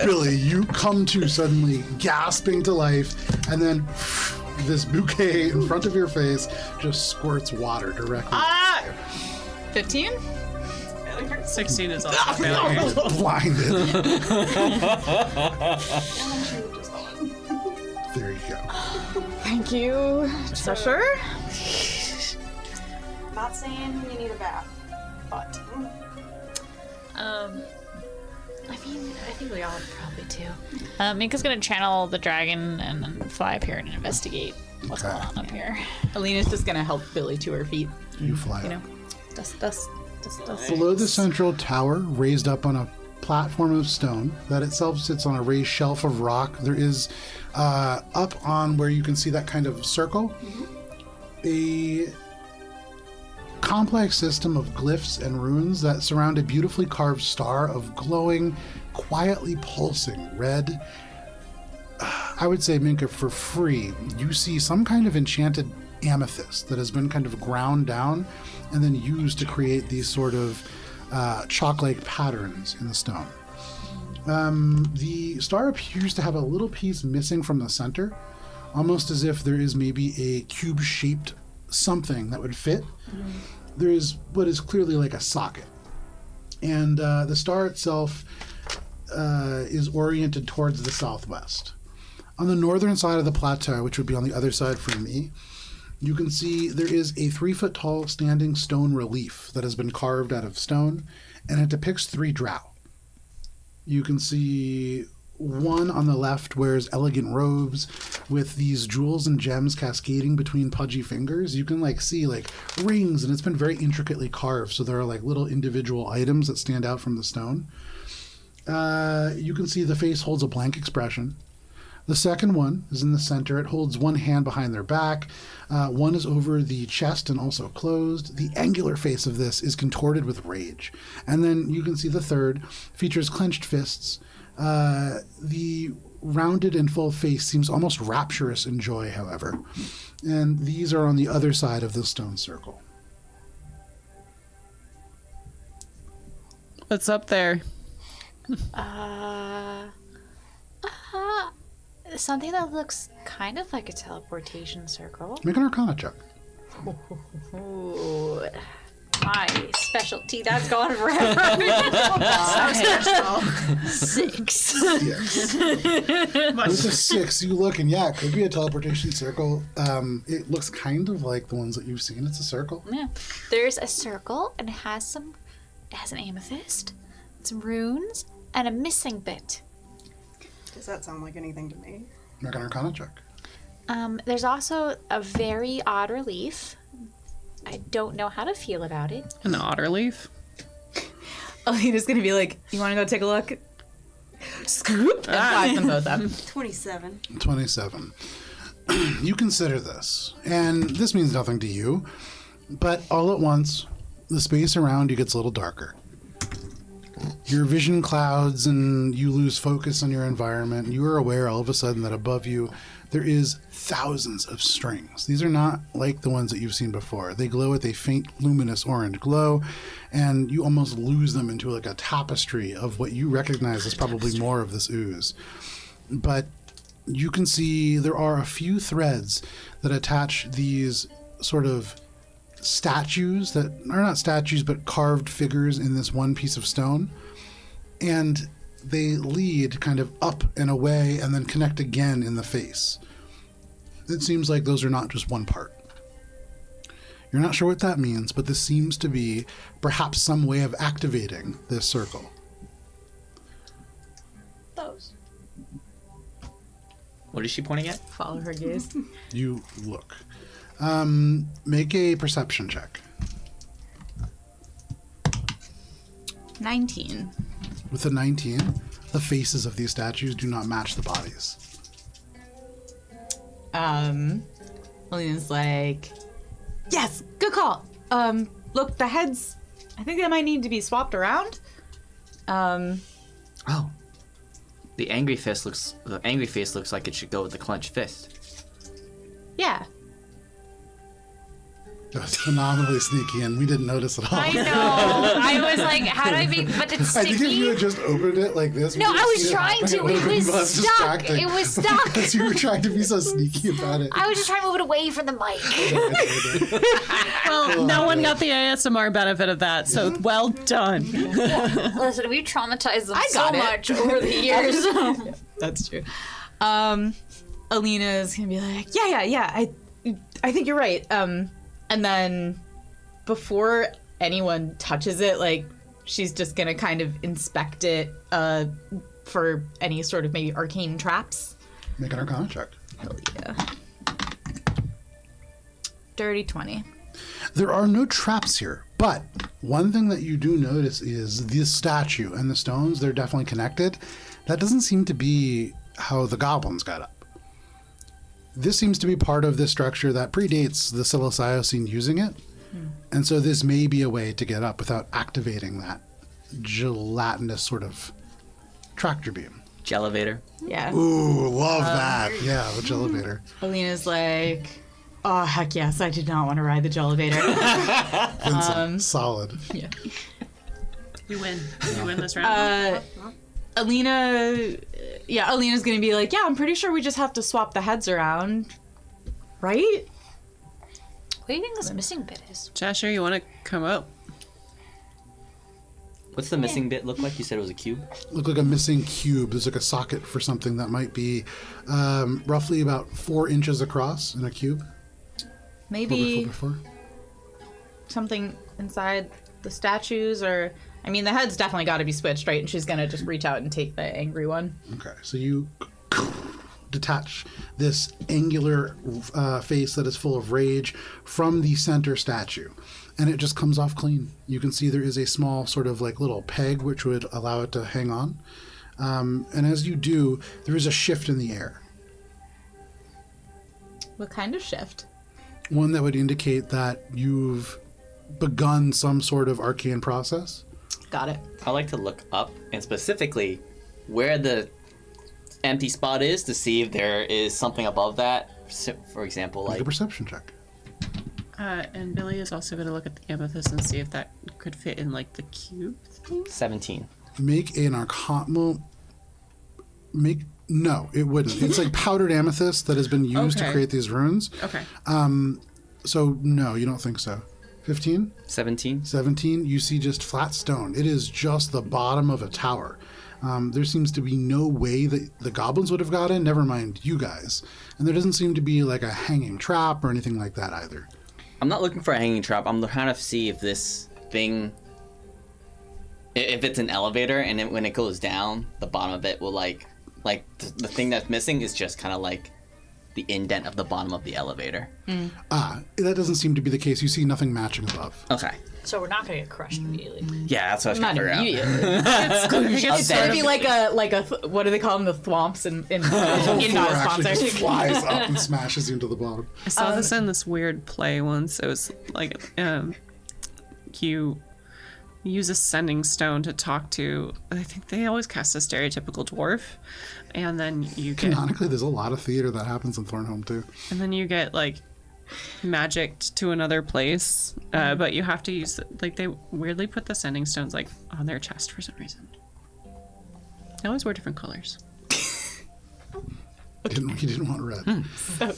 Billy, you come to suddenly gasping to life, and then this bouquet in front of your face just squirts water directly. 15? 16 is also failure. Blinded. And then she would just There you go. Thank you, Cheshire. not saying you need a bath, but I mean, I think we all probably do. Minka's gonna channel the dragon and then fly up here and investigate what's Okay. going on up here. Alina's just gonna help Billy to her feet. You fly You up. know, dust. Below the central tower, raised up on a platform of stone that itself sits on a raised shelf of rock, there is up on where you can see that kind of circle, a complex system of glyphs and runes that surround a beautifully carved star of glowing, quietly pulsing red. I would say, Minka, for free, you see some kind of enchanted amethyst that has been kind of ground down and then used to create these sort of chalk-like patterns in the stone. The star appears to have a little piece missing from the center, almost as if there is maybe a cube-shaped something that would fit. There is what is clearly like a socket. And the star itself is oriented towards the southwest. On the northern side of the plateau, which would be on the other side from me, you can see there is a 3-foot tall standing stone relief that has been carved out of stone, and it depicts 3 drow. You can see one on the left wears elegant robes with these jewels and gems cascading between pudgy fingers. You can see rings, and it's been very intricately carved, so there are little individual items that stand out from the stone. You can see the face holds a blank expression. The second one is in the center. It holds one hand behind their back. One is over the chest and also closed. The angular face of this is contorted with rage. And then you can see the third features clenched fists. The rounded and full face seems almost rapturous in joy, however. And these are on the other side of the stone circle. What's up there? Something that looks kind of like a teleportation circle. Make an Arcana check. Ooh, my specialty. That's gone forever. Six. Yes. With a 6, you look, and yeah, it could be a teleportation circle. It looks kind of like the ones that you've seen. It's a circle. Yeah. There's a circle and it has an amethyst, some runes, and a missing bit. does that sound like anything to me? Make an Arcana check. There's also a very odd relief. I don't know how to feel about it. An otter leaf? Alina's gonna be like, "You want to go take a look?" Scoop and flies them both up. 27. 27. You consider this, and this means nothing to you, but all at once, the space around you gets a little darker. Your vision clouds and you lose focus on your environment. You are aware all of a sudden that above you there is thousands of strings. These are not like the ones that you've seen before. They glow with a faint luminous orange glow, and you almost lose them into a tapestry of what you recognize as probably more of this ooze. But you can see there are a few threads that attach these sort of statues that are not statues but carved figures in this one piece of stone, and they lead kind of up and away and then connect again in the face. It seems like those are not just one part. You're not sure what that means, but this seems to be perhaps some way of activating this circle. Those. What is she pointing at? Follow her gaze. You look. Make a perception check. 19. With a 19, the faces of these statues do not match the bodies. Alina's like, yes, good call. Look, the heads, I think they might need to be swapped around. Oh. The angry face looks like it should go with the clenched fist. Yeah. That was phenomenally sneaky, and we didn't notice at all. I know. I was like, how do I make? But it's I think if you sticky. had just opened it like this, No, we would've I was seen trying happen. to. would've It been was less stuck. distracting. It was stuck. Because you were trying to be so sneaky about it. I was just trying to move it away from the mic. Well, no one got the ASMR benefit of that, so well done. Listen, we traumatized them so got it. much over the years. That's true. Alina's gonna be like, yeah. I think you're right. And then before anyone touches it, like, she's just gonna kind of inspect it for any sort of maybe arcane traps. Make an Arcana check. Hell yeah. Dirty 20. There are no traps here, but one thing that you do notice is this statue and the stones, they're definitely connected. That doesn't seem to be how the goblins got up. This seems to be part of this structure that predates the Siliciocene using it. And so this may be a way to get up without activating that gelatinous sort of tractor beam. Jellevator. Yeah. Ooh, love that. Yeah, the elevator. Alina's like, oh, heck yes, I did not want to ride the Jellevator. Vincent, solid. Yeah. You win. You win this round. Alina's gonna be like, yeah, I'm pretty sure we just have to swap the heads around, right? What do you think this missing bit is? Cheshire, you want to come up? What's the missing bit look like? You said it was a cube? Look like a missing cube. There's like a socket for something that might be roughly about 4 inches across in a cube. Maybe Before. something inside the statues, or I mean, the head's definitely got to be switched, right? And she's gonna just reach out and take the angry one. Okay, so you detach this angular face that is full of rage from the center statue, and it just comes off clean. You can see there is a small sort of like little peg which would allow it to hang on. And as you do, there is a shift in the air. What kind of shift? One that would indicate that you've begun some sort of arcane process. Got it. I like to look up and specifically where the empty spot is to see if there is something above that. For example, Make like a perception check. And Billy is also going to look at the amethyst and see if that could fit in like the cube thing. 17. Make an arcana. No, it wouldn't. It's like powdered amethyst that has been used to Okay. create these runes. Okay. So no, you don't think so. 15? 17? 17, you see just flat stone. It is just the bottom of a tower. There seems to be no way that the goblins would have got in, never mind you guys. And there doesn't seem to be like a hanging trap or anything like that either. I'm not looking for a hanging trap. I'm trying to see if this thing, if it's an elevator, and when it goes down, the bottom of it will like the thing that's missing is just kind of like the indent of the bottom of the elevator. That doesn't seem to be the case. You see nothing matching above. Okay. So we're not gonna get crushed immediately. Yeah, that's what I was Not trying to figure out. immediately. It's Sort gonna of- be like a what do they call them? The thwomps in not a Actually sponsor. just flies up and smashes you into the bottom. I saw this in this weird play once. It was like you use a sending stone to talk to. I think they always cast a stereotypical dwarf, and then you get Canonically, there's a lot of theater that happens in Thornholm too. like magicked to another place, but you have to use like they weirdly put the sending stones like on their chest for some reason. They always wear different colors. He didn't want red. So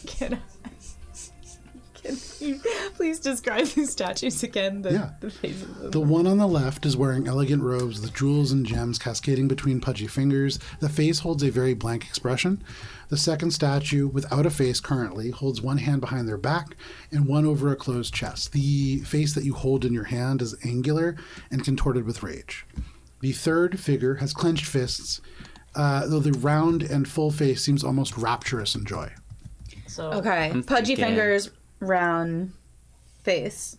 can you please describe these statues again? Yeah. The faces of The one on the left is wearing elegant robes with jewels and gems cascading between pudgy fingers. The face holds a very blank expression. The second statue, without a face currently, holds one hand behind their back and one over a closed chest. The face that you hold in your hand is angular and contorted with rage. The third figure has clenched fists though the round and full face seems almost rapturous in joy. So Okay. I'm Pudgy thinking- fingers, round face.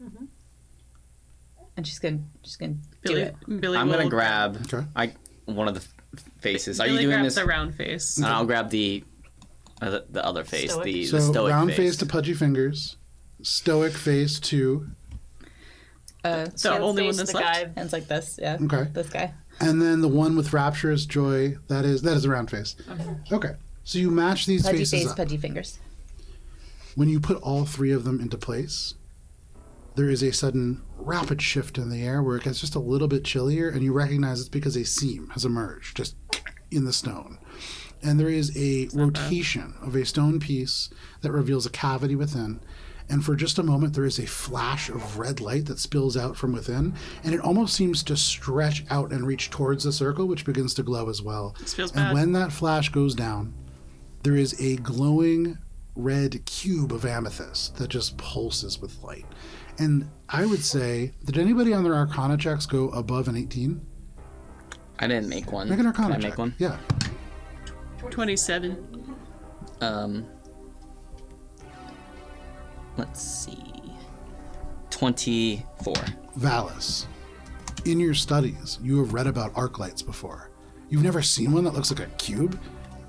And she's gonna do Billy, it. Billy I'm gonna will grab Okay. one of the faces. Are Billy you doing grabs this? the round face. And I'll grab the other face, Stoic. the So stoic round face. face to pudgy fingers, stoic face to, The only one that's left. Hands like this, yeah. okay, This guy. and then the one with rapturous joy. That is a round face. Okay, so you match these Pudgy faces face, up. pudgy fingers. When you put all three of them into place, there is a sudden rapid shift in the air where it gets just a little bit chillier, and you recognize it's because a seam has emerged just in the stone. And there is a rotation of a stone piece that reveals a cavity within. And for just a moment, there is a flash of red light that spills out from within, and it almost seems to stretch out and reach towards the circle, which begins to glow as well. This feels And bad. when that flash goes down, there is a glowing red cube of amethyst that just pulses with light. And I would say, did anybody on their Arcana checks go above an 18? I didn't make one. Make an Arcana Can I check. make one? Yeah. 27. Let's see. 24. Valis, in your studies, you have read about arc lights before. You've never seen one that looks like a cube,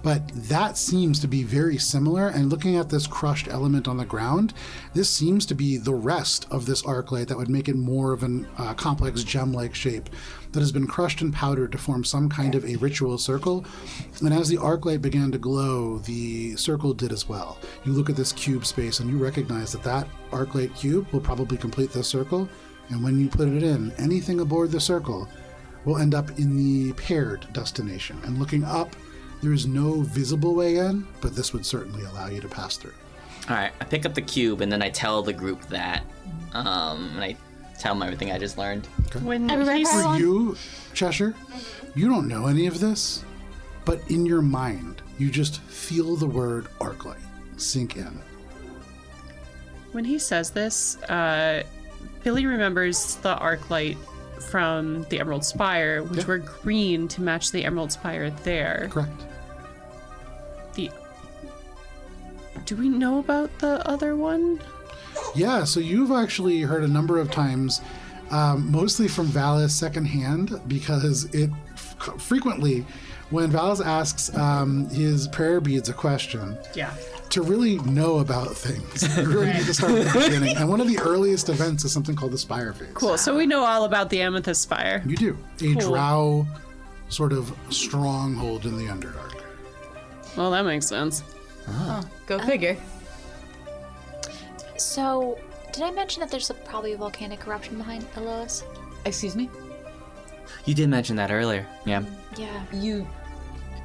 but that seems to be very similar. And looking at this crushed element on the ground, this seems to be the rest of this arc light that would make it more of an complex gem-like shape that has been crushed and powdered to form some kind of a ritual circle. And as the arc light began to glow, the circle did as well. You look at this cube space and you recognize that that arc light cube will probably complete this circle. And when you put it in, anything aboard the circle will end up in the paired destination. And looking up, there is no visible way in, but this would certainly allow you to pass through. All right, I pick up the cube and then I tell the group that, and I tell them everything I just learned. When Everybody he's- follow? For you, Cheshire, you don't know any of this, but in your mind, you just feel the word arclight sink in. When he says this, Billy remembers the arc light from the Emerald Spire, which Yeah. were green to match the Emerald Spire there. Correct. Do we know about the other one? Yeah, so you've actually heard a number of times, mostly from Valis secondhand, because it frequently, when Valis asks his prayer beads a question, Yeah. to really know about things, you really need to start at the beginning. And one of the earliest events is something called the Spire Phase. Cool. So we know all about the Amethyst Spire. You do. A Cool. drow sort of stronghold in the Underdark. Well, that makes sense. Go figure. So, did I mention that there's probably a volcanic eruption behind below us? Excuse me? You did mention that earlier. Yeah. Yeah. You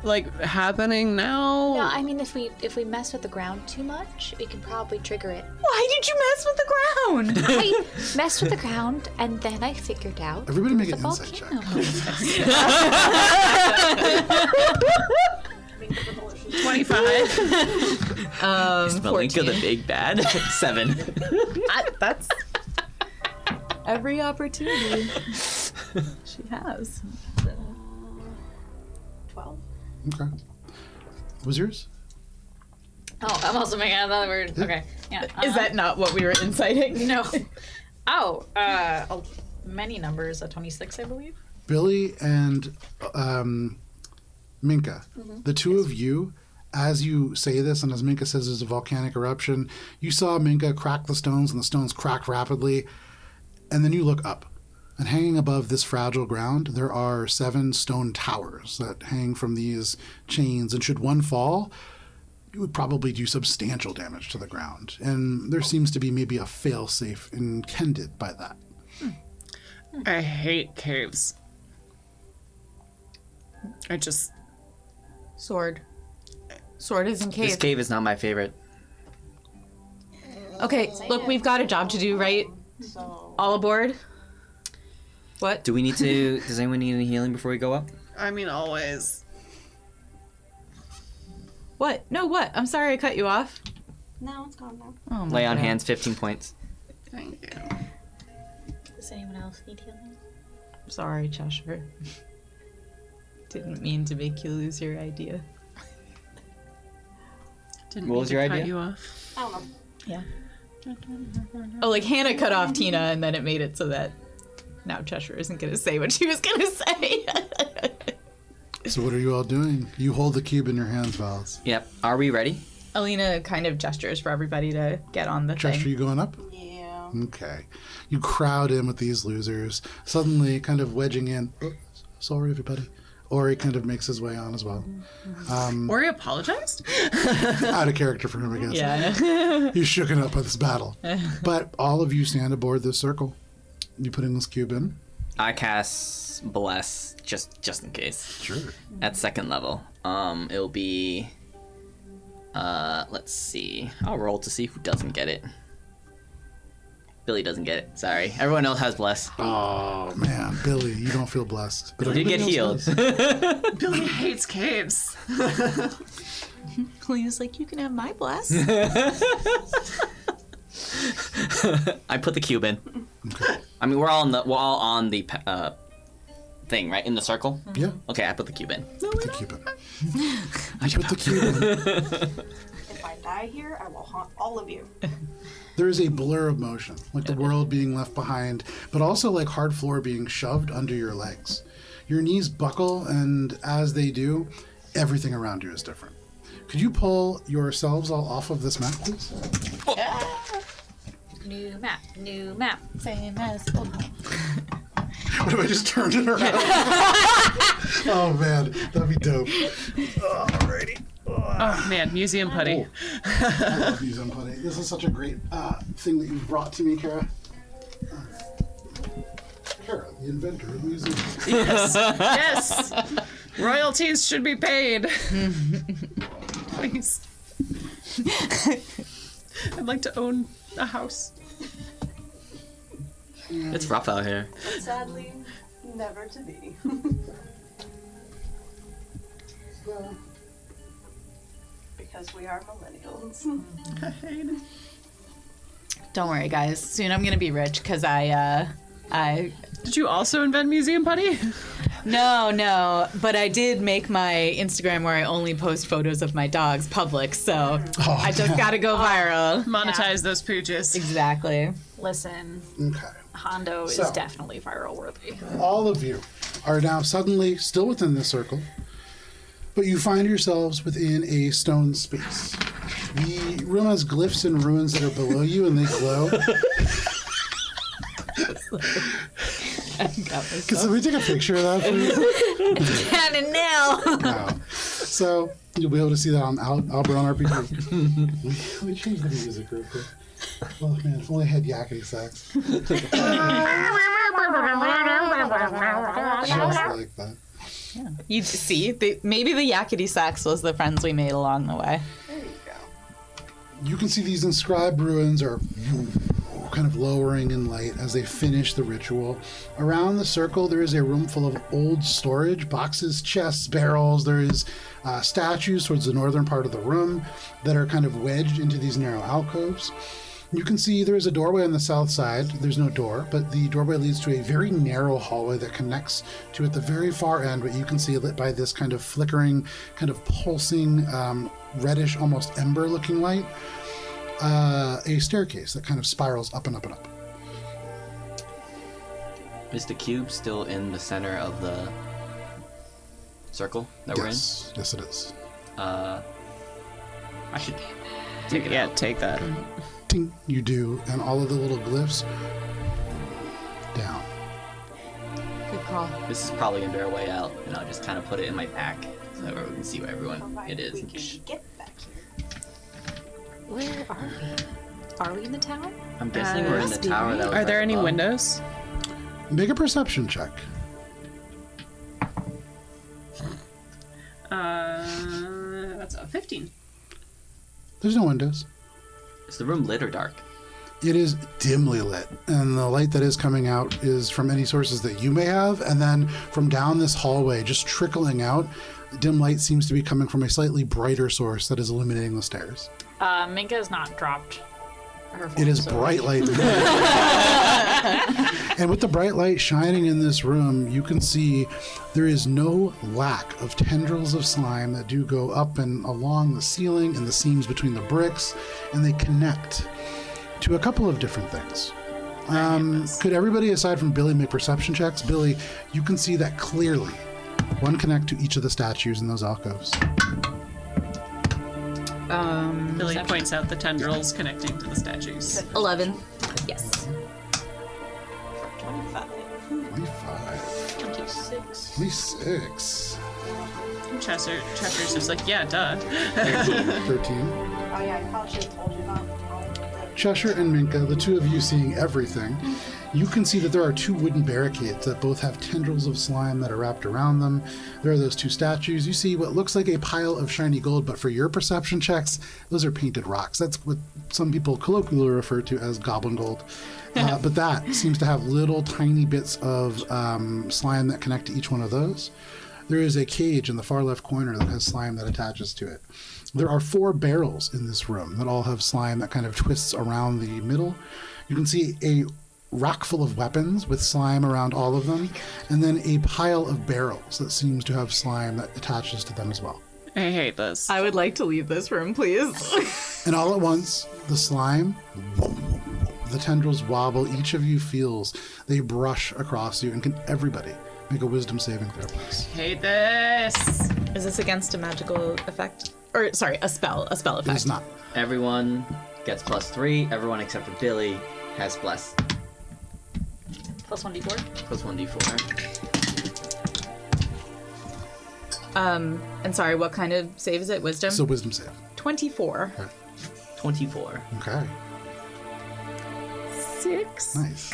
Like happening now? No, I mean if we mess with the ground too much, we can probably trigger it. Why did you mess with the ground? I messed with the ground and then I figured out Everybody make it an was a insight check. volcano. 25. Malinka the big bad. 7. That's every opportunity she has. 12. Okay. What was yours? Oh, I'm also making another word. Okay. Yeah. Is that not what we were inciting? No. Oh, many numbers. 26, I believe. Billy and Minka, the two of you, as you say this, and as Minka says there's a volcanic eruption, you saw Minka crack the stones, and the stones crack rapidly, and then you look up. And hanging above this fragile ground, there are 7 stone towers that hang from these chains, and should one fall, it would probably do substantial damage to the ground. And there seems to be maybe a fail-safe intended by that. I hate caves. I just. Sword. Sword is in This cave. cave is not my favorite. Okay, look, we've got a job to do, right? So All aboard? What? Do we need to? Does anyone need any healing before we go up? I mean, always. What? No, what? I'm sorry I cut you off. no, it's gone now. Oh my Lay on God. hands, 15 points. Thank you. Does anyone else need healing? Sorry, Cheshire. Didn't mean to make you lose your idea. Didn't What mean was to your cut idea? you off. I don't know. Yeah. Oh, like Hannah cut off Tina, and then it made it so that now Cheshire isn't going to say what she was going to say. So what are you all doing? You hold the cube in your hands, Vals. Yep. Are we ready? Alina kind of gestures for everybody to get on the Chester, thing. you going up? Yeah. Okay. You crowd in with these losers, suddenly kind of wedging in. Oh, sorry, everybody. Ori kind of makes his way on as well. Ori apologized? Out of character for him, I guess. Yeah. He's shooken up by this battle. But all of you stand aboard this circle. You putting this cube in? I cast Bless just in case. Sure. At second level. It'll be. Let's see. I'll roll to see who doesn't get it. Billy doesn't get it. Sorry. Everyone else has Bless. Oh, man. Billy, you don't feel blessed. But You did get everybody else healed. does. Billy hates caves. Alina's like, you can have my bless. I put the cube in. Okay. I mean, we're all on the thing, right? In the circle. Yeah, Okay, I put the cube in. put the cube in. I put the cube in. If I die here, I will haunt all of you. There is a blur of motion, like the world being left behind, but also like hard floor being shoved under your legs. Your knees buckle, and as they do, everything around you is different. Could you pull yourselves all off of this map, please? New map, new map. Same as old. What if I just turned it around? Oh man, that'd be dope. Alrighty. Oh man, museum putty. I love museum putty. This is such a great thing that you brought to me, Kara. Kara, the inventor of museum. Yes. Yes. Royalties should be paid. Please. I'd like to own a house. It's rough out here. But sadly, never to be. Because we are millennials. Don't worry, guys. Soon I'm gonna be rich because I Did you also invent museum putty? no, but I did make my Instagram where I only post photos of my dogs public, so I just gotta go viral. Monetize those pooches. Exactly. Listen, Okay. Hondo So- is definitely viral worthy. All of you are now suddenly still within this circle, but you find yourselves within a stone space. The room has glyphs and ruins that are below you, and they glow. Can we take a picture of that, please? And now. Wow. So you'll be able to see that on Albert on RPG. we changed the music real quick. Oh man, if only I had yakety sax. Just like that. You see, maybe the yakety sax was the friends we made along the way. There you go. You can see these inscribed ruins are kind of lowering in light as they finish the ritual. Around the circle, there is a room full of old storage, boxes, chests, barrels. There is statues towards the northern part of the room that are kind of wedged into these narrow alcoves. You can see there is a doorway on the south side. There's no door, but the doorway leads to a very narrow hallway that connects to, at the very far end, what you can see lit by this kind of flickering, kind of pulsing, reddish, almost ember-looking light, a staircase that kind of spirals up and up and up. Is the cube still in the center of the circle that Yes, yes it is. we're in? I should take it Yeah, out. take that. Ting, you do, and all of the little glyphs down. Good call. This is probably gonna be our way out, and I'll just kind of put it in my pack so that we can see where everyone Provided it is. we can get back here. Where are we? Are we in the tower? I'm guessing we're in the must be, tower. right? That was Are there right any above. windows? Make a perception check. That's a 15. There's no windows. Is the room lit or dark? It is dimly lit, and the light that is coming out is from any sources that you may have, and then from down this hallway, just trickling out, dim light seems to be coming from a slightly brighter source that is illuminating the stairs. Minka has not dropped It is bright light. And with the bright light shining in this room, you can see there is no lack of tendrils of slime that do go up and along the ceiling and the seams between the bricks, and they connect to a couple of different things. Could everybody, aside from Billy, make perception checks? Billy, you can see that clearly. One connect to each of the statues in those alcoves. Billy points out the tendrils connecting to the statues. 11. Yes. 25. 25. 26. 26. Chester's just like, yeah, duh. 13. Oh yeah, I probably should have told you about the Cheshire and Minka, the two of you seeing everything, you can see that there are two wooden barricades that both have tendrils of slime that are wrapped around them. There are those two statues. You see what looks like a pile of shiny gold, but for your perception checks, those are painted rocks. That's what some people colloquially refer to as goblin gold. But that seems to have little tiny bits of slime that connect to each one of those. There is a cage in the far left corner that has slime that attaches to it. There are 4 barrels in this room that all have slime that kind of twists around the middle. You can see a rack full of weapons with slime around all of them, and then a pile of barrels that seems to have slime that attaches to them as well. I hate this. I would like to leave this room, please. And all at once, the slime, the tendrils wobble. Each of you feels they brush across you, and can everybody make a wisdom saving throw, please? Hate this. Is this against a magical effect? Or, sorry, a spell effect. It is not. Everyone gets +3. Everyone except for Billy has Plus 1d4. +1d4. And sorry, what kind of save is it? Wisdom? So wisdom save. 24. 24. Okay. 6. Nice.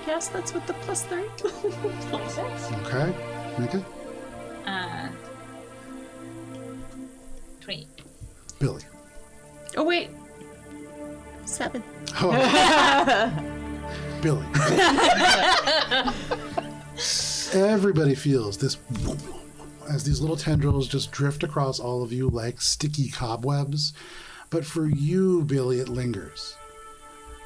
Yes, that's with the +3. 26. Okay. Minka? 28. Billy. Oh, wait. 7. Oh. Billy. Everybody feels this as these little tendrils just drift across all of you like sticky cobwebs. But for you, Billy, it lingers.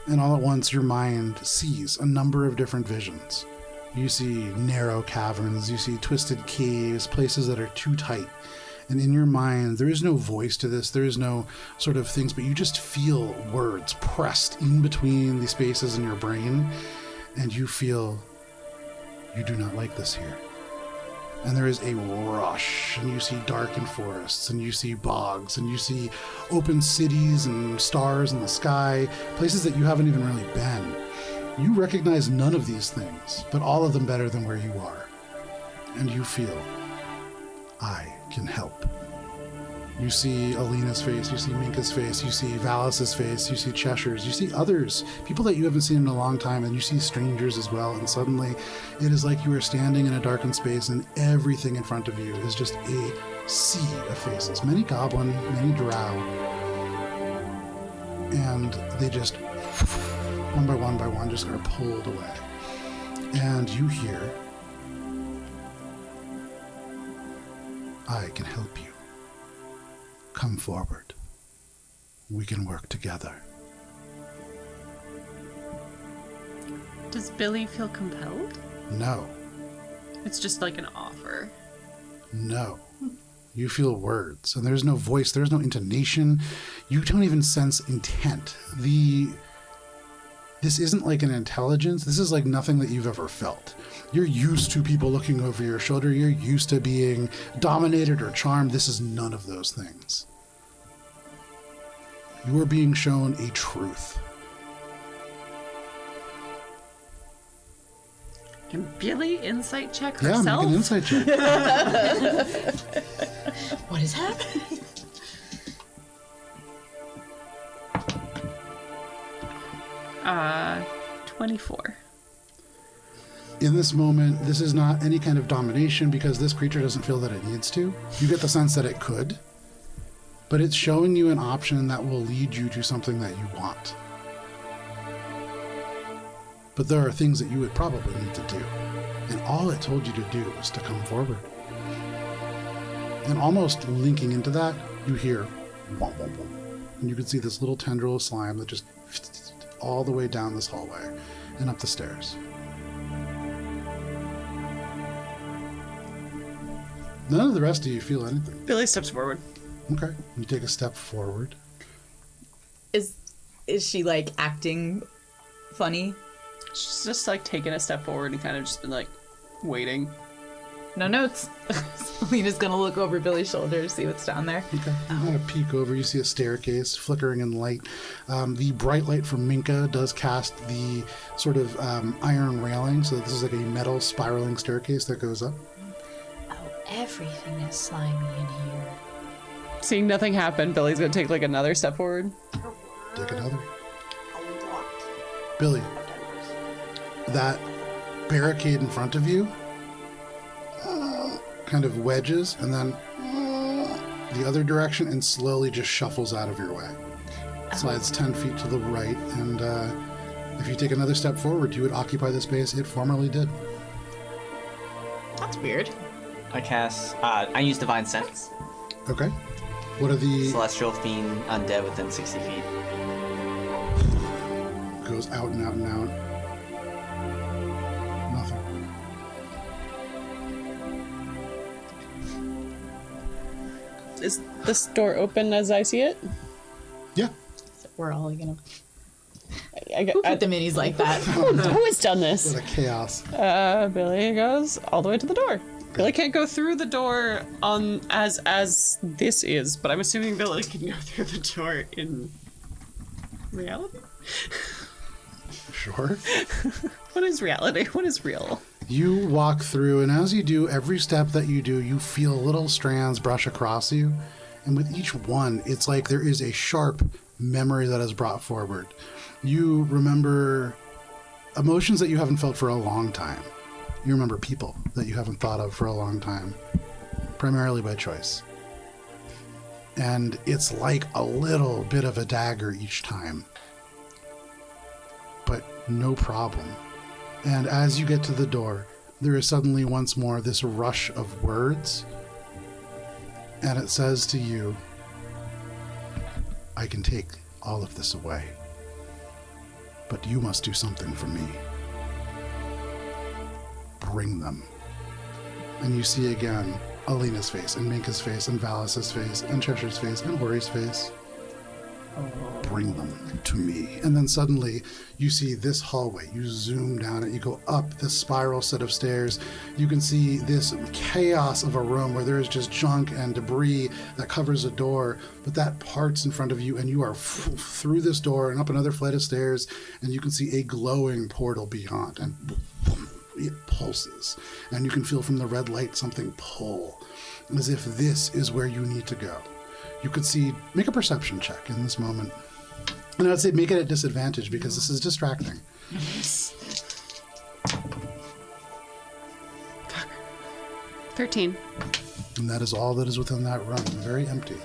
And all at once, your mind sees a number of different visions. You see narrow caverns, you see twisted caves, places that are too tight. And in your mind, there is no voice to this, there is no sort of things, but you just feel words pressed in between the spaces in your brain, and you feel you do not like this here. And there is a rush, and you see darkened forests, and you see bogs, and you see open cities and stars in the sky, places that you haven't even really been. You recognize none of these things, but all of them better than where you are. And you feel, I can help. You see Alina's face, you see Minka's face, you see Valis's face, you see Cheshire's, you see others, people that you haven't seen in a long time, and you see strangers as well, and suddenly it is like you are standing in a darkened space and everything in front of you is just a sea of faces. Many goblin, many drow, and they just, one by one, just are pulled away. And you hear, I can help you. Come forward. We can work together. Does Billy feel compelled? No. It's just like an offer. No. You feel words, and there's no voice, there's no intonation. You don't even sense intent. This isn't like an intelligence. This is like nothing that you've ever felt. You're used to people looking over your shoulder. You're used to being dominated or charmed. This is none of those things. You are being shown a truth. Can Billy insight check Yeah, herself? make an insight check. What is happening? 24. In this moment, this is not any kind of domination because this creature doesn't feel that it needs to. You get the sense that it could, but it's showing you an option that will lead you to something that you want. But there are things that you would probably need to do, and all it told you to do was to come forward. And almost linking into that, you hear, womp, womp, womp. and you can see this little tendril of slime that just all the way down this hallway and up the stairs. None of the rest of you feel anything. Billy steps forward. Okay. You take a step forward. Is she like acting funny? She's just like taking a step forward and kind of just been like waiting. No notes. Lena's gonna look over Billy's shoulder to see what's down there. Okay. You kind of peek over. You see a staircase flickering in light. The bright light from Minka does cast the sort of iron railing, so this is like a metal spiraling staircase that goes up. Oh, everything is slimy in here. Seeing nothing happen, Billy's gonna take like another step forward. Take another. A lot. Billy, that barricade in front of you kind of wedges and then the other direction and slowly just shuffles out of your way. Slides 10 feet to the right, and if you take another step forward, you would occupy the space it formerly did. That's weird. I use Divine Sense. Okay. What are the... Celestial Fiend Undead within 60 feet. Goes out and out and out. Nothing. Is this door open as I see it? Yeah. We're all gonna I put the minis like that. who has done this? What a chaos. Billy goes all the way to the door. Billy can't go through the door on as this is, but I'm assuming Billy can go through the door in reality. Sure. What is reality? What is real? You walk through, and as you do, every step that you do, you feel little strands brush across you. And with each one, it's like there is a sharp memory that is brought forward. You remember emotions that you haven't felt for a long time. You remember people that you haven't thought of for a long time, primarily by choice. And it's like a little bit of a dagger each time. But no problem. And as you get to the door, there is suddenly once more this rush of words. And it says to you, I can take all of this away, but you must do something for me. Bring them. And you see again Alina's face, and Minka's face, and Valis' face, and Cheshire's face, and Ori's face. Bring them to me. And then suddenly you see this hallway. You zoom down it. You go up this spiral set of stairs. You can see this chaos of a room where there is just junk and debris that covers a door. But that parts in front of you, and you are through this door and up another flight of stairs. And you can see a glowing portal beyond. And it pulses. And you can feel from the red light something pull, as if this is where you need to go. You could see, make a perception check in this moment. And I would say make it at disadvantage because this is distracting. 13. And that is all that is within that room. Very empty.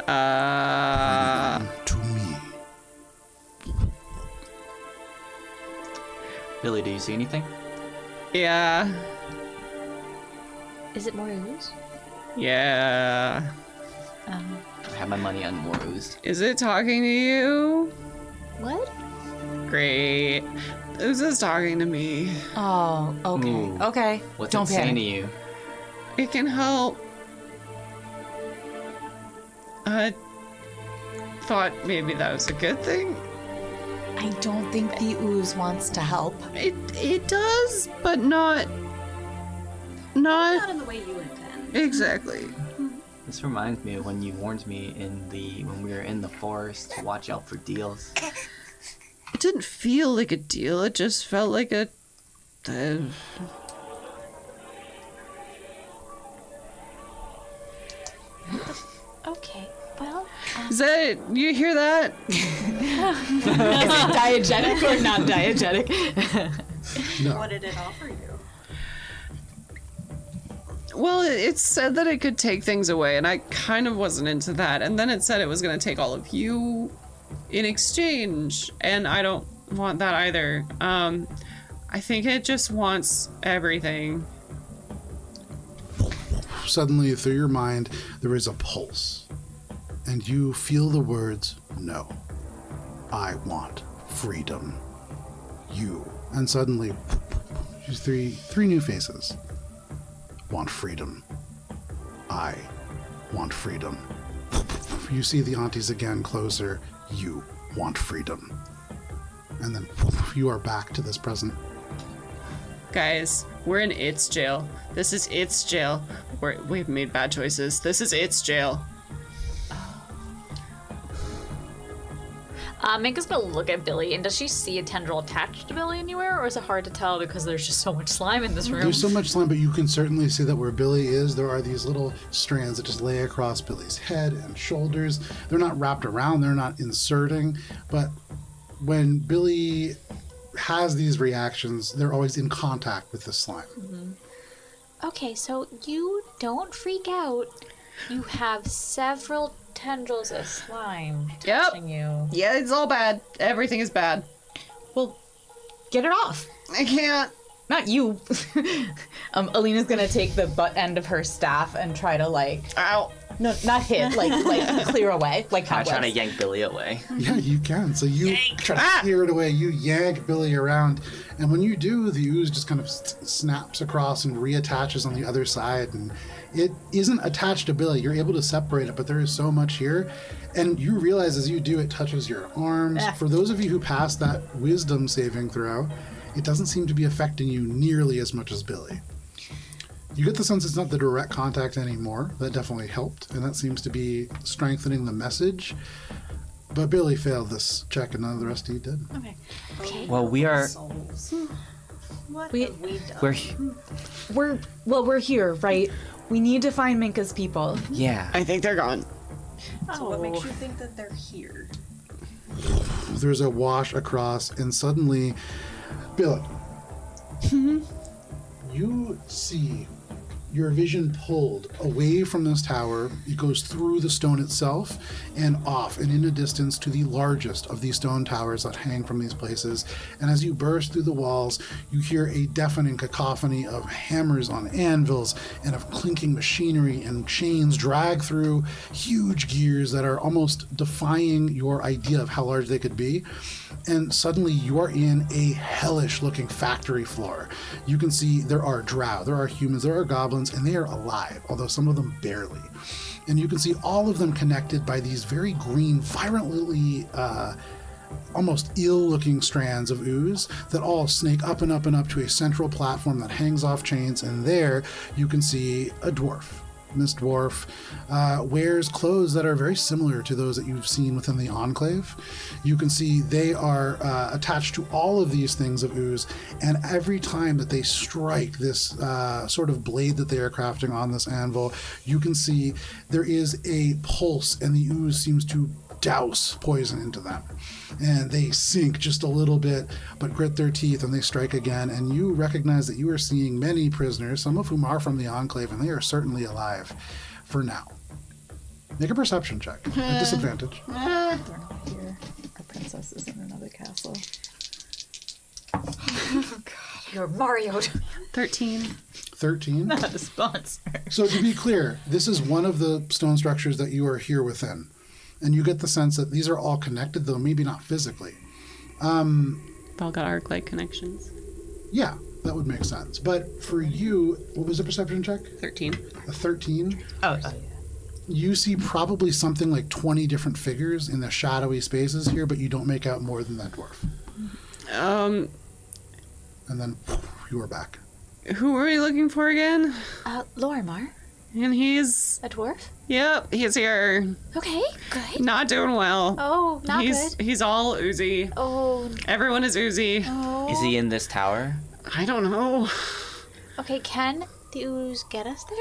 To me. Billy, do you see anything? Yeah. Is it more ooze? Yeah. I have my money on more ooze. Is it talking to you? What? Great. Ooze is talking to me. Oh, okay. Ooh. Okay. What's Don't it saying panic. to you? It can help. I thought maybe that was a good thing. I don't think the ooze wants to help. It does, but not Not in the way you intend. exactly. This reminds me of when you warned me when we were in the forest to watch out for deals. It didn't feel like a deal. It just felt like a. Okay, well, Is that you hear that? Is it diegetic or not diegetic? No. What did it offer you? Well, it said that it could take things away, and I kind of wasn't into that. And then it said it was going to take all of you in exchange, and I don't want that either. I think it just wants everything. Suddenly, through your mind, there is a pulse. and you feel the words, no, I want freedom. You. And suddenly, three new faces. Want freedom. I want freedom. You see the aunties again closer. You want freedom. And then you are back to this present. Guys, we're in its jail. This is its jail. We've made bad choices. This is its jail. Minka's gonna look at Billy, and does she see a tendril attached to Billy anywhere, or is it hard to tell because there's just so much slime in this room? There's so much slime, but you can certainly see that where Billy is, there are these little strands that just lay across Billy's head and shoulders. They're not wrapped around, they're not inserting, but when Billy has these reactions, they're always in contact with the slime. Okay, so you don't freak out. You have several Tendrils of slime Yep. touching you. Yeah, it's all bad. Everything is bad. Well, get it off. I can't. Not you. Alina's gonna take the butt end of her staff and try to Ow. no, not hit, like clear away, like I'm trying to cobwebs. yank Billy away. Yeah, you can. So you try to clear it away. You yank Billy around, and when you do, the ooze just kind of snaps across and reattaches on the other side, and it isn't attached to Billy. You're able to separate it, but there is so much here, and you realize as you do, it touches your arms. For those of you who passed that wisdom saving throw, it doesn't seem to be affecting you nearly as much as Billy. You get the sense it's not the direct contact anymore. That definitely helped, and that seems to be strengthening the message. But Billy failed this check, and none of the rest of you did. Okay. Well, we are. Souls. What We- have we done? We're here, right? We need to find Minka's people. Yeah. I think they're gone. So what makes you think that they're here? There's a wash across, and suddenly, Billy, you see your vision pulled away from this tower. It goes through the stone itself and off and in a distance to the largest of these stone towers that hang from these places. And as you burst through the walls, you hear a deafening cacophony of hammers on anvils and of clinking machinery, and chains drag through huge gears that are almost defying your idea of how large they could be. And suddenly you are in a hellish looking factory floor. You can see there are drow, there are humans, there are goblins, and they are alive, although some of them barely. And you can see all of them connected by these very green, violently, almost ill-looking strands of ooze that all snake up and up and up to a central platform that hangs off chains. And there you can see a dwarf. This dwarf wears clothes that are very similar to those that you've seen within the Enclave. You can see they are attached to all of these things of ooze, and every time that they strike this sort of blade that they are crafting on this anvil, you can see there is a pulse, and the ooze seems to douse poison into them. And they sink just a little bit, but grit their teeth and they strike again. And you recognize that you are seeing many prisoners, some of whom are from the Enclave, and they are certainly alive for now. Make a perception check at disadvantage. They're not here. Our princess is in another castle. You're Mario. 13. 13. Not a sponsor. So to be clear, this is one of the stone structures that you are here within. And you get the sense that these are all connected, though maybe not physically. They've all got arc-like connections. Yeah, that would make sense. But for you, what was the perception check? 13. A 13. Oh, You see probably something like 20 different figures in the shadowy spaces here, but you don't make out more than that dwarf. And then you are back. Who were we looking for again? Lorimar, And he's... a dwarf? Yep, he's here. Okay, good. Not doing well. Oh, not he's good. He's all oozy. Oh, Everyone is oozy. no. Is he in this tower? I don't know. Okay, can the ooze get us there?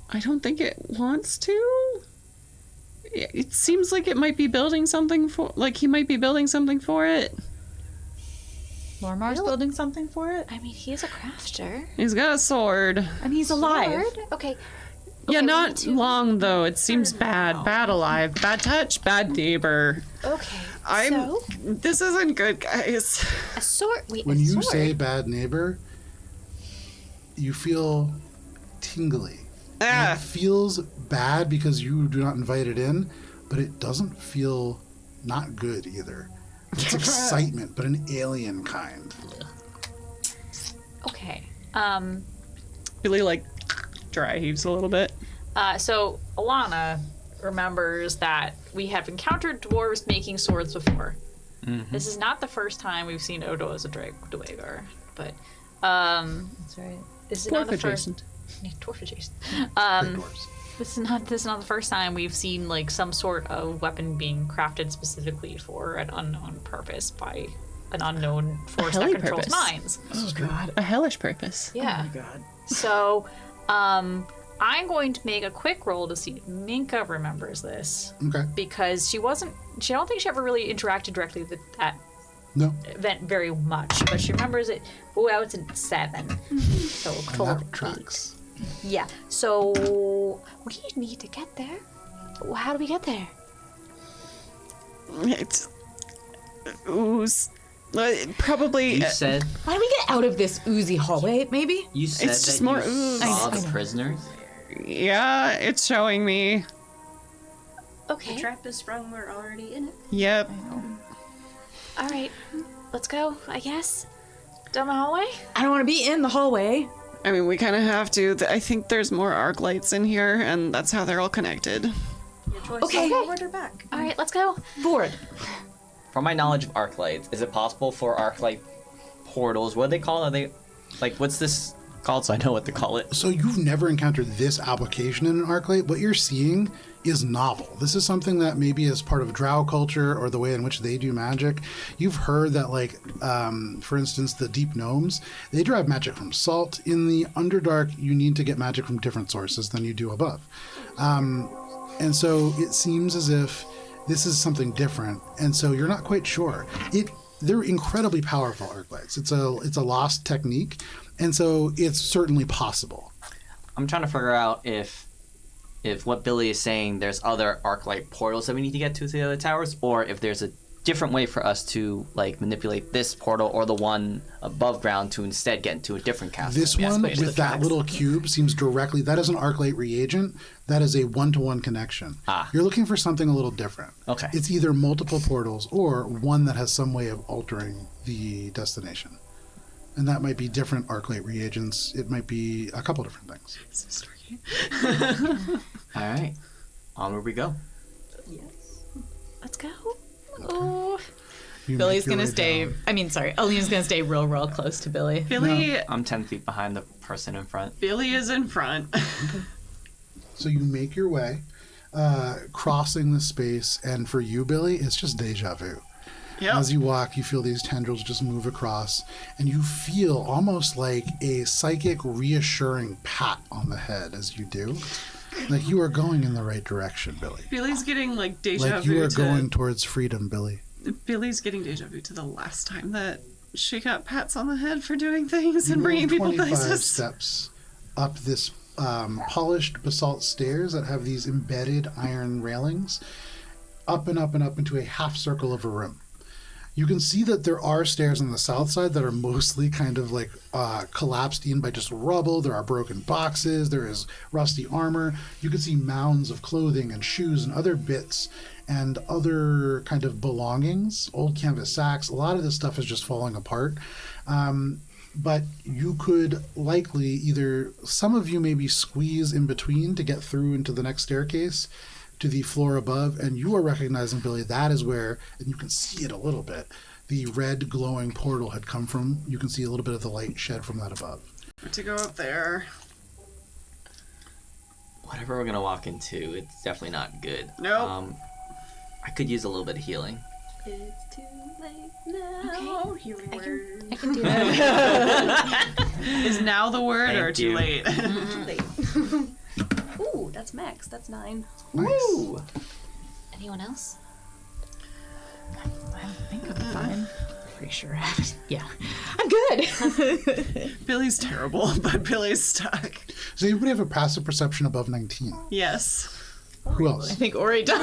I don't think it wants to. It seems like it might be building something for... Like, he might be building something for it. Lormar's building something for it, I mean, he's a crafter. He's got a sword. and he's alive. Sword? Okay. Yeah, we not need to- long, though. It seems bad. Bad alive. Bad touch. Bad neighbor. Okay. So? This isn't good, guys. A sword. Wait, When a you sword? say bad neighbor, you feel tingly And it feels bad because you do not invite it in, but it doesn't feel not good either. It's excitement, but an alien kind. Okay. Billy like dry heaves a little bit. So Alana remembers that we have encountered dwarves making swords before. This is not the first time we've seen Odo as a Dwagar, but that's right. This is not the first. Yeah, dwarf adjacent. Dwarves. This is not the first time we've seen like some sort of weapon being crafted specifically for an unknown purpose by an unknown force that helly controls purpose. minds. Oh god, a hellish purpose. Yeah. Oh my god. So, I'm going to make a quick roll to see if Minka remembers this Okay. because I don't think she ever really interacted directly with that No. event very much, but she remembers it. Oh, I was in 7. So And total of that 8. tracks. Yeah. So, what do you need to get there? How do we get there? It's ooze. Probably. You said Why don't we get out of this oozy hallway, maybe? you said It's just that more you ooze. saw I the know. prisoners. Yeah, it's showing me. The Okay. trap is sprung, we're already in it. Yep. All right, let's go, I guess. Down the hallway? I don't want to be in the hallway. I mean, we kind of have to. I think there's more arc lights in here, and that's how they're all connected. Your choice Okay. is forward or back. All right, let's go. Forward. From my knowledge of arc lights, is it possible for arc light portals? What do they call? Are they like what's this called? So I know what to call it. So you've never encountered this application in an arclight. What you're seeing is novel. This is something that maybe is part of drow culture or the way in which they do magic. You've heard that, like, for instance, the deep gnomes, they derive magic from salt. In the Underdark, you need to get magic from different sources than you do above. And so it seems as if this is something different. And so you're not quite sure. They're incredibly powerful arclights. It's a lost technique. And so it's certainly possible. I'm trying to figure out if what Billy is saying, there's other arc light portals that we need to get to the other towers, or if there's a different way for us to like manipulate this portal or the one above ground to instead get into a different castle. This Maybe that's one what it with that tracks. little cube seems directly, that is an arclight reagent. That is a one-to-one connection. You're looking for something a little different. Okay. It's either multiple portals or one that has some way of altering the destination. And that might be different arclight reagents. It might be a couple different things. All right, onward we go. Let's go. Oh, You Billy's make your gonna way stay. down. I mean, sorry, Alina's gonna stay real close to Billy. Billy, I'm 10 feet behind the person in front. Billy is in front. So you make your way, crossing the space, and for you, Billy, it's just deja vu. Yep. As you walk, you feel these tendrils just move across, and you feel almost like a psychic reassuring pat on the head as you do. Like you are going in the right direction, Billy. Billy's getting like deja Like vu you are to going towards freedom, Billy. Billy's getting deja vu to the last time that she got pats on the head for doing things You and bringing move people 25 places. steps up this polished basalt stairs that have these embedded iron railings, up and up and up into a half circle of a room. You can see that there are stairs on the south side that are mostly kind of like collapsed in by just rubble. There are broken boxes. There is rusty armor. You can see mounds of clothing and shoes and other bits and other kind of belongings, old canvas sacks. A lot of this stuff is just falling apart. But you could likely either, some of you maybe squeeze in between to get through into the next staircase to the floor above, and you are recognizing, Billy, that is where, and you can see it a little bit, the red glowing portal had come from. You can see a little bit of the light shed from that above. To go up there. Whatever we're gonna walk into, it's definitely not good. Nope. I could use a little bit of healing. It's too late now. Healing word. I can do that. Is now the word Thank or too you. late? Too late. Ooh, that's max. That's 9. Woo! Anyone else? I think I'm fine. Pretty sure. Yeah, I'm good. Billy's terrible, but Billy's stuck. Does anybody have a passive perception above 19? Yes. Who I else? think Ori does.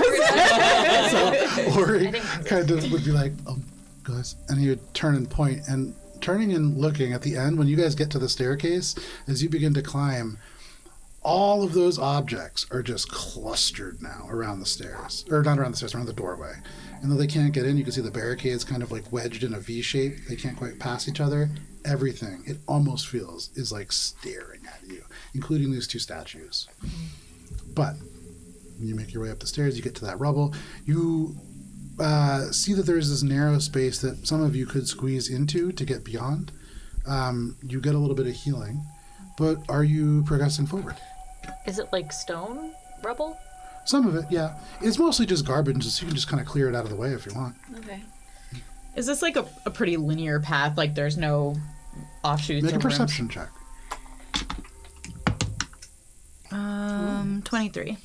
Ori kind of would be like, guys, and he would turn and point, and turning and looking at the end, when you guys get to the staircase, as you begin to climb, All of those objects are just clustered now around the stairs. Or not around the stairs, around the doorway. And though they can't get in, you can see the barricades kind of like wedged in a V shape. They can't quite pass each other. Everything, it almost feels, is like staring at you, including these two statues. But you make your way up the stairs, you get to that rubble. You see that there's this narrow space that some of you could squeeze into to get beyond. You get a little bit of healing. But are you progressing forward? Is it like stone rubble? Some of it, yeah. It's mostly just garbage, so you can just kind of clear it out of the way if you want. Okay. Is this like a pretty linear path? Like there's no offshoots? Make or a perception check. 23.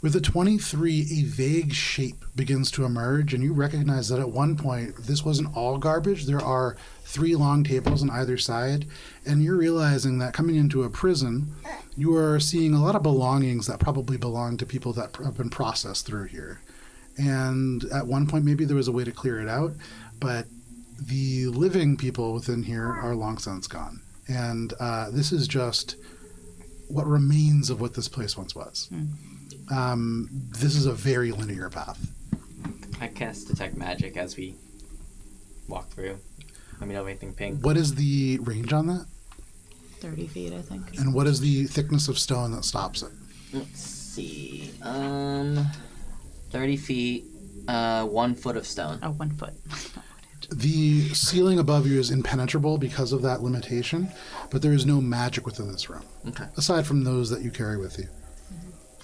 With a 23, a vague shape begins to emerge, and you recognize that at one point, this wasn't all garbage. There are 3 long tables on either side, and you're realizing that coming into a prison, you are seeing a lot of belongings that probably belong to people that have been processed through here. And at one point, maybe there was a way to clear it out, but the living people within here are long since gone. And this is just what remains of what this place once was. This is a very linear path. I cast Detect Magic as we walk through. Let me know if anything pink. What is the range on that? 30 feet, I think. And what is the thickness of stone that stops it? Let's see. 30 feet, 1 foot of stone. Oh, 1 foot. The ceiling above you is impenetrable because of that limitation, but there is no magic within this room, Okay. aside from those that you carry with you.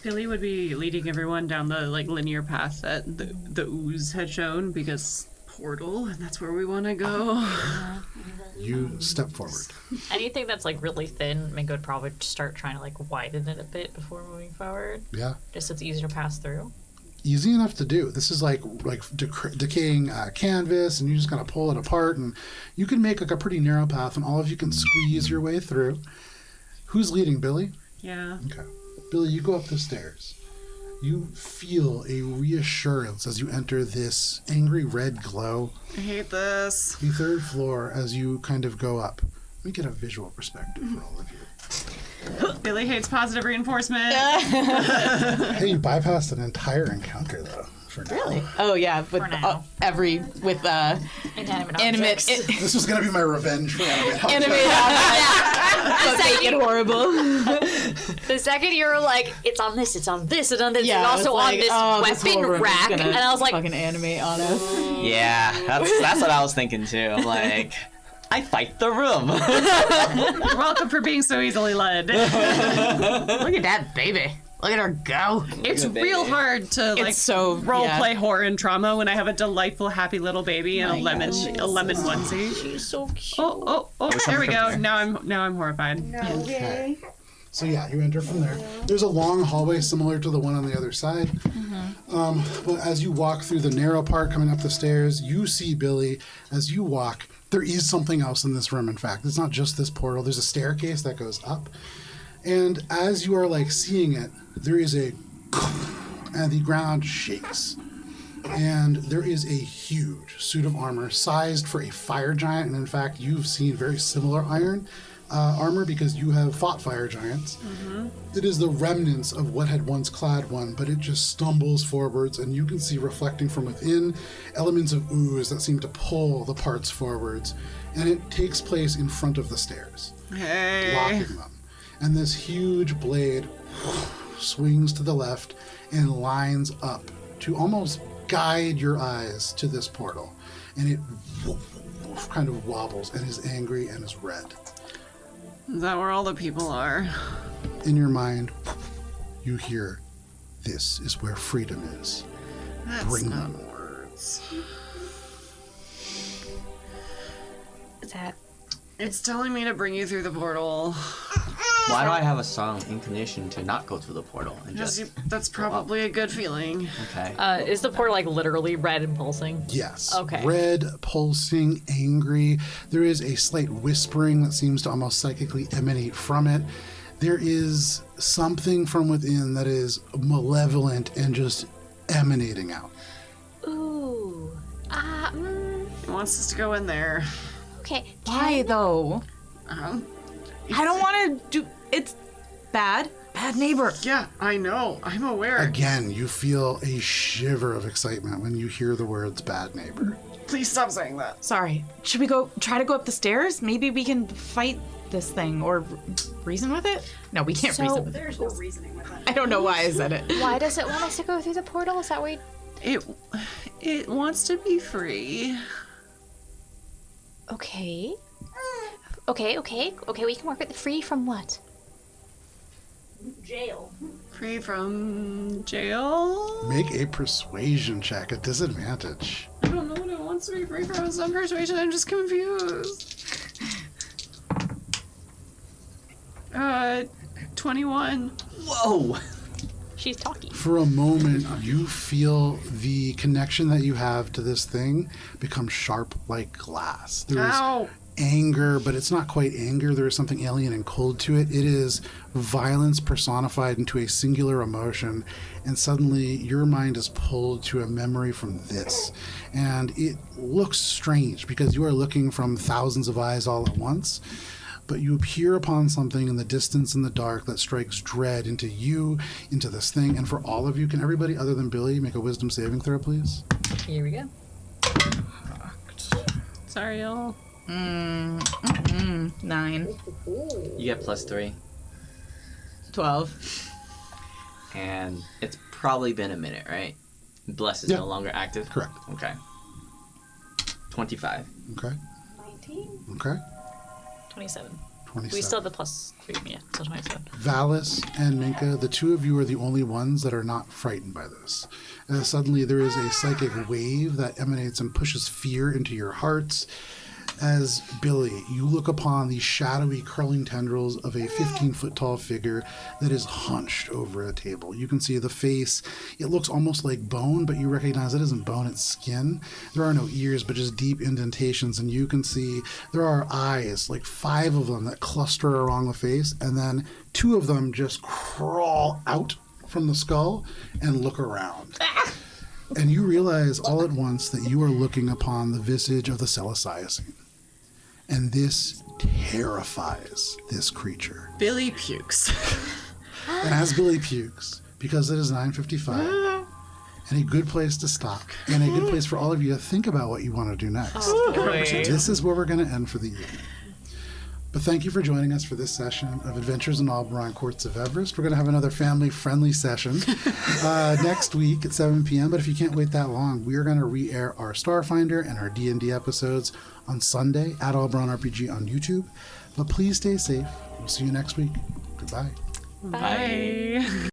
Billy would be leading everyone down the like linear path that the ooze had shown because portal, and that's where we want to go. You step forward. Anything that's like really thin, Mingo would probably start trying to like widen it a bit before moving forward, Yeah. just so it's easier to pass through. Easy enough to do. This is like decaying canvas, and you just kind of pull it apart, and you can make like a pretty narrow path, and all of you can squeeze your way through. Who's leading, Billy? Yeah. Okay. Billy, you go up the stairs. You feel a reassurance as you enter this angry red glow. I hate this. The 3rd floor as you kind of go up. Let me get a visual perspective for all of you. Billy hates positive reinforcement. Hey, you bypassed an entire encounter, though. For now. Really? Oh yeah, with For now. Inanimate animate objects. This was going to be my revenge for animate objects. animated but make it horrible. The second you were like, it's on this, it's on this, it's on this, Yeah, it's I was also like, on this oh, this whole weapon room is rack, gonna and I was like, fucking animate on us. Yeah, that's what I was thinking too. I'm like, I fight the room. You're welcome for being so easily led. Look at that baby. Look at her go. It's Good real baby. hard to like so role play horror and trauma when I have a delightful, happy little baby in a lemon onesie. she's so cute. Oh! There we go. Now I'm horrified. Okay. So yeah, you enter from there. There's a long hallway similar to the one on the other side. But as you walk through the narrow part coming up the stairs, you see, Billy, as you walk, there is something else in this room, in fact. It's not just this portal. There's a staircase that goes up. And as you are like seeing it, there is a and the ground shakes. And there is a huge suit of armor sized for a fire giant. And in fact, you've seen very similar armor because you have fought fire giants. It is the remnants of what had once clad one, but it just stumbles forwards, and you can see reflecting from within elements of ooze that seem to pull the parts forwards. And it takes place in front of the stairs, Hey. blocking them. And this huge blade swings to the left and lines up to almost guide your eyes to this portal. And it kind of wobbles and is angry and is red. Is that where all the people are? In your mind, you hear, "This is where freedom is. That's Bring not them." words. Is that It's telling me to bring you through the portal. Why do I have a strong inclination to not go through the portal and Because just? that's probably a good feeling. Okay. Is the portal like literally red and pulsing? Yes. Okay. Red, pulsing, angry. There is a slight whispering that seems to almost psychically emanate from it. There is something from within that is malevolent and just emanating out. ooh? It wants us to go in there. Okay. Why though? Uh-huh. I don't want to do. It's bad. bad neighbor. Yeah, I know. I'm aware. Again, you feel a shiver of excitement when you hear the words bad neighbor. Please stop saying that. Sorry. Should we try to go up the stairs? Maybe we can fight this thing or reason with it? No, we can't reason with it. There's no reasoning with that. I don't know why I said it. Why does it want us to go through the portal? Is that why? It wants to be free. Okay. Okay. We can work with free from what? Jail. Free from jail? Make a persuasion check at disadvantage. I don't know what it wants to be free from. Some persuasion. I'm just confused. 21. Whoa! She's talking. For a moment, you feel the connection that you have to this thing become sharp like glass. There's Ow! anger, but it's not quite anger. There is something alien and cold to it. It is violence personified into a singular emotion, and suddenly your mind is pulled to a memory from this. And it looks strange because you are looking from thousands of eyes all at once, but you appear upon something in the distance in the dark that strikes dread into you, into this thing, and for all of you, can everybody other than Billy make a wisdom saving throw, please? Here we go. Sorry, y'all. 9. You get +3, 12. and it's probably been a minute, right? Bless is Yeah. no longer active? Correct. Okay. 25. Okay. 19? Okay. 27. 27. We still have the +3, yeah, so 27. Valis and Minka, the two of you are the only ones that are not frightened by this. Suddenly there is a psychic wave that emanates and pushes fear into your hearts. As Billy, you look upon the shadowy curling tendrils of a 15-foot tall figure that is hunched over a table. You can see the face. It looks almost like bone, but you recognize it isn't bone, it's skin. There are no ears, but just deep indentations, and you can see there are eyes, like 5 of them that cluster along the face, and then 2 of them just crawl out from the skull and look around. And you realize all at once that you are looking upon the visage of the Celestine. And this terrifies this creature. Billy pukes. And as Billy pukes, because it is 9:55, and a good place to stop, and a good place for all of you to think about what you want to do next. This is where we're going to end for the evening. But thank you for joining us for this session of Adventures in Alberon Courts of Everest. We're going to have another family-friendly session next week at 7 p.m. But if you can't wait that long, we are going to re-air our Starfinder and our D&D episodes on Sunday at Alberon RPG on YouTube. But please stay safe. We'll see you next week. Goodbye. Bye.